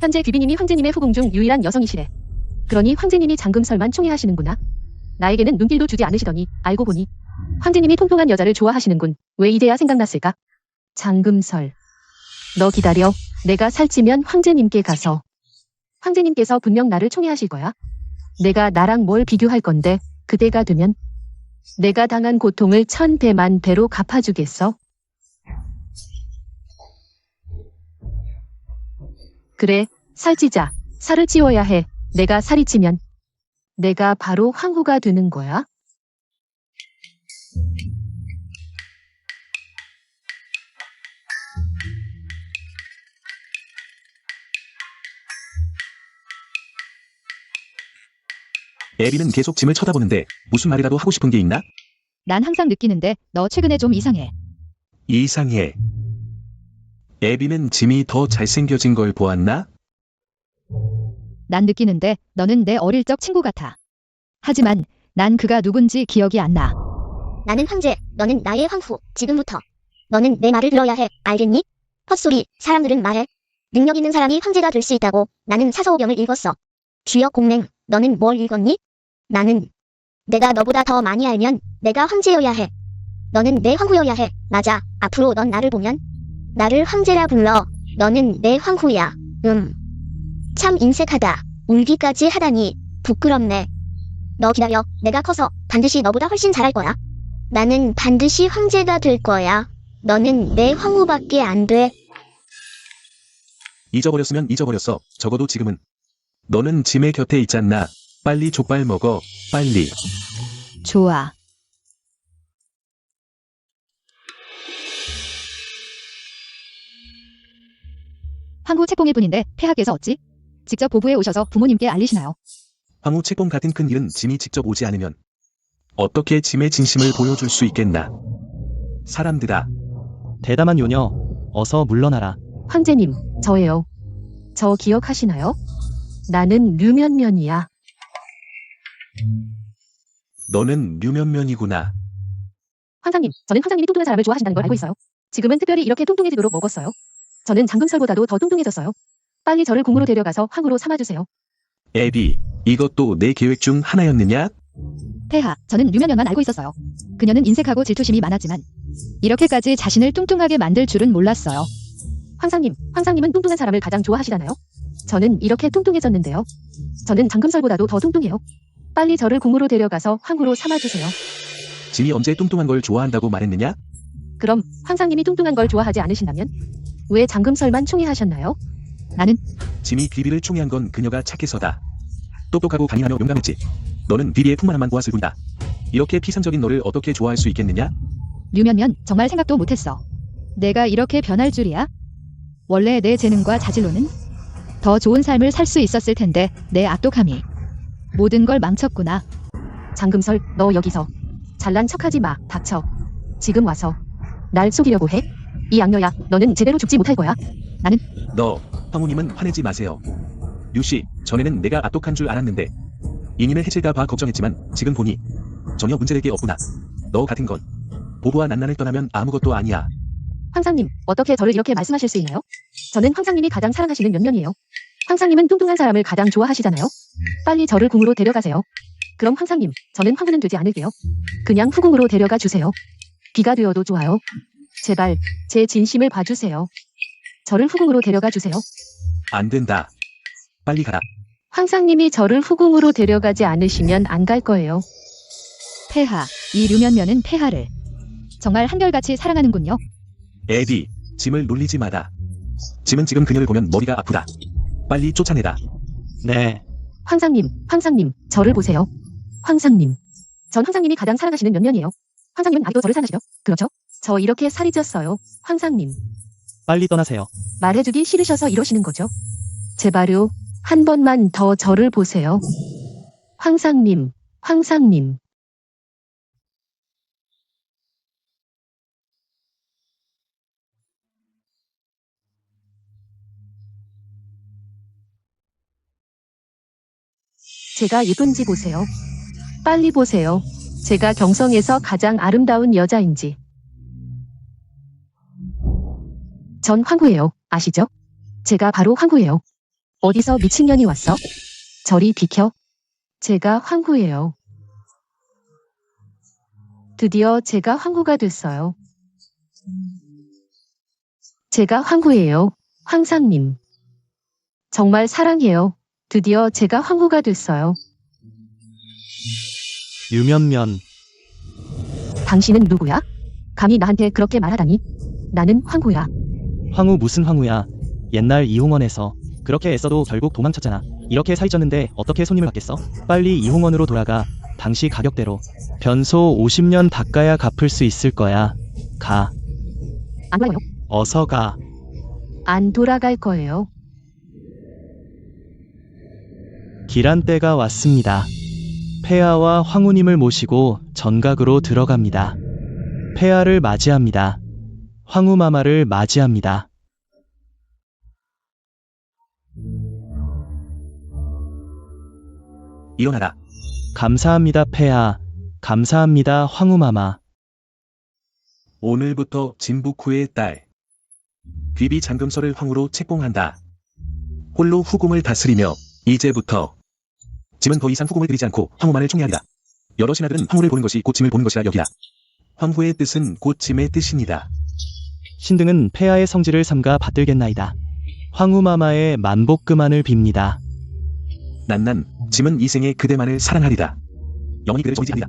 [SPEAKER 3] 현재 귀빈님이 황제님의 후궁 중 유일한 여성이시래. 그러니 황제님이 장금설만 총애하시는구나. 나에게는 눈길도 주지 않으시더니 알고 보니 황제님이 통통한 여자를 좋아하시는군. 왜 이제야 생각났을까? 장금설, 너 기다려. 내가 살찌면 황제님께 가서. 황제님께서 분명 나를 총애하실 거야. 내가 나랑 뭘 비교할 건데 그대가 되면 내가 당한 고통을 1000배 만배로 갚아주겠어. 그래, 살찌자. 살을 찌워야 해. 내가 살이 찌면 내가 바로 황후가 되는 거야.
[SPEAKER 1] 애비는 계속 짐을 쳐다보는데 무슨 말이라도 하고 싶은 게 있나?
[SPEAKER 2] 난 항상 느끼는데 너 최근에 좀 이상해.
[SPEAKER 1] 이상해. 애비는 짐이 더 잘생겨진 걸 보았나?
[SPEAKER 2] 난 느끼는데 너는 내 어릴 적 친구 같아. 하지만 난 그가 누군지 기억이 안 나.
[SPEAKER 5] 나는 황제, 너는 나의 황후. 지금부터 너는 내 말을 들어야 해. 알겠니? 헛소리. 사람들은 말해. 능력 있는 사람이 황제가 될 수 있다고. 나는 사서오경을 읽었어. 주역 공맹, 너는 뭘 읽었니? 나는 내가 너보다 더 많이 알면 내가 황제여야 해. 너는 내 황후여야 해. 맞아. 앞으로 넌 나를 보면 나를 황제라 불러. 너는 내 황후야. 참 인색하다. 울기까지 하다니 부끄럽네. 너 기다려. 내가 커서 반드시 너보다 훨씬 잘할 거야. 나는 반드시 황제가 될 거야. 너는 내 황후밖에 안 돼.
[SPEAKER 1] 잊어버렸으면 잊어버렸어. 적어도 지금은. 너는 짐의 곁에 있잖아. 빨리 족발 먹어. 빨리.
[SPEAKER 2] 좋아. 황후 책봉일 뿐인데 폐하께서 어찌? 직접 보부에 오셔서 부모님께 알리시나요?
[SPEAKER 1] 황후 책봉 같은 큰 일은 짐이 직접 오지 않으면 어떻게 짐의 진심을 보여줄 수 있겠나. 사람들아.
[SPEAKER 4] 대담한 요녀. 어서 물러나라.
[SPEAKER 3] 황제님, 저예요. 저 기억하시나요? 나는 류면면이야.
[SPEAKER 1] 너는 류면면이구나.
[SPEAKER 3] 황상님, 저는 황상님이 통통한 사람을 좋아하신다는 걸 알고 있어요. 지금은 특별히 이렇게 통통해지도록 먹었어요. 저는 장금설보다도 더 통통해졌어요. 빨리 저를 궁으로 데려가서 황후로 삼아주세요.
[SPEAKER 1] 애비, 이것도 내 계획 중 하나였느냐?
[SPEAKER 2] 폐하, 저는 류면연만 알고 있었어요. 그녀는 인색하고 질투심이 많았지만 이렇게까지 자신을 뚱뚱하게 만들 줄은 몰랐어요.
[SPEAKER 3] 황상님은 뚱뚱한 사람을 가장 좋아하시잖아요. 저는 이렇게 뚱뚱해졌는데요. 저는 장금설보다도 더 뚱뚱해요. 빨리 저를 궁으로 데려가서 황후로 삼아주세요.
[SPEAKER 1] 짐이 언제 뚱뚱한 걸 좋아한다고 말했느냐?
[SPEAKER 3] 그럼 황상님이 뚱뚱한 걸 좋아하지 않으신다면 왜 장금설만 총애하셨나요?
[SPEAKER 1] 짐이 비비를 총애한 건 그녀가 착해서다. 똑똑하고 강인하며 용감했지. 너는 비비의 풍만함만 보았을 뿐이다. 이렇게 피상적인 너를 어떻게 좋아할 수 있겠느냐?
[SPEAKER 2] 류면연, 정말 생각도 못했어. 내가 이렇게 변할 줄이야? 원래 내 재능과 자질로는 더 좋은 삶을 살 수 있었을 텐데 내 악독함이 모든 걸 망쳤구나.
[SPEAKER 3] 장금설, 너 여기서 잘난 척하지 마. 닥쳐. 지금 와서 날 속이려고 해? 이 악녀야, 너는 제대로 죽지 못할 거야.
[SPEAKER 1] 너, 황후님은 화내지 마세요. 류씨, 전에는 내가 악독한 줄 알았는데 이님의 해칠까 봐 걱정했지만 지금 보니 전혀 문제될 게 없구나. 너 같은 건 보부와 난난을 떠나면 아무것도 아니야.
[SPEAKER 3] 황상님, 어떻게 저를 이렇게 말씀하실 수 있나요? 저는 황상님이 가장 사랑하시는 면면이에요. 황상님은 뚱뚱한 사람을 가장 좋아하시잖아요. 빨리 저를 궁으로 데려가세요. 그럼 황상님, 저는 황후는 되지 않을게요. 그냥 후궁으로 데려가 주세요. 비가 되어도 좋아요. 제발 제 진심을 봐주세요. 저를 후궁으로 데려가 주세요.
[SPEAKER 1] 안 된다. 빨리 가라.
[SPEAKER 3] 황상님이 저를 후궁으로 데려가지 않으시면 안 갈 거예요.
[SPEAKER 2] 폐하, 이 류면면은 폐하를 정말 한결같이 사랑하는군요.
[SPEAKER 1] 에디, 짐을 놀리지 마라. 짐은 지금 그녀를 보면 머리가 아프다. 빨리 쫓아내라.
[SPEAKER 6] 네.
[SPEAKER 3] 황상님, 저를 보세요. 황상님. 전 황상님이 가장 사랑하시는 면면이에요. 황상님은 아직도 저를 사랑하시죠? 그렇죠? 저 이렇게 살이 쪘어요. 황상님.
[SPEAKER 6] 빨리 떠나세요.
[SPEAKER 3] 말해주기 싫으셔서 이러시는 거죠? 제발요. 한 번만 더 저를 보세요. 황상님. 제가 예쁜지 보세요. 빨리 보세요. 제가 경성에서 가장 아름다운 여자인지. 전 황후예요. 아시죠? 제가 바로 황후예요. 어디서 미친년이 왔어? 저리 비켜. 제가 황후예요. 드디어 제가 황후가 됐어요. 제가 황후예요. 황상님. 정말 사랑해요. 드디어 제가 황후가 됐어요.
[SPEAKER 6] 유면면.
[SPEAKER 3] 당신은 누구야? 감히 나한테 그렇게 말하다니. 나는 황후야.
[SPEAKER 4] 황후 무슨 황후야. 옛날 이홍원에서 그렇게 애써도 결국 도망쳤잖아. 이렇게 살이 쪘는데 어떻게 손님을 받겠어? 빨리 이홍원으로 돌아가. 당시 가격대로 변소 50년 닦아야 갚을 수 있을 거야. 가.
[SPEAKER 3] 안 와요.
[SPEAKER 6] 어서 가.
[SPEAKER 3] 안 돌아갈 거예요.
[SPEAKER 4] 길한 때가 왔습니다. 폐하와 황후님을 모시고 전각으로 들어갑니다. 폐하를 맞이합니다. 황후마마를 맞이합니다.
[SPEAKER 1] 일어나라.
[SPEAKER 4] 감사합니다 폐하. 감사합니다 황후마마.
[SPEAKER 1] 오늘부터 진북후의 딸 귀비 장금설을 황후로 책봉한다. 홀로 후궁을 다스리며 이제부터 짐은 더 이상 후궁을 들이지 않고 황후만을 총애하리라. 여러 신하들은 황후를 보는 것이 곧 짐을 보는 것이라 여기라. 황후의 뜻은 곧 짐의 뜻이니다.
[SPEAKER 4] 신등은 폐하의 성지를 삼가 받들겠나이다. 황후마마의 만복금안을 빕니다.
[SPEAKER 1] 난난 짐은 이생에 그대만을 사랑하리라. 영원히 그대를 정의지하리라.